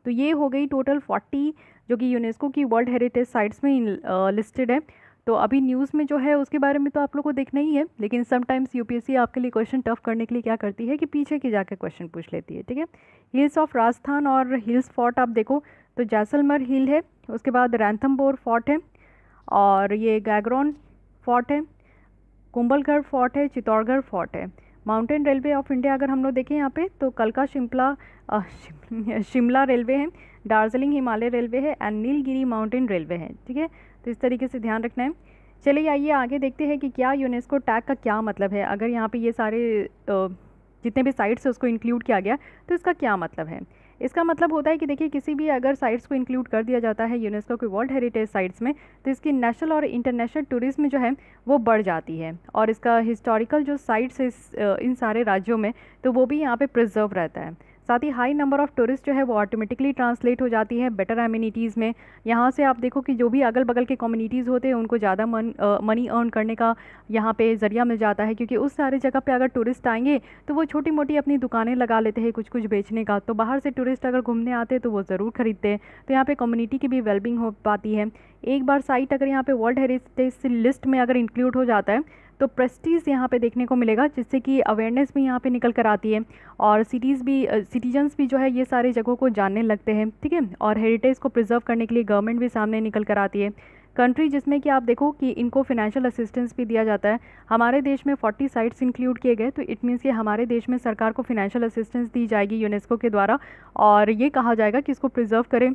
तो ये हो गई टोटल 40 जो कि यूनेस्को की वर्ल्ड हेरिटेज साइट्स में लिस्टेड है। तो अभी न्यूज़ में जो है उसके बारे में तो आप लोग को देखना ही है, लेकिन समटाइम्स यूपीएससी आपके लिए क्वेश्चन टफ करने के लिए क्या करती है कि पीछे की जाकर क्वेश्चन पूछ लेती है, ठीक है। हिल्स ऑफ राजस्थान और हिल्स फोर्ट आप देखो तो जैसलमेर हिल है, उसके बाद रैंथमबोर फोर्ट है, और ये गैगरॉन फोर्ट है, कुंभलगढ़ फोर्ट है, चित्तौड़गढ़ फोर्ट है। माउंटेन रेलवे ऑफ इंडिया अगर हम लोग देखें यहाँ पे तो कलका शिमला रेलवे है, दार्जिलिंग हिमालय रेलवे है एंड नीलगिरी माउंटेन रेलवे है, ठीक है। तो इस तरीके से ध्यान रखना है। चलिए आइए आगे देखते हैं कि क्या यूनेस्को टैग का क्या मतलब है। अगर यहाँ पे ये सारे जितने भी साइट्स है उसको इंक्लूड किया गया तो इसका क्या मतलब है। इसका मतलब होता है कि देखिए किसी भी अगर साइट्स को इंक्लूड कर दिया जाता है यूनेस्को के वर्ल्ड हेरिटेज साइट्स में तो इसकी नेशनल और इंटरनेशनल टूरिज्म जो है वो बढ़ जाती है, और इसका हिस्टोरिकल जो साइट्स है इन सारे राज्यों में तो वो भी यहाँ पे प्रिजर्व रहता है। साथ ही हाई नंबर ऑफ टूरिस्ट जो है वो ऑटोमेटिकली ट्रांसलेट हो जाती है बेटर एमिनिटीज़ में। यहाँ से आप देखो कि जो भी अगल बगल के कम्युनिटीज़ होते हैं उनको ज़्यादा मनी अर्न करने का यहाँ पे ज़रिया मिल जाता है, क्योंकि उस सारे जगह पे अगर टूरिस्ट आएंगे तो वो छोटी मोटी अपनी दुकानें लगा लेते हैं कुछ कुछ बेचने का। तो बाहर से टूरिस्ट अगर घूमने आते हैं तो वो ज़रूर खरीदते हैं, तो यहाँ पे कम्युनिटी की भी वेलबिंग हो पाती है। एक बार साइट अगर यहाँ पे वर्ल्ड हेरिटेज लिस्ट में अगर इंक्लूड हो जाता है तो प्रेस्टीज यहाँ पे देखने को मिलेगा, जिससे कि अवेयरनेस भी यहाँ पे निकल कर आती है, और सिटीजन्स भी जो है ये सारे जगहों को जानने लगते हैं, ठीक है। और हेरिटेज को प्रिजर्व करने के लिए गवर्नमेंट भी सामने निकल कर आती है। कंट्री जिसमें कि आप देखो कि इनको फिनेंशियल असिस्टेंस भी दिया जाता है। हमारे देश में 40 साइट्स इंक्लूड किए गए, तो इट मीन्स कि हमारे देश में सरकार को फिनेंशियल असिस्टेंस दी जाएगी यूनेस्को के द्वारा, और ये कहा जाएगा कि इसको प्रिजर्व करें।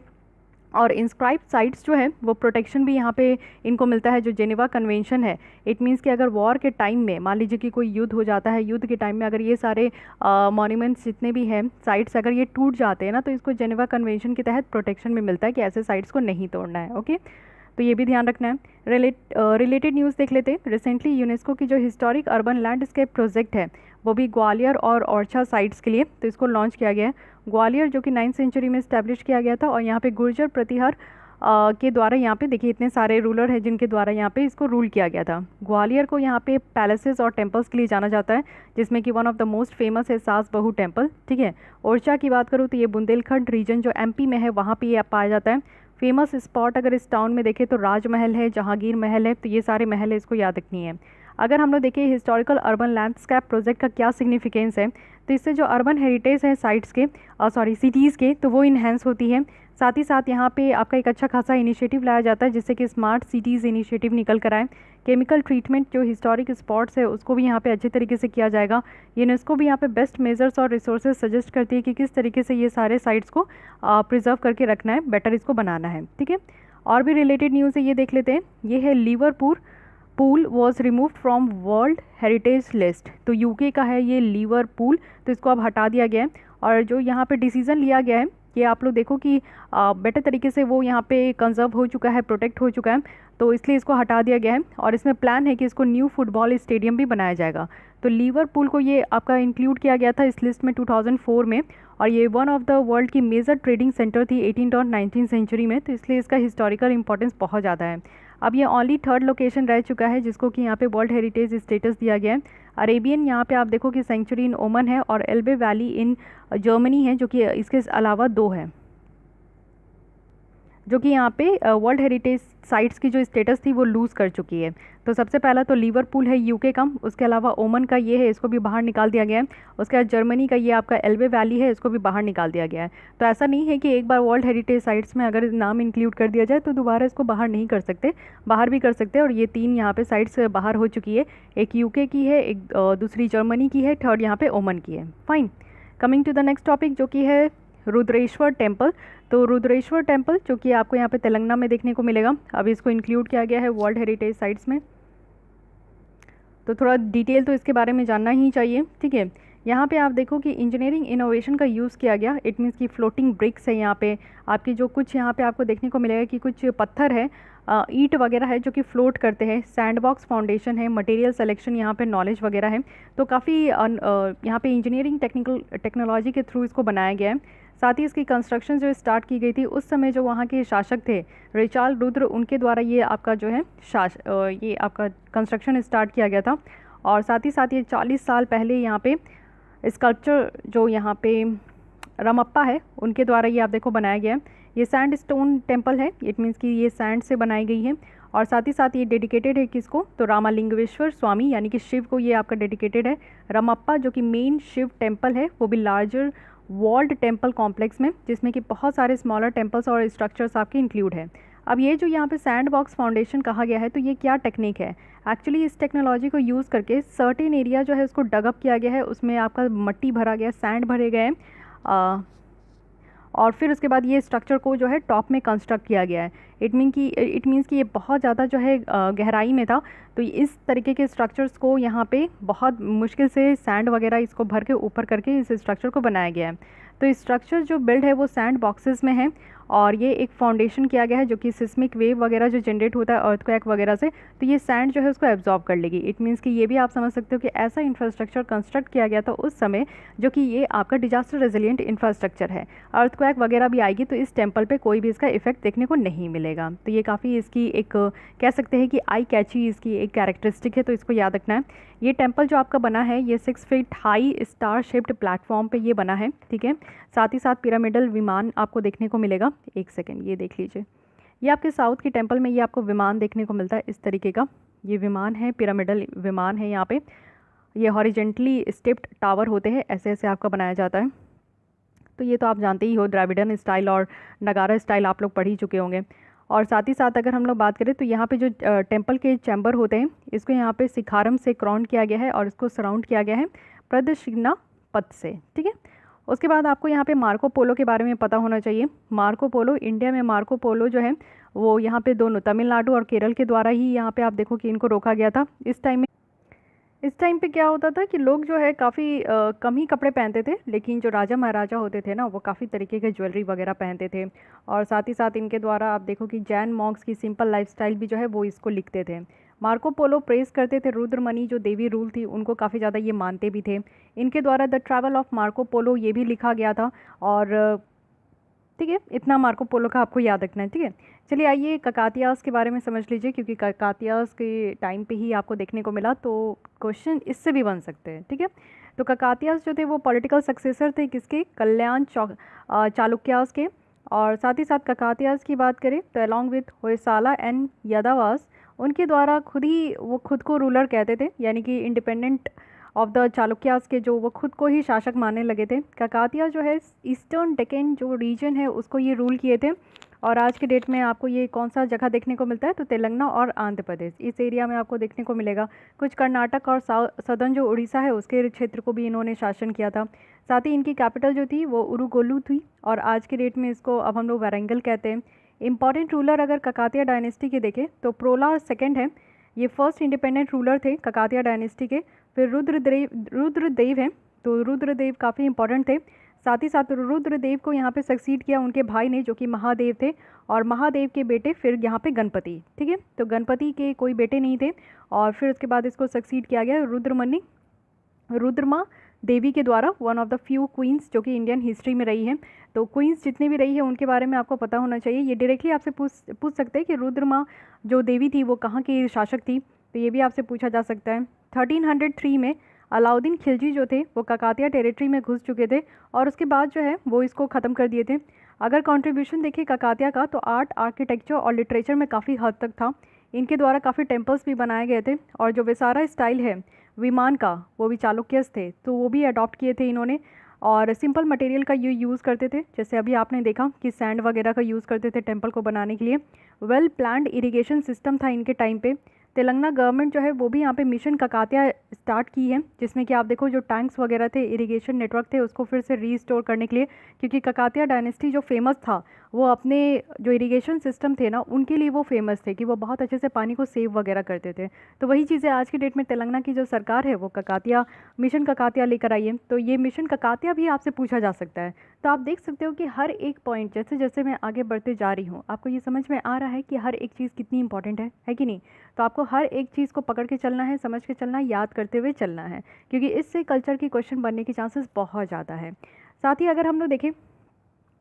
और इंस्क्राइब्ड साइट्स जो है वो प्रोटेक्शन भी यहाँ पे इनको मिलता है, जो जेनेवा कन्वेंशन है। इट मीन्स कि अगर वॉर के टाइम में मान लीजिए कि कोई युद्ध हो जाता है, युद्ध के टाइम में अगर ये सारे मॉन्यूमेंट्स जितने भी हैं साइट्स अगर ये टूट जाते हैं ना, तो इसको जेनेवा कन्वेंशन के तहत प्रोटेक्शन भी मिलता है कि ऐसे साइट्स को नहीं तोड़ना है, ओके। तो ये भी ध्यान रखना है। रिलेटेड न्यूज़ देख लेते हैं। रिसेंटली यूनेस्को की जो हिस्टोरिक अर्बन लैंडस्केप प्रोजेक्ट है वो भी ग्वालियर और ओरछा साइट्स के लिए तो इसको लॉन्च किया गया है। ग्वालियर जो कि 9th सेंचुरी में इस्टेब्लिश किया गया था, और यहाँ पे गुर्जर प्रतिहार के द्वारा यहाँ पे देखिए इतने सारे रूलर हैं जिनके द्वारा यहाँ पे इसको रूल किया गया था। ग्वालियर को यहाँ पे पैलेसेस और टेम्पल्स के लिए जाना जाता है, जिसमें कि one of the most famous है सास बहू टेम्पल, ठीक है। ओरछा की बात करूँ तो ये बुंदेलखंड रीजन जो एमपी में है वहाँ पे ये पाया जाता है। फेमस स्पॉट अगर इस टाउन में देखें तो राजमहल है, जहांगीर महल है, तो ये सारे महल है, इसको याद रखनी है। अगर हम लोग देखें हिस्टोरिकल अर्बन लैंडस्केप प्रोजेक्ट का क्या सिग्निफिकेंस है, तो इससे जो अर्बन हेरिटेज है साइट्स के सिटीज़ के तो वो इन्हेंस होती है। साथ ही साथ यहाँ पे आपका एक अच्छा खासा इनिशिएटिव लाया जाता है, जिससे कि स्मार्ट सिटीज़ इनिशिएटिव निकल कर आए। केमिकल ट्रीटमेंट जो हिस्टोरिक स्पॉट्स है उसको भी यहाँ पे अच्छे तरीके से किया जाएगा। यूनेस्को भी यहाँ पे बेस्ट मेजर्स और रिसोर्सेज सजेस्ट करती है कि किस तरीके से ये सारे साइट्स को प्रिजर्व करके रखना है, बेटर इसको बनाना है, ठीक है। और भी रिलेटेड न्यूज़ है, ये देख लेते हैं। ये है Liverpool pool was removed from world heritage list. तो यूके का है ये लिवरपूल, तो इसको अब हटा दिया गया है। और जो यहाँ पे डिसीज़न लिया गया है ये आप लोग देखो कि बेटर तरीके से वो यहाँ पे कंजर्व हो चुका है, प्रोटेक्ट हो चुका है, तो इसलिए इसको हटा दिया गया है। और इसमें प्लान है कि इसको न्यू फुटबॉल स्टेडियम भी बनाया जाएगा। तो लिवरपूल को ये आपका इंक्लूड किया गया था इस लिस्ट में 2004 में, और ये वन ऑफ द वर्ल्ड की मेजर ट्रेडिंग सेंटर थी 18th और 19th सेंचुरी में, तो इसलिए इसका हिस्टोरिकल इंपॉर्टेंस बहुत ज़्यादा है। अब ये ओनली 3rd लोकेशन रह चुका है जिसको कि यहाँ पे वर्ल्ड हेरिटेज स्टेटस दिया गया है। अरेबियन यहाँ पे आप देखो कि सेंचुरी इन ओमन है, और एल्बे वैली इन जर्मनी है, जो कि इसके अलावा 2 है जो कि यहाँ पे वर्ल्ड हेरिटेज साइट्स की जो स्टेटस थी वो लूज़ कर चुकी है। तो सबसे पहला तो लिवरपूल है यूके का, उसके अलावा ओमन का ये है, इसको भी बाहर निकाल दिया गया है। उसके बाद जर्मनी का ये आपका एल्बे वैली है, इसको भी बाहर निकाल दिया गया है। तो ऐसा नहीं है कि एक बार वर्ल्ड हेरिटेज साइट्स में अगर नाम इंक्लूड कर दिया जाए तो दोबारा इसको बाहर नहीं कर सकते, बाहर भी कर सकते हैं। और ये 3 यहाँ पे साइट्स बाहर हो चुकी है, एक यूके की है, एक दूसरी जर्मनी की है, 3rd यहाँ पे ओमन की है। Fine, coming to the next topic जो कि है रुद्रेश्वर टेम्पल। तो रुद्रेश्वर टेम्पल जो कि आपको यहाँ पे तेलंगाना में देखने को मिलेगा, अभी इसको इंक्लूड किया गया है वर्ल्ड हेरिटेज साइट्स में। तो थोड़ा डिटेल तो इसके बारे में जानना ही चाहिए, ठीक है। यहाँ पे आप देखो कि इंजीनियरिंग इनोवेशन का यूज़ किया गया। इट मीन्स कि फ्लोटिंग ब्रिक्स है यहाँ पे आपकी, जो कुछ यहाँ पे आपको देखने को मिलेगा कि कुछ पत्थर है, ईंट वगैरह है जो कि फ्लोट करते हैं। सैंडबॉक्स फाउंडेशन है, मटेरियल सिलेक्शन यहाँ पे नॉलेज वगैरह है। तो काफ़ी यहाँ पे इंजीनियरिंग टेक्नोलॉजी के थ्रू इसको बनाया गया है। साथ ही इसकी कंस्ट्रक्शन जो स्टार्ट की गई थी उस समय जो वहाँ के शासक थे रिचाल रुद्र, उनके द्वारा ये आपका जो है ये आपका कंस्ट्रक्शन स्टार्ट किया गया था। और साथ ही ये 40 साल पहले यहाँ पे स्कल्पचर जो यहाँ पे रमप्पा है उनके द्वारा ये आप देखो बनाया गया है। ये सैंड स्टोन टेम्पल है, इट मीन्स कि ये सैंड से बनाई गई है। और साथ ही साथ ये डेडिकेटेड है किसको, तो रामालिंगेश्वर स्वामी यानी कि शिव को ये आपका डेडिकेटेड है। रमप्पा जो कि मेन शिव टेम्पल है वो भी लार्जर वॉल्ड टेम्पल कॉम्प्लेक्स में, जिसमें कि बहुत सारे स्मॉलर टेम्पल्स और स्ट्रक्चर्स आपके इंक्लूड है। अब ये जो यहाँ पे सैंड बॉक्स फाउंडेशन कहा गया है, तो ये क्या टेक्निक है, एक्चुअली इस टेक्नोलॉजी को यूज़ करके सर्टेन एरिया जो है उसको डगअप किया गया है, उसमें आपका मट्टी भरा गया, सैंड भरे गए हैं, और फिर उसके बाद ये स्ट्रक्चर को जो है टॉप में कंस्ट्रक्ट किया गया है। इट मीन्स कि ये बहुत ज़्यादा जो है गहराई में था, तो इस तरीके के स्ट्रक्चर्स को यहाँ पे बहुत मुश्किल से सैंड वगैरह इसको भर के ऊपर करके इस स्ट्रक्चर को बनाया गया है। तो स्ट्रक्चर जो बिल्ड है वो सैंड बॉक्सेस में है, और ये एक फाउंडेशन किया गया है जो कि सिस्मिक वेव वगैरह जो जनरेट होता है अर्थक्वेक वगैरह से, तो ये सैंड जो है उसको एब्जॉर्ब कर लेगी। इट मीन्स कि ये भी आप समझ सकते हो कि ऐसा इंफ्रास्ट्रक्चर कंस्ट्रक्ट किया गया था उस समय, जो कि ये आपका डिजास्टर रेजिलिएंट इंफ्रास्ट्रक्चर है। अर्थक्वेक वगैरह भी आएगी तो इस टेम्पल पे कोई भी इसका इफेक्ट देखने को नहीं मिलेगा। तो ये काफ़ी इसकी एक कह सकते हैं कि आई कैची इसकी एक कैरेक्टरिस्टिक है, तो इसको याद रखना है। ये टेम्पल जो आपका बना है ये 6 feet high star shaped platform पे ये बना है, ठीक है। साथ ही साथ पिरामिडल विमान आपको देखने को मिलेगा। एक सेकेंड ये देख लीजिए, ये आपके साउथ की टेम्पल में ये आपको विमान देखने को मिलता है इस तरीके का। ये विमान है, पिरामिडल विमान है। यहाँ पे ये हॉरिजेंटली स्टेप्ड टावर होते हैं, ऐसे ऐसे आपका बनाया जाता है। तो ये तो आप जानते ही हो, द्राविडन स्टाइल और नगारा स्टाइल आप लोग पढ़ ही चुके होंगे। और साथ ही साथ अगर हम लोग बात करें तो यहाँ पे जो टेम्पल के चैम्बर होते हैं, इसको यहाँ पे शिखारम से क्राउन किया गया है और इसको सराउंड किया गया है प्रदक्षिणा पथ से, ठीक है। उसके बाद आपको यहाँ पे मार्को पोलो के बारे में पता होना चाहिए। मार्को पोलो, इंडिया में मार्को पोलो जो है वो यहाँ पे दोनों तमिलनाडु और केरल के द्वारा ही यहाँ पे आप देखो कि इनको रोका गया था। इस टाइम पे क्या होता था कि लोग जो है काफ़ी कम ही कपड़े पहनते थे, लेकिन जो राजा महाराजा होते थे ना वो काफ़ी तरीके के ज्वेलरी वगैरह पहनते थे। और साथ ही साथ इनके द्वारा आप देखो कि जैन मॉन्क्स की सिंपल लाइफस्टाइल भी जो है वो इसको लिखते थे। मार्को पोलो प्रेस करते थे रुद्रमणि जो देवी रूल थी उनको, काफ़ी ज़्यादा ये मानते भी थे। इनके द्वारा the travel of Marco Polo ये भी लिखा गया था। और ठीक है, इतना मार्को पोलो का आपको याद रखना है, ठीक है। चलिए आइए ककातियास के बारे में समझ लीजिए, क्योंकि ककातियास के टाइम पे ही आपको देखने को मिला, तो क्वेश्चन इससे भी बन सकते हैं, ठीक है। तो ककातियास जो थे वो पॉलिटिकल सक्सेसर थे किसके, कल्याण चालुक्यास के। और साथ ही साथ ककातियास की बात करें तो along with Hoysala and Yadavas, उनके द्वारा खुद को रूलर कहते थे, यानी कि इंडिपेंडेंट ऑफ द चालुक्यास के, जो वो खुद को ही शासक मानने लगे थे। ककातिया जो है ईस्टर्न डेक्कन जो रीजन है उसको ये रूल किए थे। और आज के डेट में आपको ये कौन सा जगह देखने को मिलता है, तो तेलंगाना और आंध्र प्रदेश, इस एरिया में आपको देखने को मिलेगा। कुछ कर्नाटक और सदर्न जो उड़ीसा है उसके क्षेत्र को भी इन्होंने शासन किया था। साथ ही इनकी कैपिटल जो थी वो उरुगोलू थी, और आज के डेट में इसको अब हम लोग वारंगल कहते हैं। इंपॉर्टेंट रूलर अगर ककातिया डायनेस्टी के देखें तो प्रोला सेकेंड है, ये फर्स्ट इंडिपेंडेंट रूलर थे ककातिया डायनेस्टी के। फिर रुद्रदेव हैं, तो रुद्रदेव काफ़ी इंपॉर्टेंट थे। साथ ही साथ रुद्रदेव को यहाँ पे सक्सीड किया उनके भाई ने, जो कि महादेव थे, और महादेव के बेटे फिर यहाँ पे गणपति, ठीक है। तो गणपति के कोई बेटे नहीं थे, और फिर उसके बाद इसको सक्सीड किया गया रुद्रमा देवी के द्वारा, one of the few queens जो कि इंडियन हिस्ट्री में रही है। तो क्वींस जितनी भी रही है उनके बारे में आपको पता होना चाहिए। ये डायरेक्टली आपसे पूछ सकते हैं कि रुद्रमा जो देवी थी वो कहाँ की शासक थी, तो ये भी आपसे पूछा जा सकता है। 1303 में अलाउद्दीन खिलजी जो थे वो ककातिया टेरिटरी में घुस चुके थे, और उसके बाद जो है वो इसको ख़त्म कर दिए थे। अगर कंट्रीब्यूशन देखें ककातिया का तो आर्ट, आर्किटेक्चर और लिटरेचर में काफ़ी हद तक था। इनके द्वारा काफ़ी टेम्पल्स भी बनाए गए थे, और जो विसारा स्टाइल है विमान का वो भी चालुक्यस थे, तो वो भी अडॉप्ट किए थे इन्होंने। और सिंपल मटेरियल का यूज़ करते थे, जैसे अभी आपने देखा कि सैंड वगैरह का यूज़ करते थे टेम्पल को बनाने के लिए। वेल प्लान्ड इरिगेशन सिस्टम था इनके टाइम पे। तेलंगाना गवर्नमेंट जो है वो भी यहाँ पे मिशन ककातिया स्टार्ट की है, जिसमें कि आप देखो जो टैंक्स वगैरह थे, इरिगेशन नेटवर्क थे, उसको फिर से रीस्टोर करने के लिए, क्योंकि ककातिया डायनेस्टी जो फेमस था वो अपने जो इरिगेशन सिस्टम थे ना उनके लिए वो फेमस थे कि वो बहुत अच्छे से पानी को सेव वगैरह करते थे। तो वही चीज़ें आज की डेट में तेलंगाना की जो सरकार है वो ककातिया मिशन ककातिया लेकर आई है। तो ये मिशन ककातिया भी आपसे पूछा जा सकता है। तो आप देख सकते हो कि हर एक पॉइंट जैसे जैसे मैं आगे बढ़ते जा रही हूँ आपको ये समझ में आ रहा है कि हर एक चीज़ कितनी इंपॉर्टेंट है कि नहीं। तो आपको हर एक चीज़ को पकड़ के चलना है, समझ के चलना है, याद करते हुए चलना है, क्योंकि इससे कल्चर की क्वेश्चन बनने के चांसेस बहुत ज़्यादा है। साथ ही अगर हम लोग देखें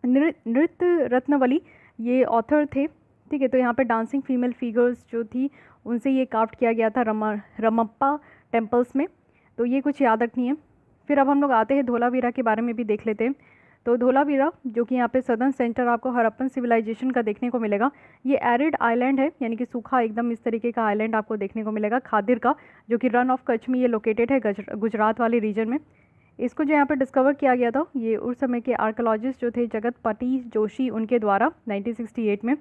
नृत्य रत्नवली ये ऑथर थे, ठीक है। तो यहाँ पे डांसिंग फीमेल फिगर्स जो थी उनसे ये क्राफ्ट किया गया था रमप्पा टेम्पल्स में, तो ये कुछ याद रखनी है। फिर अब हम लोग आते हैं धोलावीरा के बारे में भी देख लेते हैं। तो धोलावीरा जो कि यहाँ पे सदर्न सेंटर आपको हड़प्पन सिविलाइजेशन का देखने को मिलेगा। ये एरिड आइलैंड है, यानी कि सूखा एकदम इस तरीके का आइलैंड आपको देखने को मिलेगा खादिर का, जो कि रन ऑफ कच्छ में ये लोकेटेड है, गुजरात वाले रीजन में। इसको जो यहाँ पे डिस्कवर किया गया था ये उस समय के आर्कोलॉजिस्ट जो थे जगतपति जोशी, उनके द्वारा 1968 में।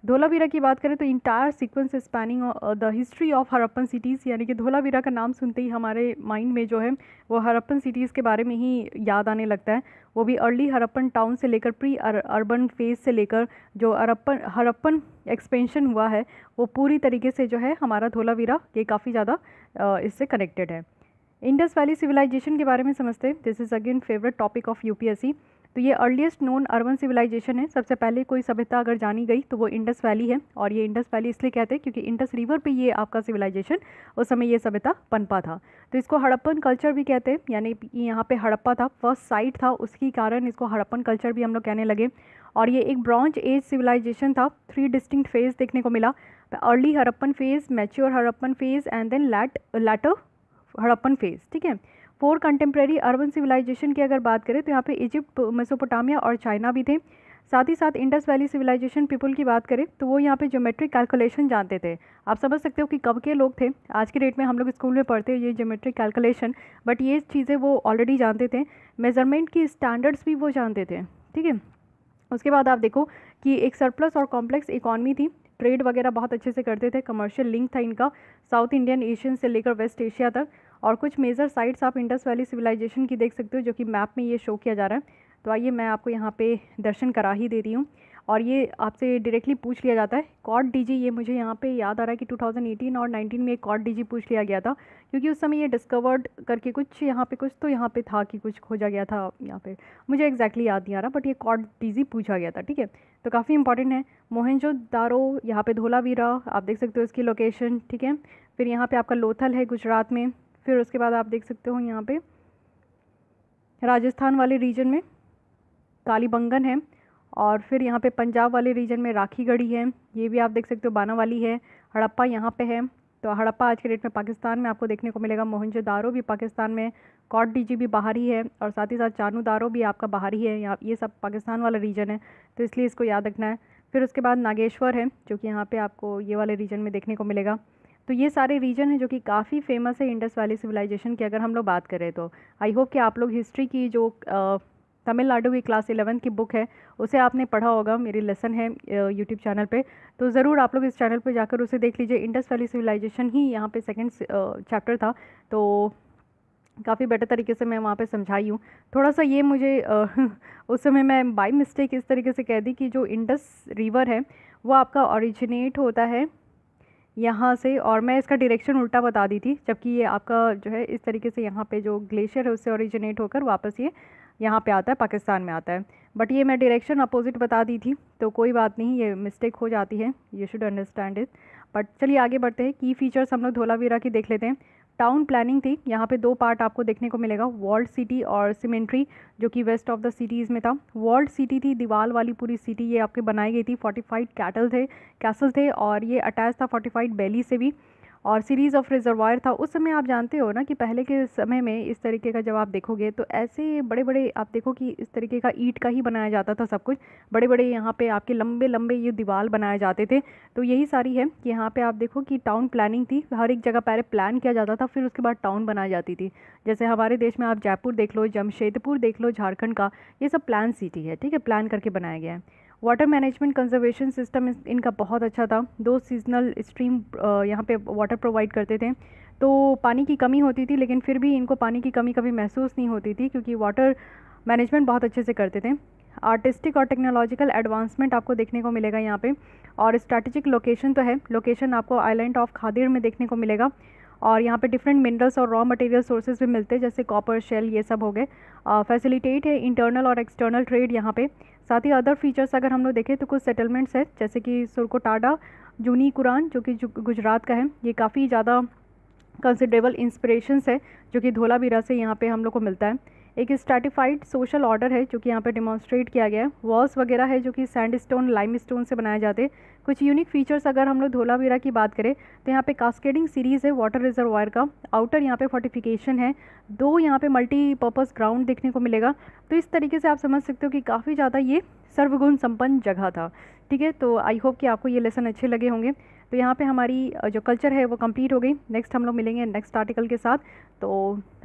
धोलावीरा की बात करें तो entire sequence spanning the history of Harappan cities, यानी कि धोलावीरा का नाम सुनते ही हमारे माइंड में जो है वो हड़प्पन सिटीज़ के बारे में ही याद आने लगता है। वो भी अर्ली हड़प्पन टाउन से लेकर प्री अर्बन फेज से लेकर जो हड़प्पन एक्सपेंशन हुआ है वो पूरी तरीके से जो है हमारा धोलावीरा ये काफ़ी ज़्यादा इससे कनेक्टेड है। इंडस वैली सिविलाइजेशन के बारे में समझते हैं। This is again favourite topic of UPSC. तो ये अर्लीस्ट नोन अर्बन सिविलाइजेशन है। सबसे पहले कोई सभ्यता अगर जानी गई तो वो इंडस वैली है, और ये इंडस वैली इसलिए कहते हैं क्योंकि इंडस रिवर पे ये आपका सिविलाइजेशन उस समय ये सभ्यता पनपा था। तो इसको हड़प्पन कल्चर भी कहते हैं, यानी यहाँ पे हड़प्पा था, फर्स्ट साइट था, उसके कारण इसको हड़प्पन कल्चर भी हम लोग कहने लगे। और ये एक ब्रॉन्ज एज सिविलाइजेशन था। 3 डिस्टिंक्ट फेज देखने को मिला, early Harappan phase, mature Harappan phase and then later Harappan phase. ठीक है। 4 कंटेम्प्रेरी अर्बन सिविलाइजेशन की अगर बात करें तो यहाँ पे इजिप्ट, मेसोपोटामिया और चाइना भी थे। साथ ही साथ इंडस वैली सिविलाइजेशन पीपल की बात करें तो वो यहाँ पे ज्योमेट्रिक कैलकुलेशन जानते थे। आप समझ सकते हो कि कब के लोग थे। आज के डेट में हम लोग स्कूल में पढ़ते हैं ये ज्योमेट्रिक कैलकुलेशन, बट ये चीज़ें वो ऑलरेडी जानते थे। मेजरमेंट की स्टैंडर्ड्स भी वो जानते थे। ठीक है। उसके बाद आप देखो कि एक सरप्लस और कॉम्प्लेक्स इकॉनमी थी, ट्रेड वगैरह बहुत अच्छे से करते थे, कमर्शियल लिंक था इनका साउथ इंडियन एशियन से लेकर वेस्ट एशिया तक। और कुछ मेजर साइट्स आप इंडस वैली सिविलाइजेशन की देख सकते हो जो कि मैप में ये शो किया जा रहा है। तो आइए मैं आपको यहाँ पे दर्शन करा ही दे रही हूँ। और ये आपसे डायरेक्टली पूछ लिया जाता है कॉड डीजी। ये मुझे यहाँ पे याद आ रहा है कि 2018 और 19 में एक कॉड डीजी पूछ लिया गया था, क्योंकि उस समय ये डिस्कवर्ड करके कुछ यहाँ पे कुछ तो यहाँ पे था कि कुछ खोजा गया था यहाँ पे, मुझे एग्जैक्टली याद नहीं आ रहा, बट ये कॉड डीजी पूछा गया था। ठीक है। तो काफ़ी इंपॉर्टेंट है। मोहनजोदारो यहाँ पे धोलावीरा आप देख सकते हो इसकी लोकेशन। ठीक है। फिर यहाँ पे आपका लोथल है गुजरात में। फिर उसके बाद आप देख सकते हो यहाँ पे राजस्थान वाले रीजन में कालीबंगन है। और फिर यहाँ पे पंजाब वाले रीजन में राखीगढ़ी है, ये भी आप देख सकते हो बानावाली है। हड़प्पा यहाँ पे है। तो हड़प्पा आज के डेट में पाकिस्तान में आपको देखने को मिलेगा। मोहनजोदारो भी पाकिस्तान में, कॉट डीजी भी बाहर ही है, और साथ ही साथ चानूदारो भी आपका बाहर ही है। यहाँ ये सब पाकिस्तान वाला रीजन है, तो इसलिए इसको याद रखना है। फिर उसके बाद नागेश्वर है जो कि यहाँ पे आपको ये वाले रीजन में देखने को मिलेगा। तो ये सारे रीजन हैं जो कि काफ़ी फेमस है इंडस वैली सिविलाइजेशन की अगर हम लोग बात करें तो। आई होप कि आप लोग हिस्ट्री की जो तमिलनाडु की क्लास 11 की बुक है उसे आपने पढ़ा होगा। मेरी लेसन है यूट्यूब चैनल पे, तो ज़रूर आप लोग इस चैनल पे जाकर उसे देख लीजिए। इंडस वैली सिविलाइजेशन ही यहाँ पे सेकंड चैप्टर था, तो काफ़ी बेटर तरीके से मैं वहाँ पे समझाई हूँ। थोड़ा सा ये मुझे उस समय मैं बाय मिस्टेक इस तरीके से कह दी कि जो इंडस रिवर है वो आपका ओरिजिनेट होता है यहाँ से, और मैं इसका डायरेक्शन उल्टा बता दी थी, जबकि ये आपका जो है इस तरीके से यहाँ पे जो ग्लेशियर है उससे ओरिजिनेट होकर वापस ये यहाँ पे आता है, पाकिस्तान में आता है। बट ये मैं डायरेक्शन अपोजिट बता दी थी, तो कोई बात नहीं, ये मिस्टेक हो जाती है, you should understand it. But चलिए आगे बढ़ते हैं। की फीचर्स हम लोग धोलावीरा की देख लेते हैं। टाउन प्लानिंग थी, यहाँ पे 2 पार्ट आपको देखने को मिलेगा, वॉल्ड सिटी और सिमेंट्री, जो कि वेस्ट ऑफ द सिटीज़ में था। वॉल्ड सिटी थी, दीवार वाली पूरी सिटी ये आपके बनाई गई थी। 45 कैसल थे और ये अटैच था 45 बैली से भी, और सीरीज़ ऑफ रिजर्वायर था। उस समय आप जानते हो ना कि पहले के समय में इस तरीके का जब आप देखोगे तो ऐसे बड़े बड़े आप देखो कि इस तरीके का ईंट का ही बनाया जाता था सब कुछ, बड़े बड़े यहाँ पे आपके लंबे लंबे ये दीवार बनाए जाते थे। तो यही सारी है कि यहाँ पे आप देखो कि टाउन प्लानिंग थी, हर एक जगह पहले प्लान किया जाता था, फिर उसके बाद टाउन बनाई जाती थी। जैसे हमारे देश में आप जयपुर देख लो, जमशेदपुर देख लो झारखंड का, ये सब प्लान सिटी है। ठीक है, प्लान करके बनाया गया है। वाटर मैनेजमेंट कंजर्वेशन सिस्टम इनका बहुत अच्छा था। 2 सीजनल स्ट्रीम यहाँ पे वाटर प्रोवाइड करते थे, तो पानी की कमी होती थी, लेकिन फिर भी इनको पानी की कमी कभी महसूस नहीं होती थी क्योंकि वाटर मैनेजमेंट बहुत अच्छे से करते थे। आर्टिस्टिक और टेक्नोलॉजिकल एडवांसमेंट आपको देखने को मिलेगा यहाँ पे। और स्ट्रैटेजिक लोकेशन तो है, लोकेशन आपको आइलैंड ऑफ खादिर में देखने को मिलेगा, और यहाँ पे डिफरेंट मिनरल्स और रॉ मटेरियल सोर्सेज भी मिलते हैं, जैसे कॉपर, शेल, ये सब हो गए। फैसिलिटेट है इंटरनल और एक्सटर्नल ट्रेड यहाँ पे। साथ ही अदर फीचर्स अगर हम लोग देखें तो कुछ सेटलमेंट्स है, जैसे कि सुरकोटाडा, जूनी कुरान जो कि गुजरात का है, ये काफ़ी ज़्यादा कंसिडरेबल इंस्पिरेशंस है जो कि धोलावीरा से यहाँ पे हम लोग को मिलता है। एक स्ट्रैटिफाइड सोशल ऑर्डर है जो कि यहाँ पे डिमॉन्स्ट्रेट किया गया है। वॉल्स वगैरह है जो कि सैंडस्टोन लाइमस्टोन से बनाए जाते हैं। कुछ यूनिक फीचर्स अगर हम लोग धोलावीरा की बात करें तो यहाँ पे कास्केडिंग सीरीज़ है वाटर रिजर्वायर का। आउटर यहाँ पे फोर्टिफिकेशन है, 2 यहाँ पे मल्टीपर्पज़ ग्राउंड देखने को मिलेगा। तो इस तरीके से आप समझ सकते हो कि काफ़ी ज़्यादा ये सर्वगुण संपन्न जगह था। ठीक है, तो आई होप कि आपको ये लेसन अच्छे लगे होंगे। तो यहाँ पे हमारी जो कल्चर है वो कंप्लीट हो गई। नेक्स्ट हम लोग मिलेंगे नेक्स्ट आर्टिकल के साथ। तो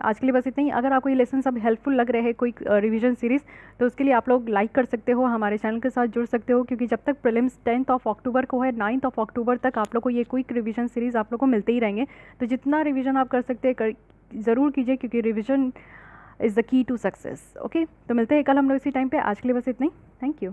आज के लिए बस इतना ही। अगर आपको ये लेसन सब हेल्पफुल लग रहे हैं कोई रिवीजन सीरीज़, तो उसके लिए आप लोग लाइक कर सकते हो, हमारे चैनल के साथ जुड़ सकते हो, क्योंकि जब तक प्रीलिम्स 10 अक्टूबर को है, 9 अक्टूबर तक आप लोग को ये क्विक रिवीजन सीरीज़ आप लोग को मिलते ही रहेंगे। तो जितना रिवीजन आप कर सकते हैं ज़रूर कीजिए, क्योंकि revision is the key to success. Okay, तो मिलते हैं कल हम लोग इसी टाइम पे। आज के लिए बस इतना ही। Thank you.